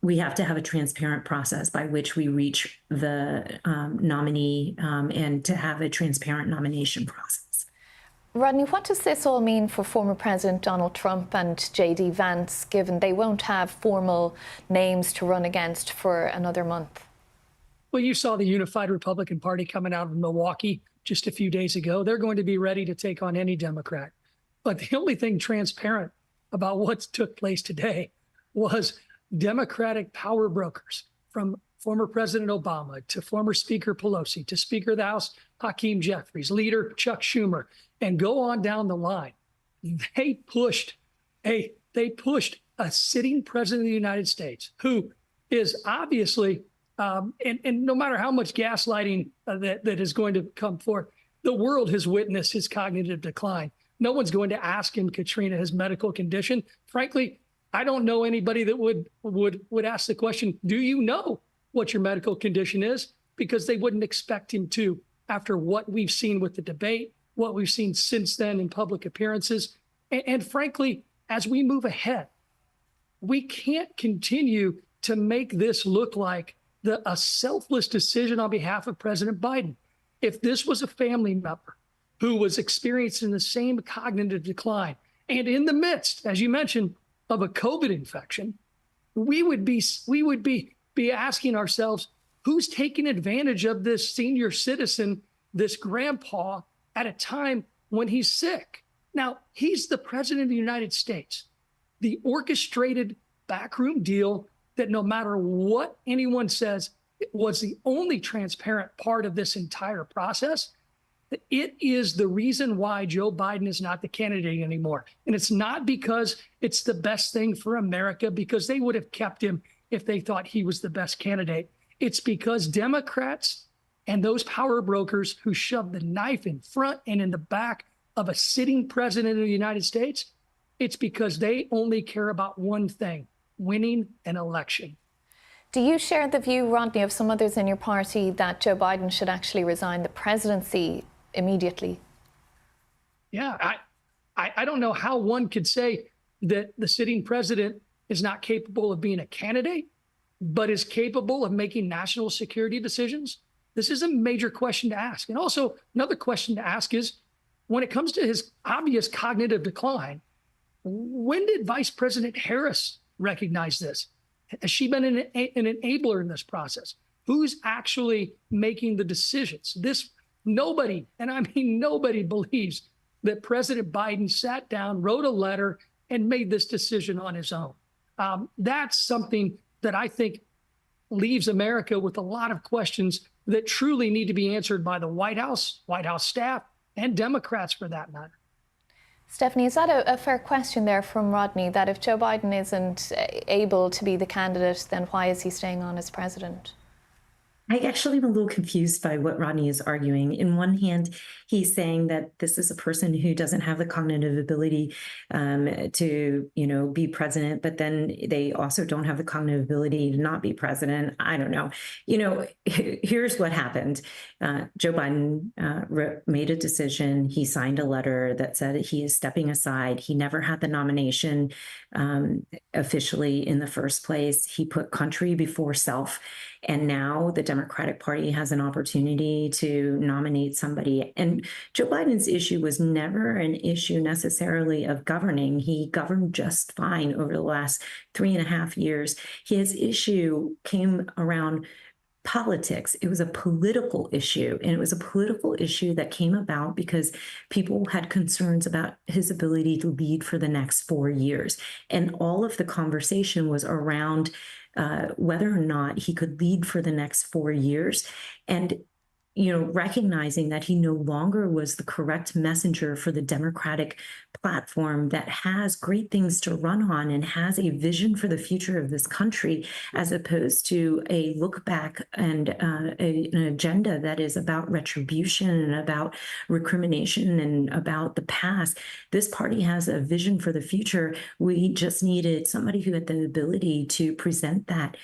we have to have a transparent process by which we reach the nominee and to have a transparent nomination process. Rodney, what does this all mean for former President Donald Trump and J.D. Vance, given they won't have formal names to run against for another month? Well, you saw the Unified Republican Party coming out of Milwaukee just a few days ago. They're going to be ready to take on any Democrat. But the only thing transparent about what took place today was Democratic power brokers, from former President Obama to former Speaker Pelosi to Speaker of the House Hakeem Jeffries, leader Chuck Schumer, and go on down the line. They pushed a sitting president of the United States who is obviously, and no matter how much gaslighting that is going to come forth, the world has witnessed his cognitive decline. No one's going to ask him, Katrina, his medical condition. Frankly, I don't know anybody that would ask the question, do you know what your medical condition is? Because they wouldn't expect him to, after what we've seen with the debate, what we've seen since then in public appearances. And frankly, as we move ahead, we can't continue to make this look like a selfless decision on behalf of President Biden. If this was a family member who was experiencing the same cognitive decline, and in the midst, as you mentioned, of a COVID infection, we would be asking ourselves, who's taking advantage of this senior citizen, this grandpa, at a time when he's sick? Now, he's the president of the United States. The orchestrated backroom deal that, no matter what anyone says, it was the only transparent part of this entire process. It is the reason why Joe Biden is not the candidate anymore. And it's not because it's the best thing for America, because they would have kept him if they thought he was the best candidate. It's because Democrats and those power brokers who shoved the knife in front and in the back of a sitting president of the United States, it's because they only care about one thing: winning an election. Do you share the view, Rodney, of some others in your party that Joe Biden should actually resign the presidency immediately? Yeah, I don't know how one could say that the sitting president is not capable of being a candidate, but is capable of making national security decisions? This is a major question to ask. And also, another question to ask is, when it comes to his obvious cognitive decline, when did Vice President Harris recognize this? Has she been an enabler in this process? Who's actually making the decisions? Nobody, and I mean nobody, believes that President Biden sat down, wrote a letter, and made this decision on his own. That's something that I think leaves America with a lot of questions that truly need to be answered by the White House staff, and Democrats for that matter. Stephanie, is that a fair question there from Rodney, that if Joe Biden isn't able to be the candidate, then why is he staying on as president? I actually am a little confused by what Rodney is arguing. In one hand, he's saying that this is a person who doesn't have the cognitive ability to, be president, but then they also don't have the cognitive ability to not be president. I don't know. Here's what happened. Joe Biden made a decision. He signed a letter that said he is stepping aside. He never had the nomination officially in the first place. He put country before self. And now the Democratic Party has an opportunity to nominate somebody. And Joe Biden's issue was never an issue necessarily of governing. He governed just fine over the last 3.5 years. His issue came around politics. It was a political issue, and it was a political issue that came about because people had concerns about his ability to lead for the next 4 years. And all of the conversation was around whether or not he could lead for the next 4 years. And recognizing that he no longer was the correct messenger for the Democratic platform that has great things to run on and has a vision for the future of this country, as opposed to a look back and an agenda that is about retribution and about recrimination and about the past. This party has a vision for the future. We just needed somebody who had the ability to present that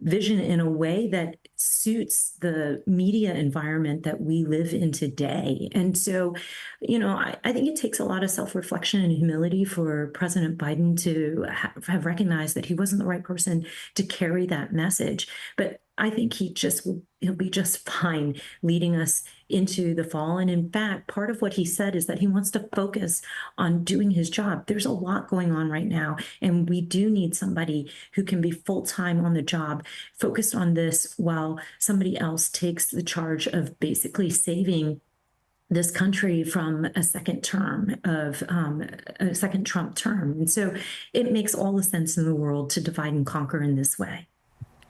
vision in a way that suits the media environment that we live in today. And so, I think it takes a lot of self-reflection and humility for President Biden to have recognized that he wasn't the right person to carry that message. But I think he'll be just fine leading us into the fall. And in fact, part of what he said is that he wants to focus on doing his job. There's a lot going on right now, and we do need somebody who can be full-time on the job, focused on this, while somebody else takes the charge of basically saving this country from a second term of a second Trump term. And so it makes all the sense in the world to divide and conquer in this way.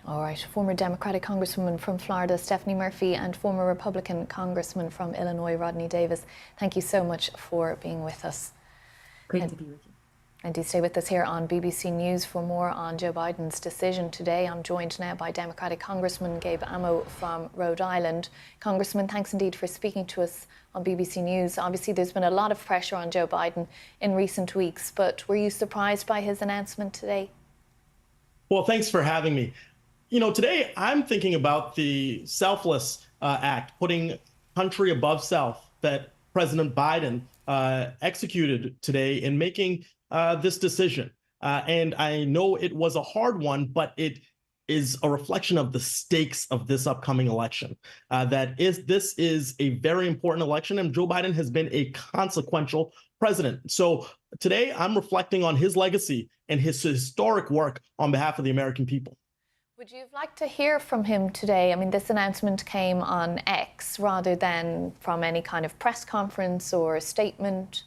All right, former Democratic Congresswoman from Florida, Stephanie Murphy, and former Republican Congressman from Illinois, Rodney Davis, thank you so much for being with us. Great to be with you. And do stay with us here on BBC News for more on Joe Biden's decision today. I'm joined now by Democratic Congressman Gabe Amo from Rhode Island. Congressman, thanks indeed for speaking to us on BBC News. Obviously, there's been a lot of pressure on Joe Biden in recent weeks, but were you surprised by his announcement today? Well, thanks for having me. Today I'm thinking about the Selfless Act, putting country above self, that President Biden executed today in making this decision. And I know it was a hard one, but it is a reflection of the stakes of this upcoming election. This is a very important election, and Joe Biden has been a consequential president. So today I'm reflecting on his legacy and his historic work on behalf of the American people. Would you have liked to hear from him today? I mean, this announcement came on X rather than from any kind of press conference or statement.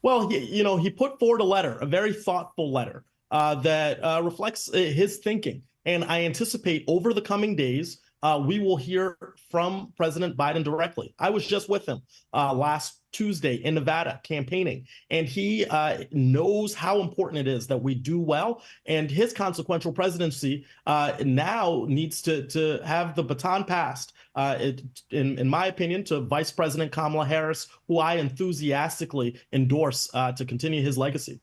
Well, he put forward a letter, a very thoughtful letter that reflects his thinking. And I anticipate over the coming days, we will hear from President Biden directly. I was just with him last Tuesday in Nevada campaigning, and he knows how important it is that we do well. And his consequential presidency now needs to have the baton passed, in my opinion, to Vice President Kamala Harris, who I enthusiastically endorse to continue his legacy.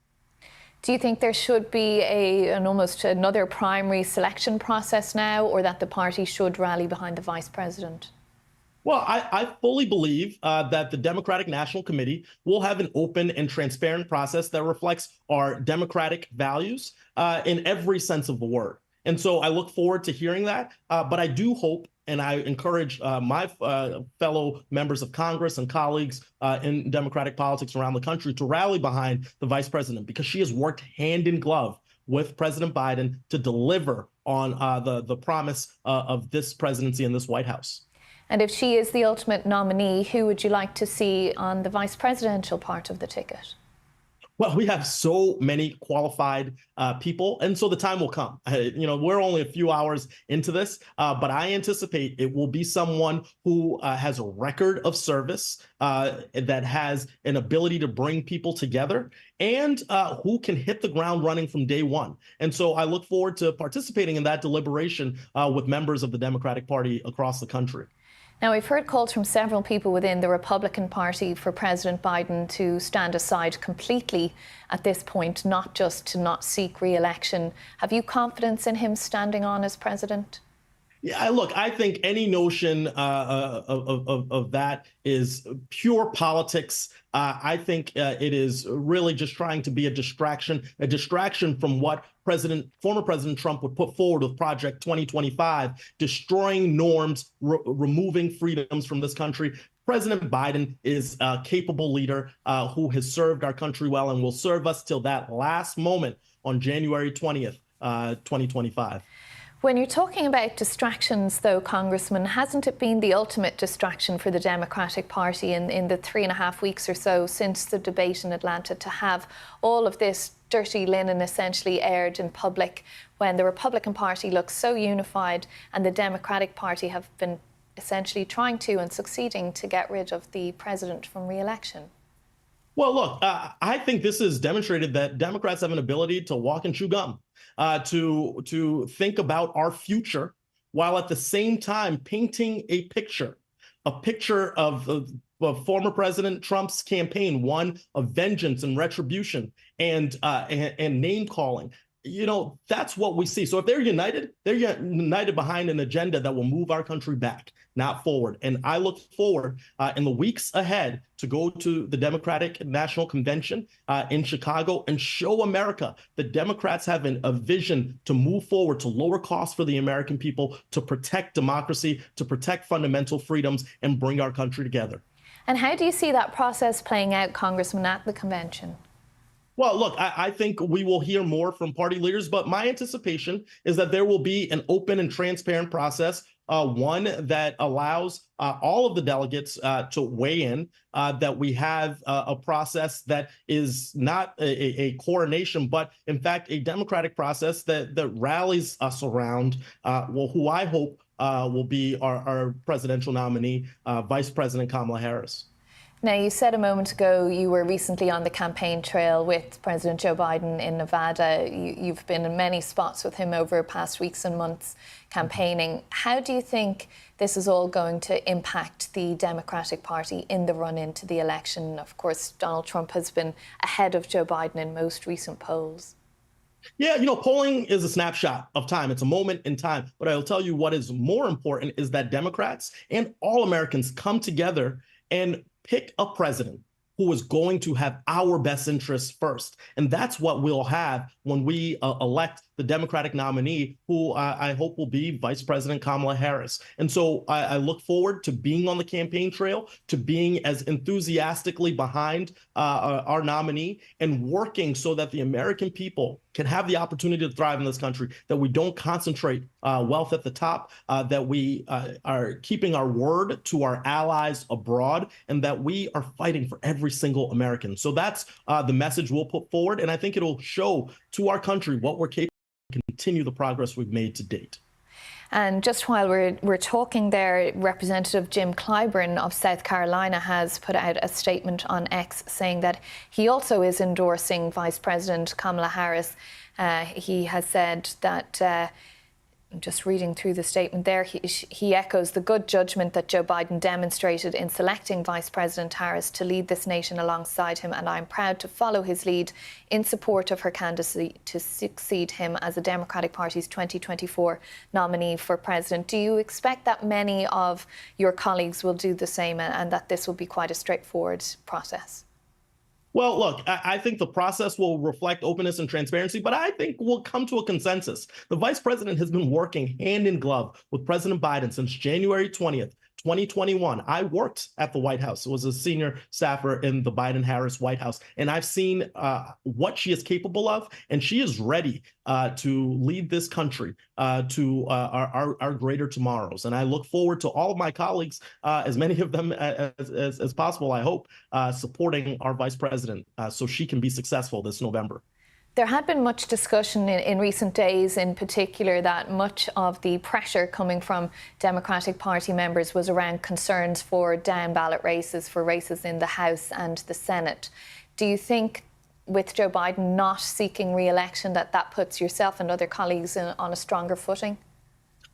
Do you think there should be an almost another primary selection process now, or that the party should rally behind the vice president? Well, I fully believe that the Democratic National Committee will have an open and transparent process that reflects our democratic values in every sense of the word. And so I look forward to hearing that. But I do hope, and I encourage my fellow members of Congress and colleagues in Democratic politics around the country to rally behind the vice president, because she has worked hand in glove with President Biden to deliver on the promise of this presidency and this White House. And if she is the ultimate nominee, who would you like to see on the vice presidential part of the ticket? Well, we have so many qualified people, and so the time will come. We're only a few hours into this, but I anticipate it will be someone who has a record of service, that has an ability to bring people together, and who can hit the ground running from day one. And so I look forward to participating in that deliberation with members of the Democratic Party across the country. Now, we've heard calls from several people within the Republican Party for President Biden to stand aside completely at this point, not just to not seek re-election. Have you confidence in him standing on as president? Yeah, look, I think any notion of that is pure politics. I think it is really just trying to be a distraction from what former President Trump would put forward with Project 2025, destroying norms, removing freedoms from this country. President Biden is a capable leader who has served our country well and will serve us till that last moment on January 20th, 2025. When you're talking about distractions, though, Congressman, hasn't it been the ultimate distraction for the Democratic Party in the 3.5 weeks or so since the debate in Atlanta to have all of this dirty linen essentially aired in public, when the Republican Party looks so unified and the Democratic Party have been essentially trying to and succeeding to get rid of the president from re-election? Well, look, I think this has demonstrated that Democrats have an ability to walk and chew gum, to think about our future, while at the same time painting a picture of former President Trump's campaign, one of vengeance and retribution and name calling. That's what we see. So if they're united behind an agenda that will move our country back, not forward. And I look forward in the weeks ahead to go to the Democratic National Convention in Chicago and show America that Democrats have a vision to move forward, to lower costs for the American people, to protect democracy, to protect fundamental freedoms, and bring our country together. And how do you see that process playing out, Congressman, at the convention? Well, look, I think we will hear more from party leaders, but my anticipation is that there will be an open and transparent process, one that allows all of the delegates to weigh in, that we have a process that is not a coronation, but in fact, a democratic process that rallies us around, who I hope will be our presidential nominee, Vice President Kamala Harris. Now, you said a moment ago you were recently on the campaign trail with President Joe Biden in Nevada. You've been in many spots with him over past weeks and months campaigning. How do you think this is all going to impact the Democratic Party in the run into the election? Of course, Donald Trump has been ahead of Joe Biden in most recent polls. Yeah, polling is a snapshot of time. It's a moment in time. But I'll tell you what is more important is that Democrats and all Americans come together and pick a president who is going to have our best interests first. And that's what we'll have when we elect the Democratic nominee, who I hope will be Vice President Kamala Harris. And so I look forward to being on the campaign trail, to being as enthusiastically behind our nominee, and working so that the American people can have the opportunity to thrive in this country, that we don't concentrate wealth at the top, that we are keeping our word to our allies abroad, and that we are fighting for every single American. So that's the message we'll put forward. And I think it'll show to our country what we're capable of, to continue the progress we've made to date. And just while we're talking there, Representative Jim Clyburn of South Carolina has put out a statement on X saying that he also is endorsing Vice President Kamala Harris. He has said that Just reading through the statement there, he echoes the good judgment that Joe Biden demonstrated in selecting Vice President Harris to lead this nation alongside him, and I'm proud to follow his lead in support of her candidacy to succeed him as the Democratic Party's 2024 nominee for president. Do you expect that many of your colleagues will do the same and that this will be quite a straightforward process? Well, look, I think the process will reflect openness and transparency, but I think we'll come to a consensus. The vice president has been working hand in glove with President Biden since January 20th, 2021. I worked at the White House, was a senior staffer in the Biden-Harris White House, and I've seen what she is capable of, and she is ready to lead this country to our greater tomorrows. And I look forward to all of my colleagues, as many of them as possible, I hope, supporting our vice president so she can be successful this November. There had been much discussion in recent days, in particular, that much of the pressure coming from Democratic Party members was around concerns for down-ballot races, for races in the House and the Senate. Do you think, with Joe Biden not seeking re-election, that puts yourself and other colleagues on a stronger footing?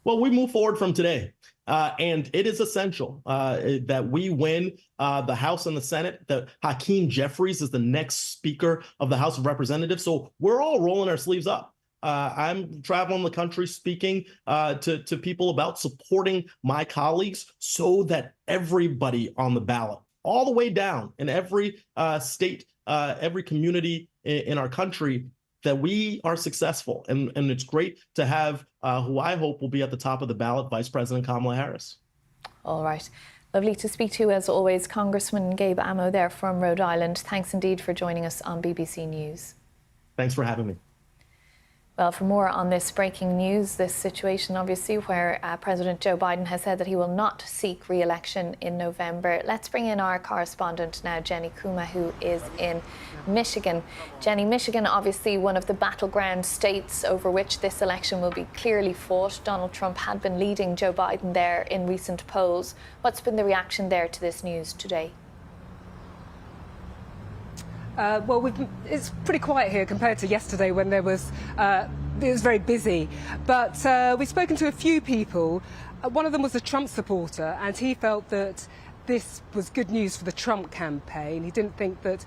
Well, we move forward from today. And it is essential that we win the House and the Senate, that Hakeem Jeffries is the next Speaker of the House of Representatives. So we're all rolling our sleeves up. I'm traveling the country speaking to people about supporting my colleagues so that everybody on the ballot, all the way down in every state, every community in our country, that we are successful. And it's great to have who I hope will be at the top of the ballot, Vice President Kamala Harris. All right. Lovely to speak to you, as always, Congressman Gabe Amo there from Rhode Island. Thanks indeed for joining us on BBC News. Thanks for having me. Well, for more on this breaking news, this situation, obviously, where President Joe Biden has said that he will not seek re-election in November, let's bring in our correspondent now, Jenny Kuma, who is in Michigan. Jenny, Michigan, obviously one of the battleground states over which this election will be clearly fought. Donald Trump had been leading Joe Biden there in recent polls. What's been the reaction there to this news today? Well, it's pretty quiet here compared to yesterday when it was very busy. But we've spoken to a few people. One of them was a Trump supporter, and he felt that this was good news for the Trump campaign. He didn't think that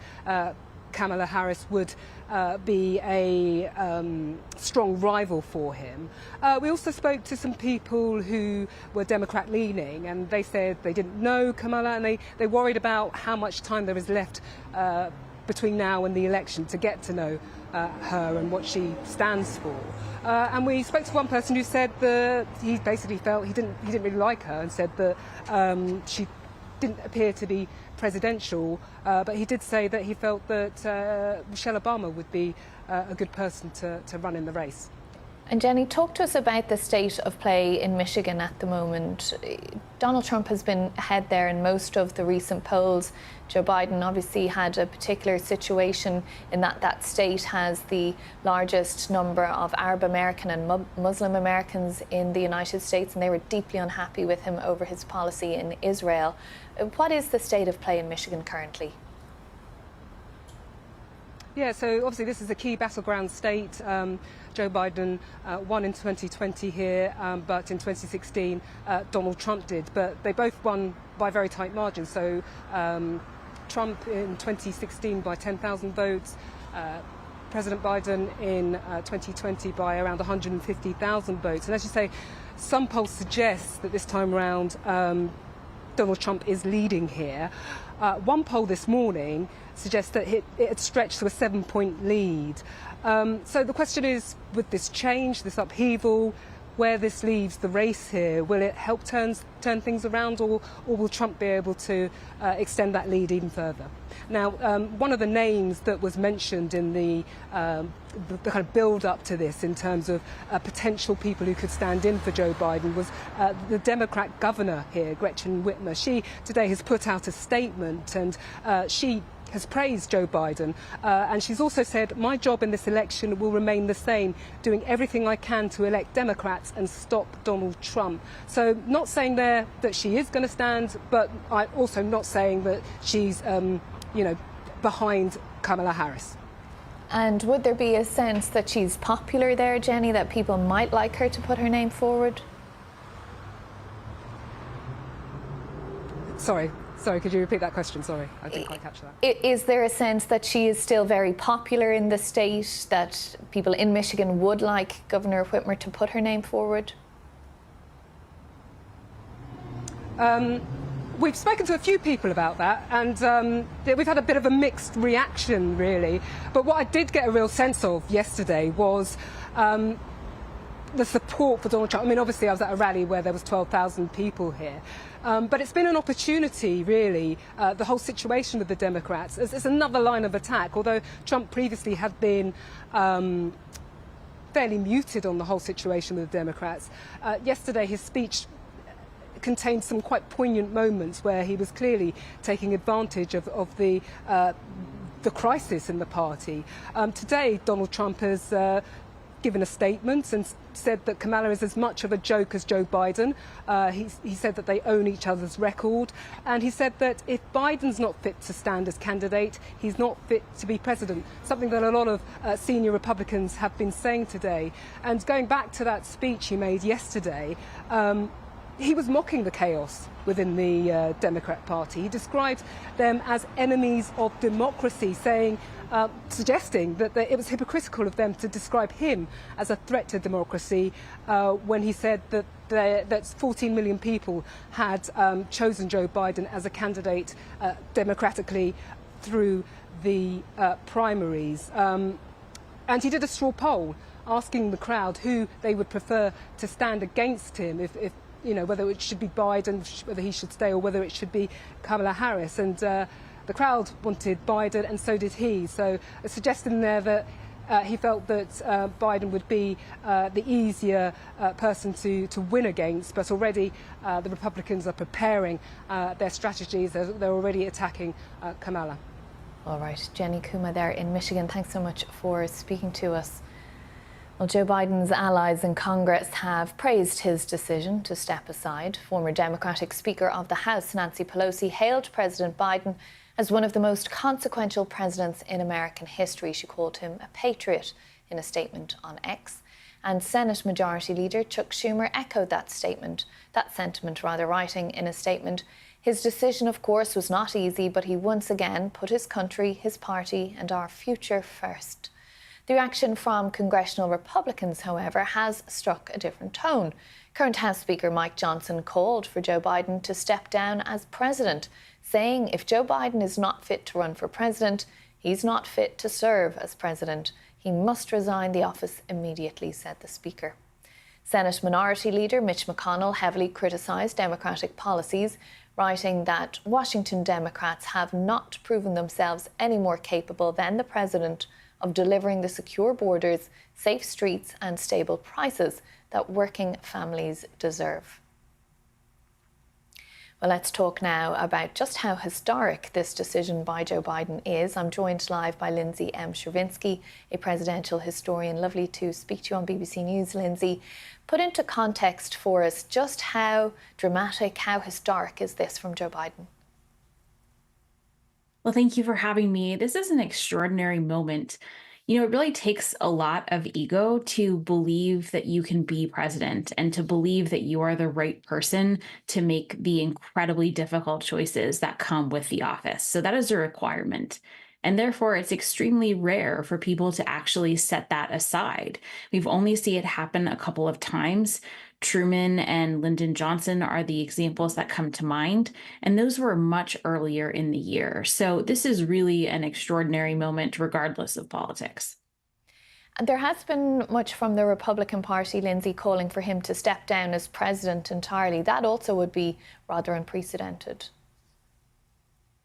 Kamala Harris would be a strong rival for him. We also spoke to some people who were Democrat-leaning, and they said they didn't know Kamala, and they worried about how much time there is left between now and the election to get to know her and what she stands for. And we spoke to one person who said that he basically felt he didn't really like her, and said that she didn't appear to be presidential, but he did say that he felt that Michelle Obama would be a good person to run in the race. And Jenny, talk to us about the state of play in Michigan at the moment. Donald Trump has been ahead there in most of the recent polls. Joe Biden obviously had a particular situation in that state has the largest number of Arab American and Muslim Americans in the United States, and they were deeply unhappy with him over his policy in Israel. What is the state of play in Michigan currently? Yeah, so obviously this is a key battleground state. Joe Biden won in 2020 here, but in 2016 Donald Trump did. But they both won by very tight margins. So Trump in 2016 by 10,000 votes, President Biden in 2020 by around 150,000 votes. And as you say, some polls suggest that this time around Donald Trump is leading here. One poll this morning suggests that it had stretched to a 7-point lead. So the question is, with this change, this upheaval, where this leaves the race here, will it help turn things around, or will Trump be able to extend that lead even further? Now, one of the names that was mentioned in the kind of build-up to this, in terms of potential people who could stand in for Joe Biden, was the Democrat governor here, Gretchen Whitmer. She today has put out a statement, and she has praised Joe Biden, and she's also said, my job in this election will remain the same, doing everything I can to elect Democrats and stop Donald Trump. So not saying there that she is going to stand, but I'm also not saying that she's, behind Kamala Harris. And would there be a sense that she's popular there, Jenny, that people might like her to put her name forward? Sorry, could you repeat that question? Sorry, I didn't quite catch that. Is there a sense that she is still very popular in the state, that people in Michigan would like Governor Whitmer to put her name forward? We've spoken to a few people about that, and we've had a bit of a mixed reaction, really. But what I did get a real sense of yesterday was the support for Donald Trump. I mean, obviously, I was at a rally where there was 12,000 people here. But it's been an opportunity, really, the whole situation with the Democrats. It's another line of attack, although Trump previously had been fairly muted on the whole situation with the Democrats. Yesterday, his speech contained some quite poignant moments where he was clearly taking advantage of the crisis in the party. Today, Donald Trump has given a statement and said that Kamala is as much of a joke as Joe Biden. He said that they own each other's record, and he said that if Biden's not fit to stand as candidate, he's not fit to be president, something that a lot of senior Republicans have been saying today. And going back to that speech he made yesterday, he was mocking the chaos within the Democrat Party. He described them as enemies of democracy, suggesting that it was hypocritical of them to describe him as a threat to democracy when he said that 14 million people had chosen Joe Biden as a candidate democratically through the primaries. And he did a straw poll asking the crowd who they would prefer to stand against him, if whether it should be Biden, whether he should stay, or whether it should be Kamala Harris. And the crowd wanted Biden, and so did he. So suggesting there that he felt that Biden would be the easier person to win against, but already the Republicans are preparing their strategies. They're already attacking Kamala. All right, Jenny Kuma there in Michigan, thanks so much for speaking to us. Well, Joe Biden's allies in Congress have praised his decision to step aside. Former Democratic Speaker of the House, Nancy Pelosi, hailed President Biden as one of the most consequential presidents in American history. She called him a patriot in a statement on X. And Senate Majority Leader Chuck Schumer echoed that sentiment, writing in a statement, "His decision, of course, was not easy, but he once again put his country, his party, and our future first." The reaction from congressional Republicans, however, has struck a different tone. Current House Speaker Mike Johnson called for Joe Biden to step down as president, saying if Joe Biden is not fit to run for president, he's not fit to serve as president. He must resign the office immediately, said the Speaker. Senate Minority Leader Mitch McConnell heavily criticised Democratic policies, writing that Washington Democrats have not proven themselves any more capable than the president of delivering the secure borders, safe streets and stable prices that working families deserve. Well, let's talk now about just how historic this decision by Joe Biden is. I'm joined live by Lindsay M. Shervinsky, a presidential historian. Lovely to speak to you on BBC News, Lindsay. Put into context for us just how dramatic, how historic is this from Joe Biden? Well, thank you for having me. This is an extraordinary moment. It really takes a lot of ego to believe that you can be president and to believe that you are the right person to make the incredibly difficult choices that come with the office. So that is a requirement. And therefore, it's extremely rare for people to actually set that aside. We've only seen it happen a couple of times. Truman and Lyndon Johnson are the examples that come to mind, and those were much earlier in the year. So this is really an extraordinary moment, regardless of politics. And there has been much from the Republican Party, Lindsay, calling for him to step down as president entirely. That also would be rather unprecedented.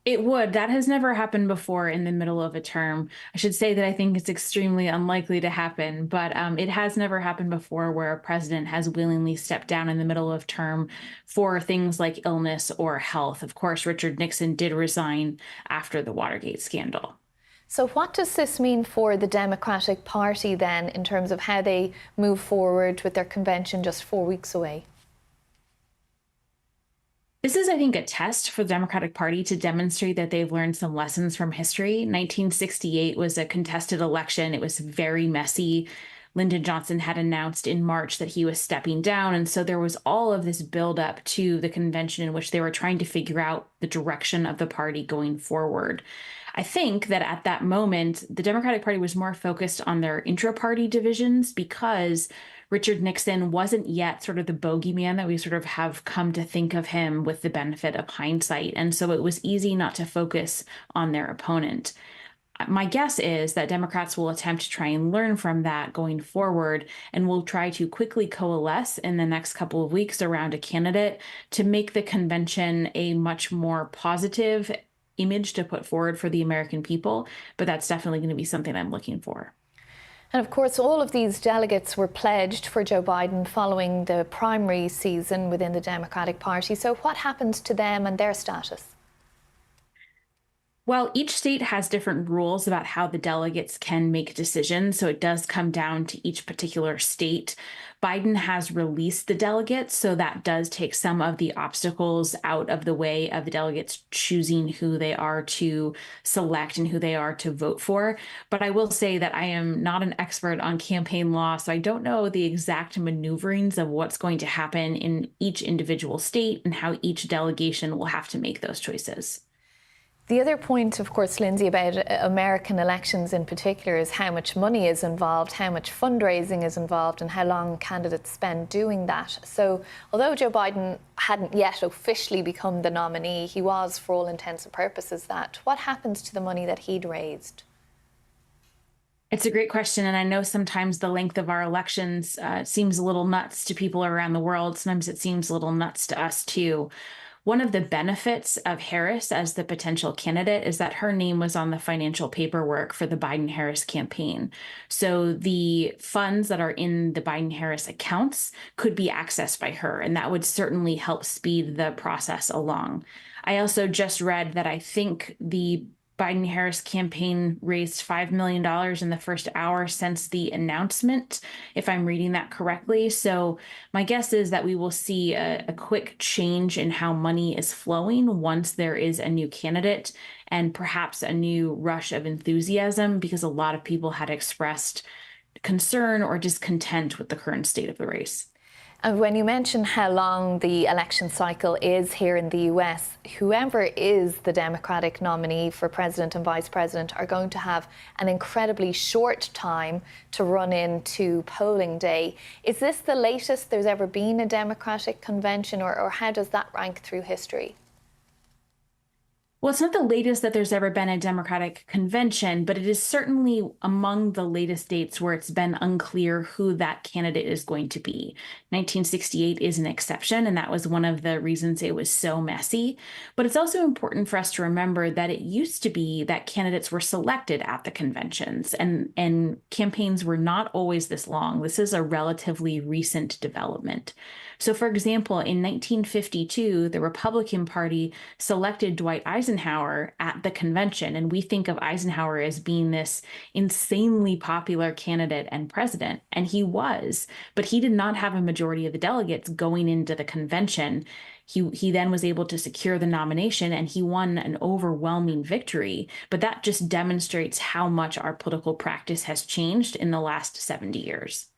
It would. That has never happened before in the middle of a term. I should say that I think it's extremely unlikely to happen, but it has never happened before where a president has willingly stepped down in the middle of term for things like illness or health. Of course, Richard Nixon did resign after the Watergate scandal. So what does this mean for the Democratic Party then in terms of how they move forward with their convention just 4 weeks away? This is, I think, a test for the Democratic Party to demonstrate that they've learned some lessons from history. 1968 was a contested election. It was very messy. Lyndon Johnson had announced in March that he was stepping down. And so there was all of this buildup to the convention in which they were trying to figure out the direction of the party going forward. I think that at that moment, the Democratic Party was more focused on their intra-party divisions because Richard Nixon wasn't yet sort of the bogeyman that we sort of have come to think of him with the benefit of hindsight. And so it was easy not to focus on their opponent. My guess is that Democrats will attempt to try and learn from that going forward and will try to quickly coalesce in the next couple of weeks around a candidate to make the convention a much more positive image to put forward for the American people. But that's definitely going to be something I'm looking for. And of course, all of these delegates were pledged for Joe Biden following the primary season within the Democratic Party. So what happens to them and their status? Well, each state has different rules about how the delegates can make decisions, so it does come down to each particular state. Biden has released the delegates, so that does take some of the obstacles out of the way of the delegates choosing who they are to select and who they are to vote for. But I will say that I am not an expert on campaign law, so I don't know the exact maneuverings of what's going to happen in each individual state and how each delegation will have to make those choices. The other point, of course, Lindsay, about American elections in particular is how much money is involved, how much fundraising is involved, and how long candidates spend doing that. So although Joe Biden hadn't yet officially become the nominee, he was, for all intents and purposes, that. What happens to the money that he'd raised? It's a great question, and I know sometimes the length of our elections seems a little nuts to people around the world. Sometimes it seems a little nuts to us, too. One of the benefits of Harris as the potential candidate is that her name was on the financial paperwork for the Biden-Harris campaign. So the funds that are in the Biden-Harris accounts could be accessed by her, and that would certainly help speed the process along. I also just read that I think the Biden-Harris campaign raised $5 million in the first hour since the announcement, if I'm reading that correctly. So my guess is that we will see a quick change in how money is flowing once there is a new candidate and perhaps a new rush of enthusiasm because a lot of people had expressed concern or discontent with the current state of the race. And when you mention how long the election cycle is here in the US, whoever is the Democratic nominee for president and vice president are going to have an incredibly short time to run into polling day. Is this the latest there's ever been a Democratic convention, or how does that rank through history? Well, it's not the latest that there's ever been a Democratic convention, but it is certainly among the latest dates where it's been unclear who that candidate is going to be. 1968 is an exception, and that was one of the reasons it was so messy. But it's also important for us to remember that it used to be that candidates were selected at the conventions, and campaigns were not always this long. This is a relatively recent development. So, for example, in 1952, the Republican Party selected Dwight Eisenhower at the convention, and we think of Eisenhower as being this insanely popular candidate and president, and he was, but he did not have a majority of the delegates going into the convention. He then was able to secure the nomination, and he won an overwhelming victory, but that just demonstrates how much our political practice has changed in the last 70 years.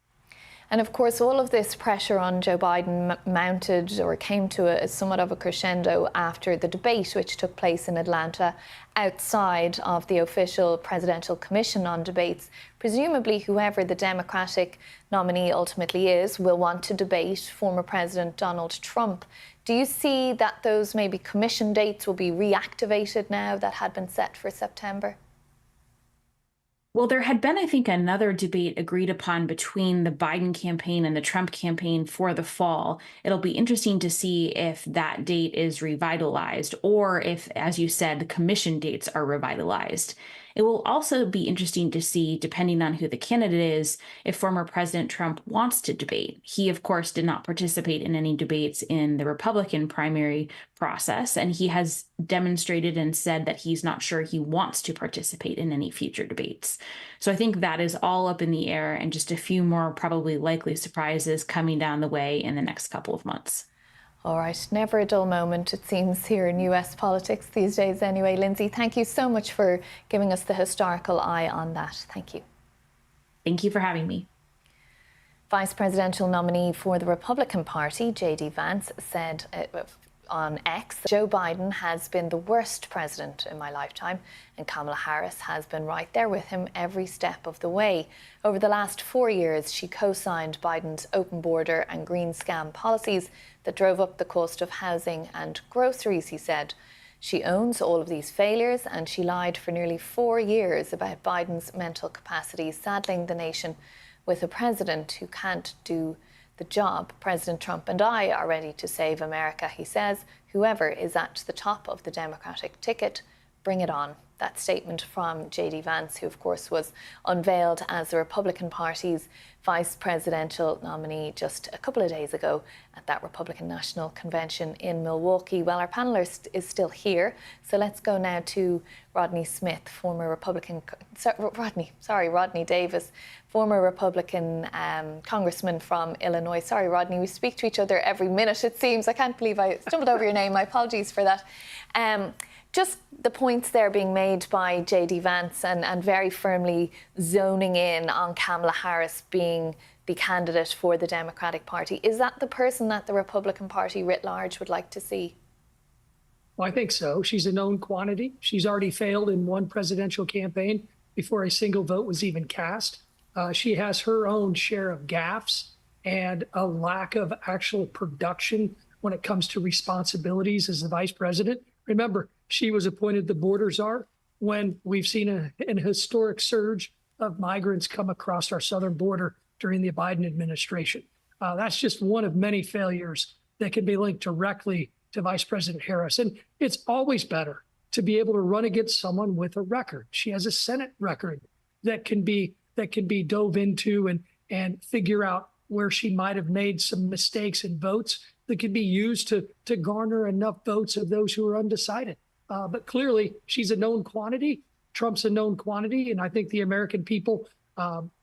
And of course, all of this pressure on Joe Biden mounted or came to a somewhat of a crescendo after the debate which took place in Atlanta outside of the official Presidential Commission on Debates. Presumably, whoever the Democratic nominee ultimately is will want to debate former President Donald Trump. Do you see that those maybe commission dates will be reactivated now that had been set for September? Well, there had been, I think, another debate agreed upon between the Biden campaign and the Trump campaign for the fall. It'll be interesting to see if that date is revitalized or if, as you said, the commission dates are revitalized. It will also be interesting to see, depending on who the candidate is, if former President Trump wants to debate. He, of course, did not participate in any debates in the Republican primary process, and he has demonstrated and said that he's not sure he wants to participate in any future debates. So I think that is all up in the air, and just a few more probably likely surprises coming down the way in the next couple of months. All right, never a dull moment, it seems, here in US politics these days anyway. Lindsay, thank you so much for giving us the historical eye on that. Thank you. Thank you for having me. Vice presidential nominee for the Republican Party, J.D. Vance, said on X, Joe Biden has been the worst president in my lifetime, and Kamala Harris has been right there with him every step of the way. Over the last 4 years, she co-signed Biden's open border and green scam policies that drove up the cost of housing and groceries, he said. She owns all of these failures, and she lied for nearly 4 years about Biden's mental capacity, saddling the nation with a president who can't do the job. President Trump and I are ready to save America, he says. Whoever is at the top of the Democratic ticket, bring it on. That statement from J.D. Vance, who of course was unveiled as the Republican Party's vice presidential nominee just a couple of days ago at that Republican National Convention in Milwaukee. Well, our panelist is still here, so let's go now to Rodney Smith, former Republican, Rodney Davis, former Republican congressman from Illinois. Sorry, Rodney, we speak to each other every minute, it seems. I can't believe I stumbled over your name. My apologies for that. Just the points there being made by J.D. Vance and very firmly zoning in on Kamala Harris being the candidate for the Democratic Party. Is that the person that the Republican Party writ large would like to see? Well, I think so. She's a known quantity. She's already failed in one presidential campaign before a single vote was even cast. She has her own share of gaffes and a lack of actual production when it comes to responsibilities as the vice president. Remember, she was appointed the border czar when we've seen an historic surge of migrants come across our southern border during the Biden administration. That's just one of many failures that can be linked directly to Vice President Harris. And it's always better to be able to run against someone with a record. She has a Senate record that can be dove into and figure out where she might have made some mistakes in votes that could be used to garner enough votes of those who are undecided. But clearly, she's a known quantity. Trump's a known quantity. And I think the American people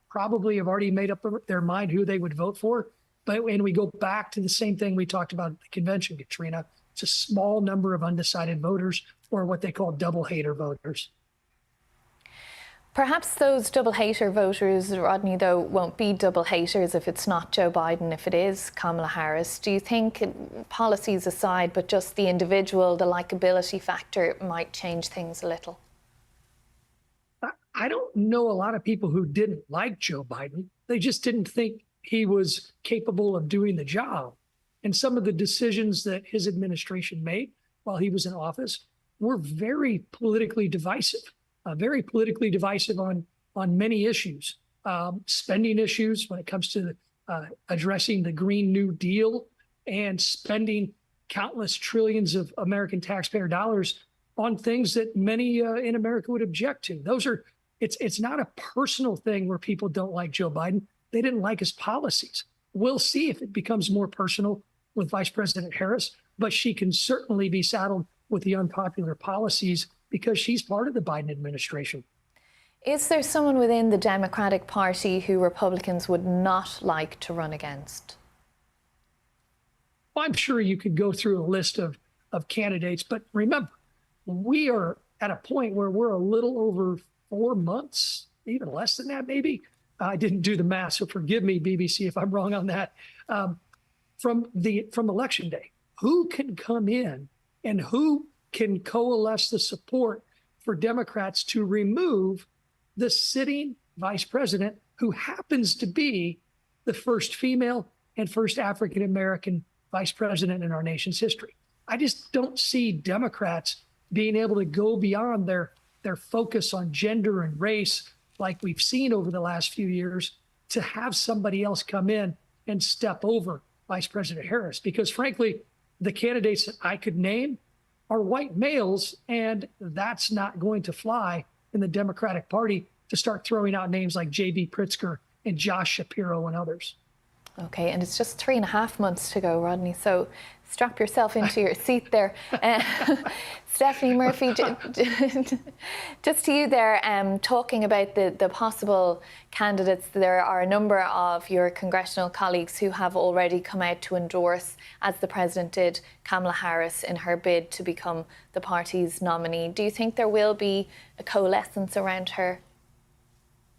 probably have already made up their mind who they would vote for. But when we go back to the same thing we talked about at the convention, Katrina, it's a small number of undecided voters, or what they call double hater voters. Perhaps those double hater voters, Rodney, though, won't be double haters if it's not Joe Biden, if it is Kamala Harris. Do you think, policies aside, but just the individual, the likability factor might change things a little? I don't know a lot of people who didn't like Joe Biden. They just didn't think he was capable of doing the job. And some of the decisions that his administration made while he was in office were very politically divisive. Very politically divisive on many issues, spending issues when it comes to addressing the Green New Deal and spending countless trillions of American taxpayer dollars on things that many in America would object to. It's not a personal thing where people don't like Joe Biden. They didn't like his policies. We'll see if it becomes more personal with Vice President Harris, but she can certainly be saddled with the unpopular policies because she's part of the Biden administration. Is there someone within the Democratic Party who Republicans would not like to run against? Well, I'm sure you could go through a list of candidates, but remember, we are at a point where we're a little over 4 months, even less than that, maybe. I didn't do the math, so forgive me, BBC, if I'm wrong on that. From Election Day, who can come in and who can coalesce the support for Democrats to remove the sitting vice president, who happens to be the first female and first African-American vice president in our nation's history. I just don't see Democrats being able to go beyond their focus on gender and race like we've seen over the last few years to have somebody else come in and step over Vice President Harris. Because frankly, the candidates that I could name are white males, and that's not going to fly in the Democratic Party to start throwing out names like J.B. Pritzker and Josh Shapiro and others. Okay, and it's just 3.5 months to go, Rodney, so strap yourself into your seat there. Stephanie Murphy, just to you there, talking about the possible candidates, there are a number of your congressional colleagues who have already come out to endorse, as the president did, Kamala Harris in her bid to become the party's nominee. Do you think there will be a coalescence around her?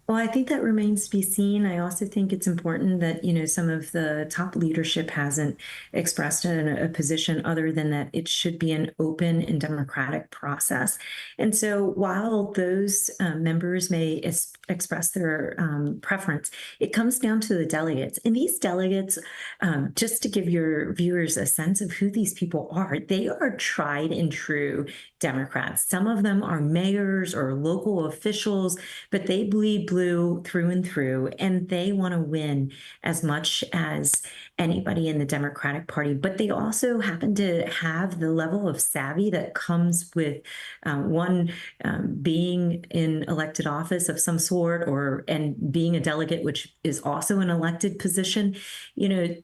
Well, I think that remains to be seen. I also think it's important that, some of the top leadership hasn't expressed a position other than that it should be an open and democratic process. And so while those members may express their preference, it comes down to the delegates. And these delegates, just to give your viewers a sense of who these people are, they are tried and true Democrats. Some of them are mayors or local officials, but they bleed blue through and through, and they want to win as much as anybody in the Democratic Party. But they also happen to have the level of savvy that comes with being in elected office of some sort, and being a delegate, which is also an elected position.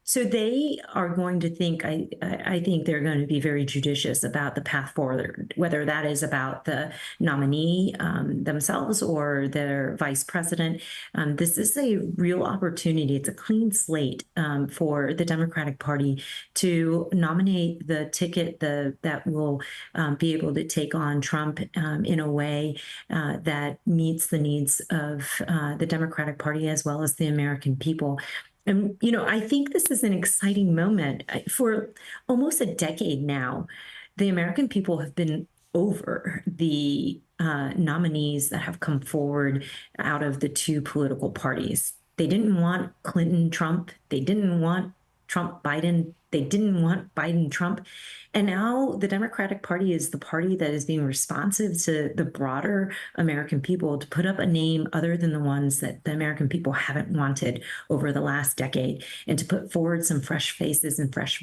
So they are going to think. I think they're going to be very judicious about the path forward, whether that is about the nominee themselves or their vice president. This is a real opportunity. It's a clean slate for the Democratic Party to nominate the ticket that will be able to take on Trump in a way that meets the needs of the Democratic Party as well as the American people. And, I think this is an exciting moment. For almost a decade now, the American people have been over the nominees that have come forward out of the two political parties. They didn't want Clinton Trump. They didn't want Trump Biden. They didn't want Biden Trump. And now the Democratic Party is the party that is being responsive to the broader American people to put up a name other than the ones that the American people haven't wanted over the last decade, and to put forward some fresh faces and fresh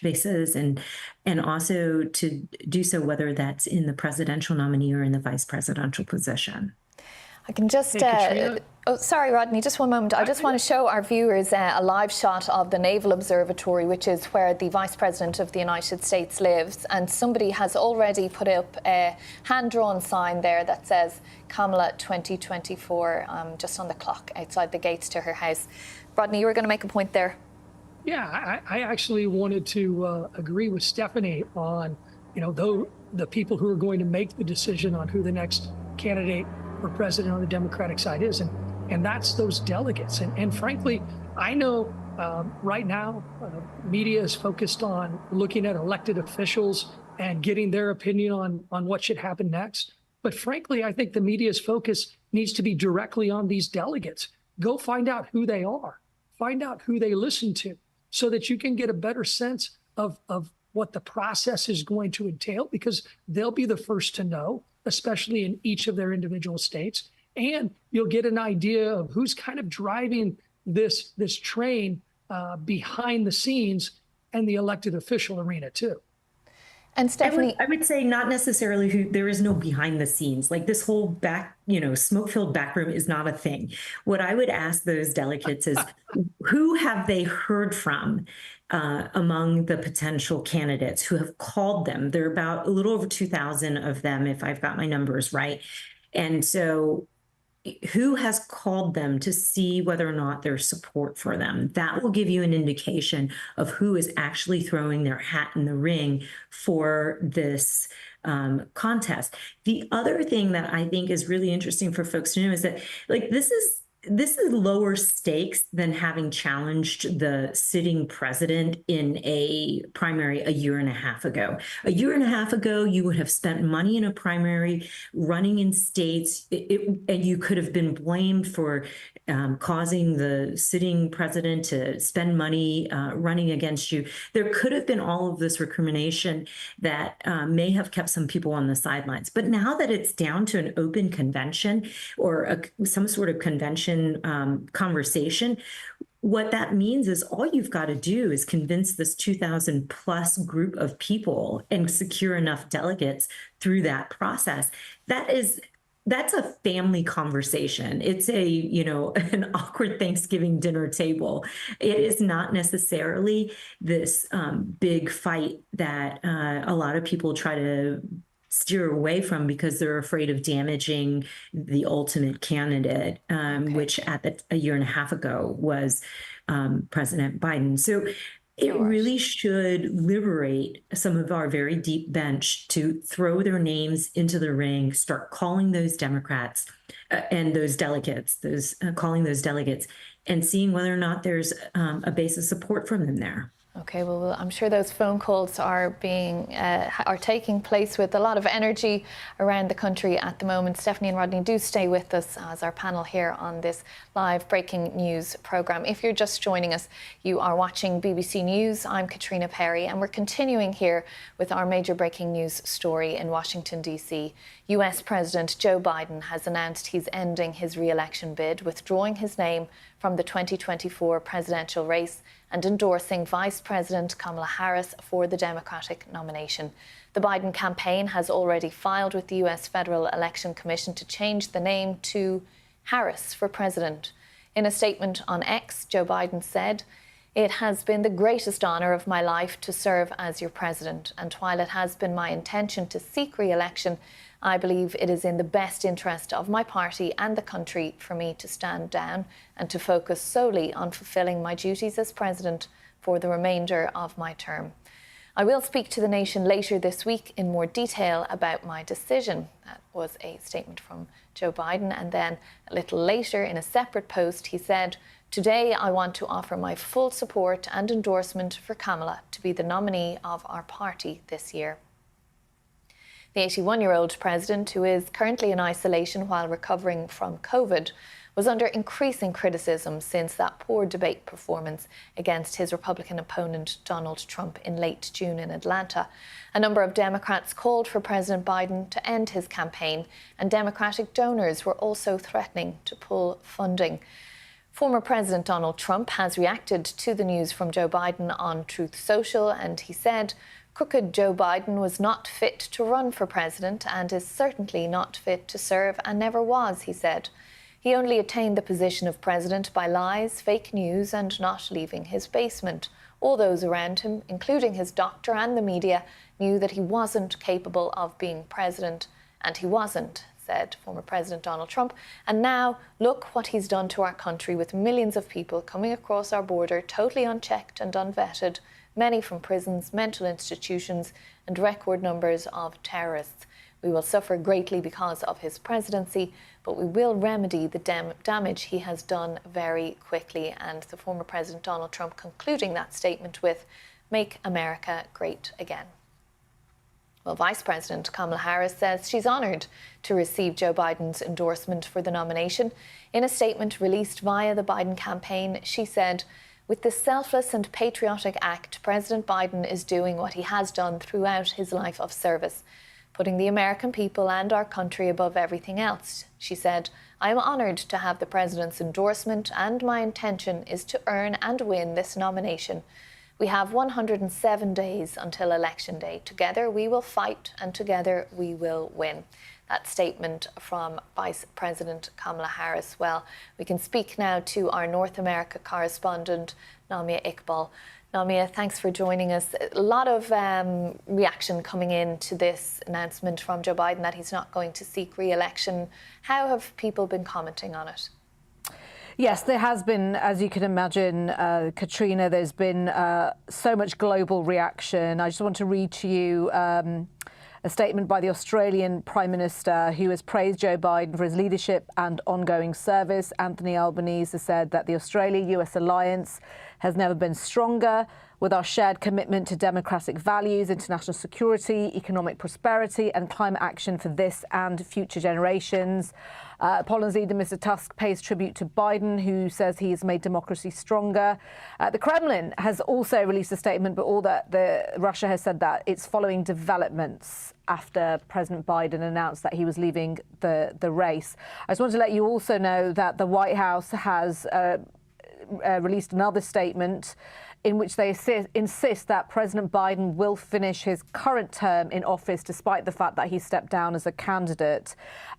faces, and also to do so whether that's in the presidential nominee or in the vice presidential position. I can just... oh, sorry, Rodney, just one moment. I just want to show our viewers a live shot of the Naval Observatory, which is where the Vice President of the United States lives. And somebody has already put up a hand-drawn sign there that says Kamala 2024 just on the clock outside the gates to her house. Rodney, you were going to make a point there. Yeah, I actually wanted to agree with Stephanie on, the people who are going to make the decision on who the next candidate for president on the Democratic side is. And that's those delegates. And frankly, I know right now media is focused on looking at elected officials and getting their opinion on what should happen next. But frankly, I think the media's focus needs to be directly on these delegates. Go find out who they are, find out who they listen to, so that you can get a better sense of what the process is going to entail, because they'll be the first to know, especially in each of their individual states. And you'll get an idea of who's kind of driving this train behind the scenes and the elected official arena too. And Stephanie, I would say not necessarily there is no behind the scenes. Like this whole smoke-filled backroom is not a thing. What I would ask those delegates is, who have they heard from among the potential candidates who have called them? There are about a little over 2,000 of them, if I've got my numbers right. And so who has called them to see whether or not there's support for them? That will give you an indication of who is actually throwing their hat in the ring for this contest. The other thing that I think is really interesting for folks to know is that, this is lower stakes than having challenged the sitting president in a primary a year and a half ago. A year and a half ago, you would have spent money in a primary, running in states, and you could have been blamed for causing the sitting president to spend money running against you. There could have been all of this recrimination that may have kept some people on the sidelines. But now that it's down to an open convention or some sort of convention conversation, what that means is all you've got to do is convince this 2,000 plus group of people and secure enough delegates through that process. That is that's a family conversation. It's an awkward Thanksgiving dinner table. It is not necessarily this big fight that a lot of people try to steer away from because they're afraid of damaging the ultimate candidate, which a year and a half ago was President Biden. So it really should liberate some of our very deep bench to throw their names into the ring, start calling those Democrats and those delegates, calling those delegates, and seeing whether or not there's a base of support from them there. Okay, well, I'm sure those phone calls are taking place with a lot of energy around the country at the moment. Stephanie and Rodney, do stay with us as our panel here on this live breaking news programme. If you're just joining us, you are watching BBC News. I'm Katrina Perry, and we're continuing here with our major breaking news story in Washington, D.C. US President Joe Biden has announced he's ending his re-election bid, withdrawing his name from the 2024 presidential race and endorsing Vice President Kamala Harris for the Democratic nomination. The Biden campaign has already filed with the US Federal Election Commission to change the name to Harris for president. In a statement on X, Joe Biden said, "It has been the greatest honor of my life to serve as your president, and while it has been my intention to seek re-election, I believe it is in the best interest of my party and the country for me to stand down and to focus solely on fulfilling my duties as president for the remainder of my term. I will speak to the nation later this week in more detail about my decision." That was a statement from Joe Biden. And then a little later, in a separate post, he said, "Today, I want to offer my full support and endorsement for Kamala to be the nominee of our party this year." The 81-year-old president, who is currently in isolation while recovering from COVID, was under increasing criticism since that poor debate performance against his Republican opponent Donald Trump in late June in Atlanta. A number of Democrats called for President Biden to end his campaign, and Democratic donors were also threatening to pull funding. Former President Donald Trump has reacted to the news from Joe Biden on Truth Social, and he said, "Crooked Joe Biden was not fit to run for president and is certainly not fit to serve and never was," he said. He only attained the position of president by lies, fake news, and not leaving his basement. All those around him, including his doctor and the media, knew that he wasn't capable of being president, and he wasn't, said former President Donald Trump. And now, look what he's done to our country with millions of people coming across our border totally unchecked and unvetted, many from prisons, mental institutions, and record numbers of terrorists. We will suffer greatly because of his presidency, but we will remedy the damage he has done very quickly. And the former President Donald Trump concluding that statement with, "Make America great again." Well, Vice President Kamala Harris says she's honoured to receive Joe Biden's endorsement for the nomination. In a statement released via the Biden campaign, she said, "With this selfless and patriotic act, President Biden is doing what he has done throughout his life of service, putting the American people and our country above everything else." She said, "I am honoured to have the President's endorsement, and my intention is to earn and win this nomination. We have 107 days until Election Day. Together we will fight, and together we will win." That statement from Vice President Kamala Harris. Well, we can speak now to our North America correspondent, Namia Iqbal. Namia, thanks for joining us. A lot of reaction coming in to this announcement from Joe Biden that he's not going to seek re-election. How have people been commenting on it? Yes, there has been, as you can imagine, Katrina, there's been so much global reaction. I just want to read to you a statement by the Australian Prime Minister, who has praised Joe Biden for his leadership and ongoing service. Anthony Albanese has said that the Australia-US alliance has never been stronger, with our shared commitment to democratic values, international security, economic prosperity and climate action for this and future generations. Poland's leader, Mr. Tusk, pays tribute to Biden, who says he has made democracy stronger. The Kremlin has also released a statement, but Russia has said that it's following developments after President Biden announced that he was leaving the race. I just want to let you also know that the White House has released another statement in which they insist that President Biden will finish his current term in office despite the fact that he stepped down as a candidate.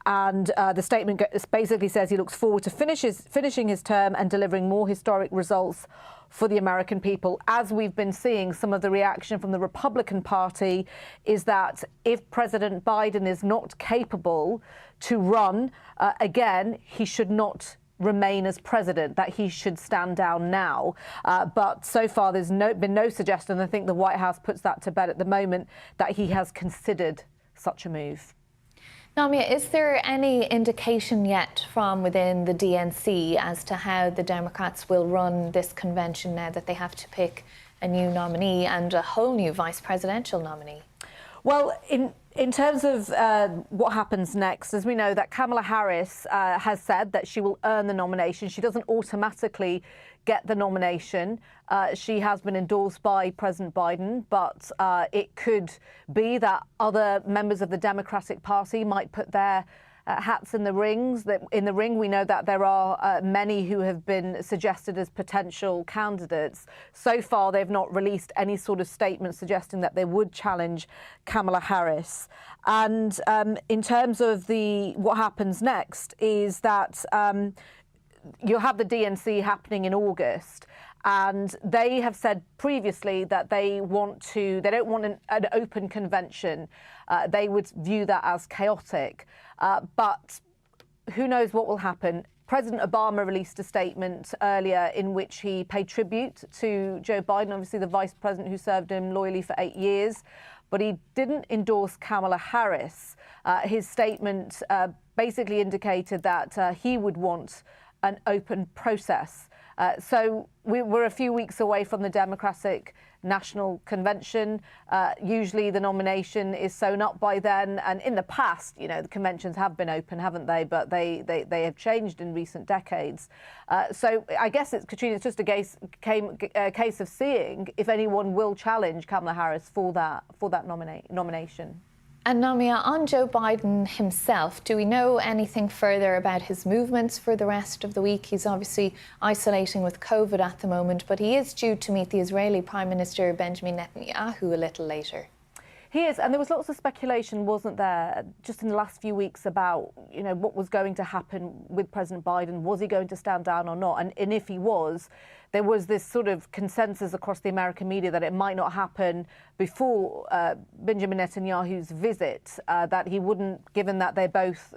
And the statement basically says he looks forward to finishing his term and delivering more historic results for the American people. As we've been seeing, some of the reaction from the Republican Party is that if President Biden is not capable to run again, he should not remain as president, that he should stand down now. But so far, there's been no suggestion. I think the White House puts that to bed at the moment, that he has considered such a move. Namia, is there any indication yet from within the DNC as to how the Democrats will run this convention now that they have to pick a new nominee and a whole new vice presidential nominee? Well, in terms of what happens next, as we know that Kamala Harris has said that she will earn the nomination. She doesn't automatically get the nomination. She has been endorsed by President Biden, but it could be that other members of the Democratic Party might put their hats in the ring. We know that there are many who have been suggested as potential candidates. So far, they've not released any sort of statement suggesting that they would challenge Kamala Harris. And in terms of what happens next is that you'll have the DNC happening in August. And they have said previously that they don't want an open convention. They would view that as chaotic. But who knows what will happen? President Obama released a statement earlier in which he paid tribute to Joe Biden, obviously the vice president who served him loyally for 8 years. But he didn't endorse Kamala Harris. His statement basically indicated that he would want an open process. So we're a few weeks away from the Democratic National Convention. Usually the nomination is sewn up by then. And in the past, the conventions have been open, haven't they? But they have changed in recent decades. So I guess Katrina, it's just a case of seeing if anyone will challenge Kamala Harris for that nomination. And Namia, on Joe Biden himself, do we know anything further about his movements for the rest of the week? He's obviously isolating with COVID at the moment, but he is due to meet the Israeli Prime Minister Benjamin Netanyahu a little later. He is, and there was lots of speculation, wasn't there, just in the last few weeks about, what was going to happen with President Biden. Was he going to stand down or not? And if he was, there was this sort of consensus across the American media that it might not happen before Benjamin Netanyahu's visit, that he wouldn't, given that they're both,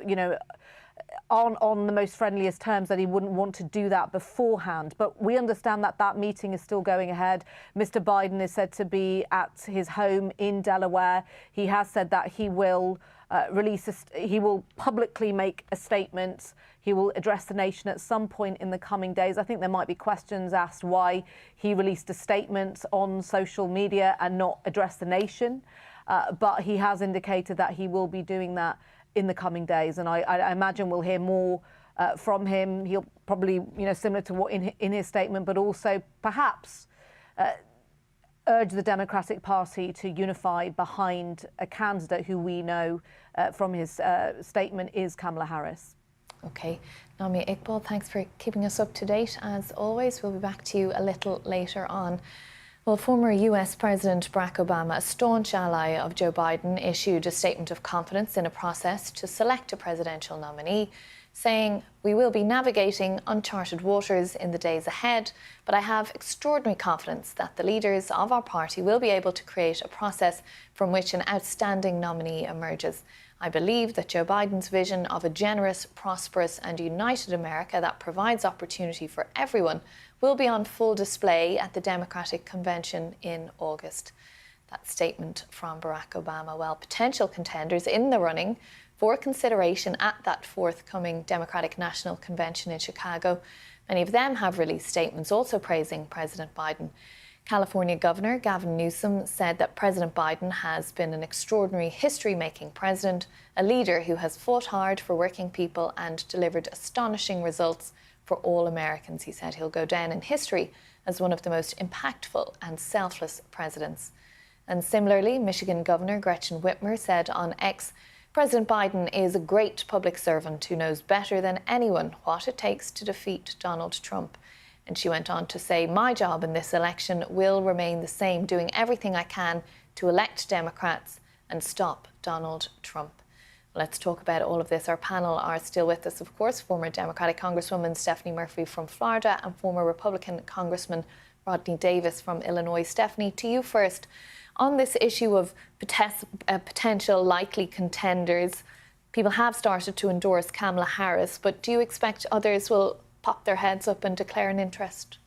on the most friendliest terms, that he wouldn't want to do that beforehand. But we understand that that meeting is still going ahead. Mr. Biden is said to be at his home in Delaware. He has said that he will he will publicly make a statement. He will address the nation at some point in the coming days. I think there might be questions asked why he released a statement on social media and not address the nation. But he has indicated that he will be doing that in the coming days. And I imagine we'll hear more from him. He'll probably, similar to what in his statement, but also perhaps urge the Democratic Party to unify behind a candidate who we know from his statement is Kamala Harris. OK. Namia Iqbal, thanks for keeping us up to date. As always, we'll be back to you a little later on. Well, former US President Barack Obama, a staunch ally of Joe Biden, issued a statement of confidence in a process to select a presidential nominee, saying, "We will be navigating uncharted waters in the days ahead, but I have extraordinary confidence that the leaders of our party will be able to create a process from which an outstanding nominee emerges. I believe that Joe Biden's vision of a generous, prosperous and united America that provides opportunity for everyone will be on full display at the Democratic Convention in August." That statement from Barack Obama. Well, potential contenders in the running for consideration at that forthcoming Democratic National Convention in Chicago. Many of them have released statements also praising President Biden. California Governor Gavin Newsom said that President Biden has been an extraordinary history-making president, a leader who has fought hard for working people and delivered astonishing results for all Americans. He said he'll go down in history as one of the most impactful and selfless presidents. And similarly, Michigan Governor Gretchen Whitmer said on X, "President Biden is a great public servant who knows better than anyone what it takes to defeat Donald Trump." And she went on to say, "My job in this election will remain the same, doing everything I can to elect Democrats and stop Donald Trump." Let's talk about all of this. Our panel are still with us, of course, former Democratic Congresswoman Stephanie Murphy from Florida and former Republican Congressman Rodney Davis from Illinois. Stephanie, to you first. On this issue of potential likely contenders, people have started to endorse Kamala Harris, but do you expect others will pop their heads up and declare an interest?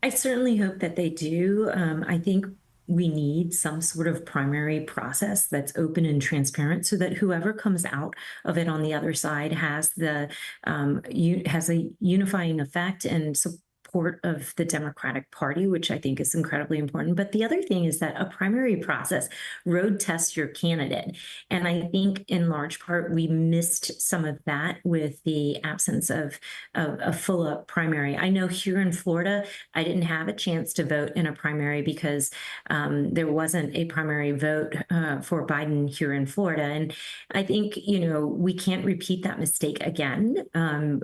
I certainly hope that they do. I think we need some sort of primary process that's open and transparent so that whoever comes out of it on the other side has has a unifying effect and support of the Democratic Party, which I think is incredibly important. But the other thing is that a primary process road tests your candidate. And I think in large part, we missed some of that with the absence of a full up primary. I know here in Florida, I didn't have a chance to vote in a primary because there wasn't a primary vote for Biden here in Florida. And I think, we can't repeat that mistake again.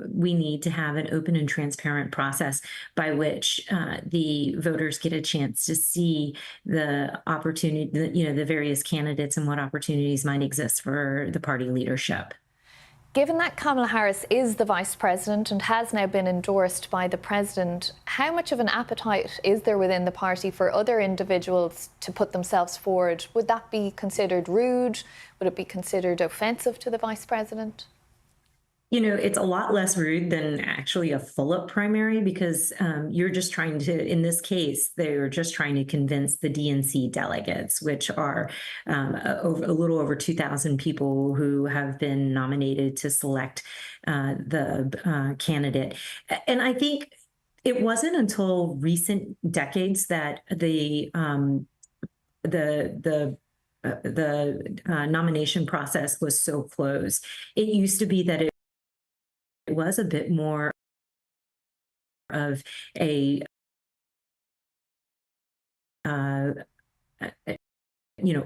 We need to have an open and transparent process by which the voters get a chance to see the opportunity, the various candidates and what opportunities might exist for the party leadership. Given that Kamala Harris is the vice president and has now been endorsed by the president, how much of an appetite is there within the party for other individuals to put themselves forward? Would that be considered rude? Would it be considered offensive to the vice president? It's a lot less rude than actually a full-up primary because you're just trying to, in this case, they're just trying to convince the DNC delegates, which are a little over 2,000 people who have been nominated to select the candidate. And I think it wasn't until recent decades that the nomination process was so close. It used to be that it was a bit more of a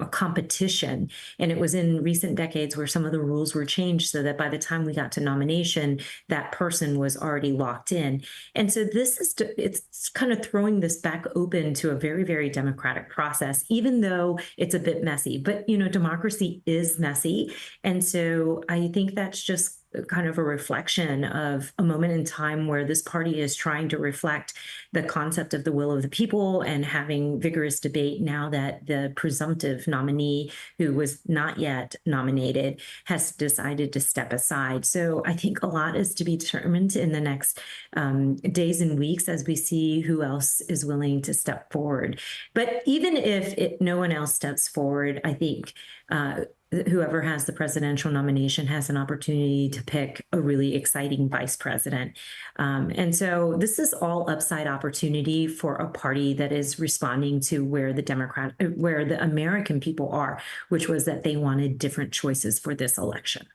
competition. And it was in recent decades where some of the rules were changed so that by the time we got to nomination, that person was already locked in. And so it's kind of throwing this back open to a very, very democratic process, even though it's a bit messy. But, democracy is messy. And so I think that's just kind of a reflection of a moment in time where this party is trying to reflect the concept of the will of the people and having vigorous debate now that the presumptive nominee who was not yet nominated has decided to step aside. So I think a lot is to be determined in the next days and weeks as we see who else is willing to step forward. But even if no one else steps forward, I think whoever has the presidential nomination has an opportunity to pick a really exciting vice president. And so this is all upside opportunity for a party that is responding to where the American people are, which was that they wanted different choices for this election.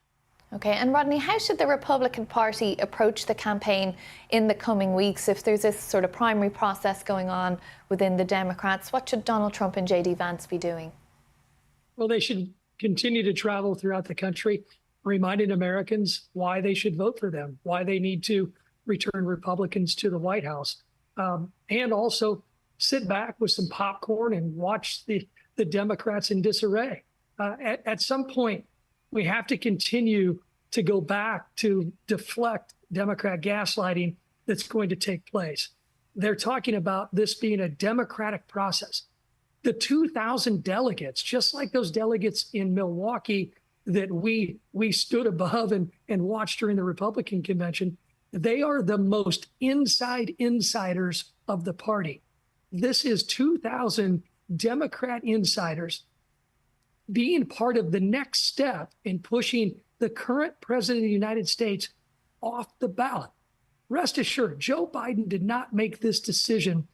Okay, and Rodney, how should the Republican Party approach the campaign in the coming weeks if there's this sort of primary process going on within the Democrats? What should Donald Trump and J.D. Vance be doing? Well, they should continue to travel throughout the country, reminding Americans why they should vote for them, why they need to return Republicans to the White House, and also sit back with some popcorn and watch the Democrats in disarray. At some point, we have to continue to go back to deflect Democrat gaslighting that's going to take place. They're talking about this being a democratic process. The 2,000 delegates, just like those delegates in Milwaukee that we stood above and watched during the Republican convention, they are the most insiders of the party. This is 2,000 Democrat insiders being part of the next step in pushing the current president of the United States off the ballot. Rest assured, Joe Biden did not make this decision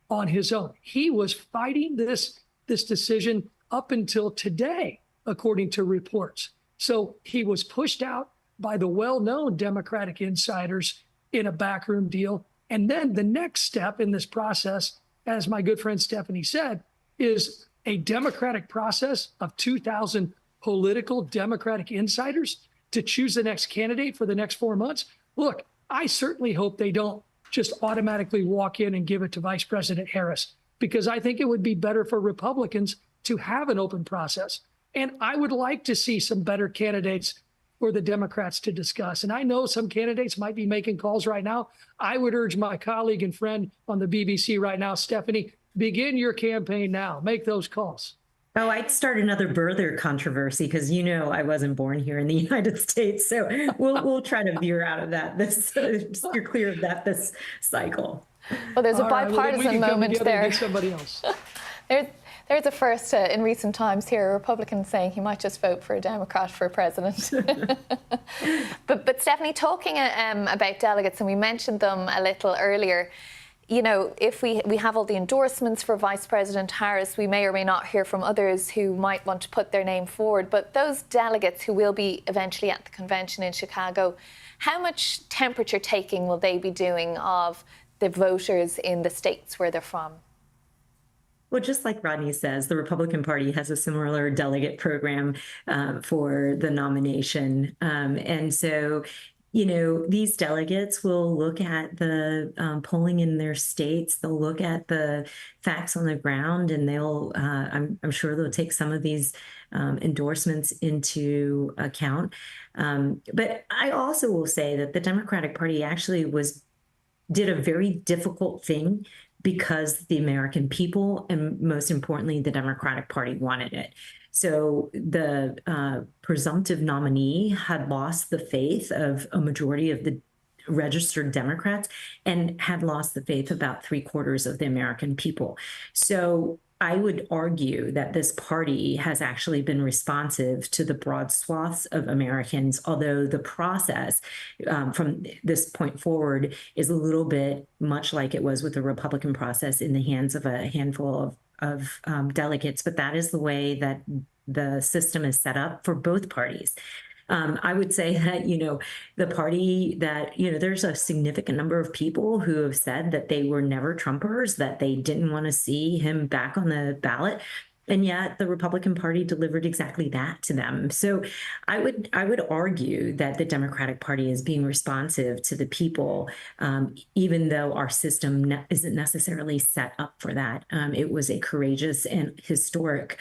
on his own. He was fighting this decision up until today, according to reports. So he was pushed out by the well-known Democratic insiders in a backroom deal. And then the next step in this process, as my good friend Stephanie said, is a democratic process of 2,000 political Democratic insiders to choose the next candidate for the next 4 months. Look, I certainly hope they don't just automatically walk in and give it to Vice President Harris, because I think it would be better for Republicans to have an open process. And I would like to see some better candidates for the Democrats to discuss. And I know some candidates might be making calls right now. I would urge my colleague and friend on the BBC right now, Stephanie, begin your campaign now. Make those calls. Oh, I'd start another birther controversy because I wasn't born here in the United States, so we'll try to veer out of that. You're clear of that this cycle. Well, there's a Well, then we bipartisan can come moment together and there. get somebody else. There's a first in recent times here, a Republican saying he might just vote for a Democrat for president. but Stephanie, talking about delegates, and we mentioned them a little earlier, if we have all the endorsements for Vice President Harris, we may or may not hear from others who might want to put their name forward. But those delegates who will be eventually at the convention in Chicago, how much temperature taking will they be doing of the voters in the states where they're from? Well, just like Rodney says, the Republican Party has a similar delegate program for the nomination. And so, these delegates will look at the polling in their states. They'll look at the facts on the ground, and I'm sure they'll take some of these endorsements into account. But I also will say that the Democratic Party actually did a very difficult thing because the American people, and most importantly, the Democratic Party wanted it. So the presumptive nominee had lost the faith of a majority of the registered Democrats and had lost the faith of about 3/4 of the American people. So I would argue that this party has actually been responsive to the broad swaths of Americans, although the process from this point forward is a little bit much like it was with the Republican process in the hands of a handful of delegates. But that is the way that the system is set up for both parties. I would say that, the party that, there's a significant number of people who have said that they were never Trumpers, that they didn't want to see him back on the ballot. And yet the Republican Party delivered exactly that to them. So I would argue that the Democratic Party is being responsive to the people, even though our system isn't necessarily set up for that. It was a courageous and historic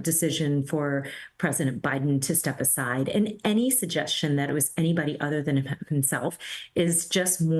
decision for President Biden to step aside. And any suggestion that it was anybody other than himself is just more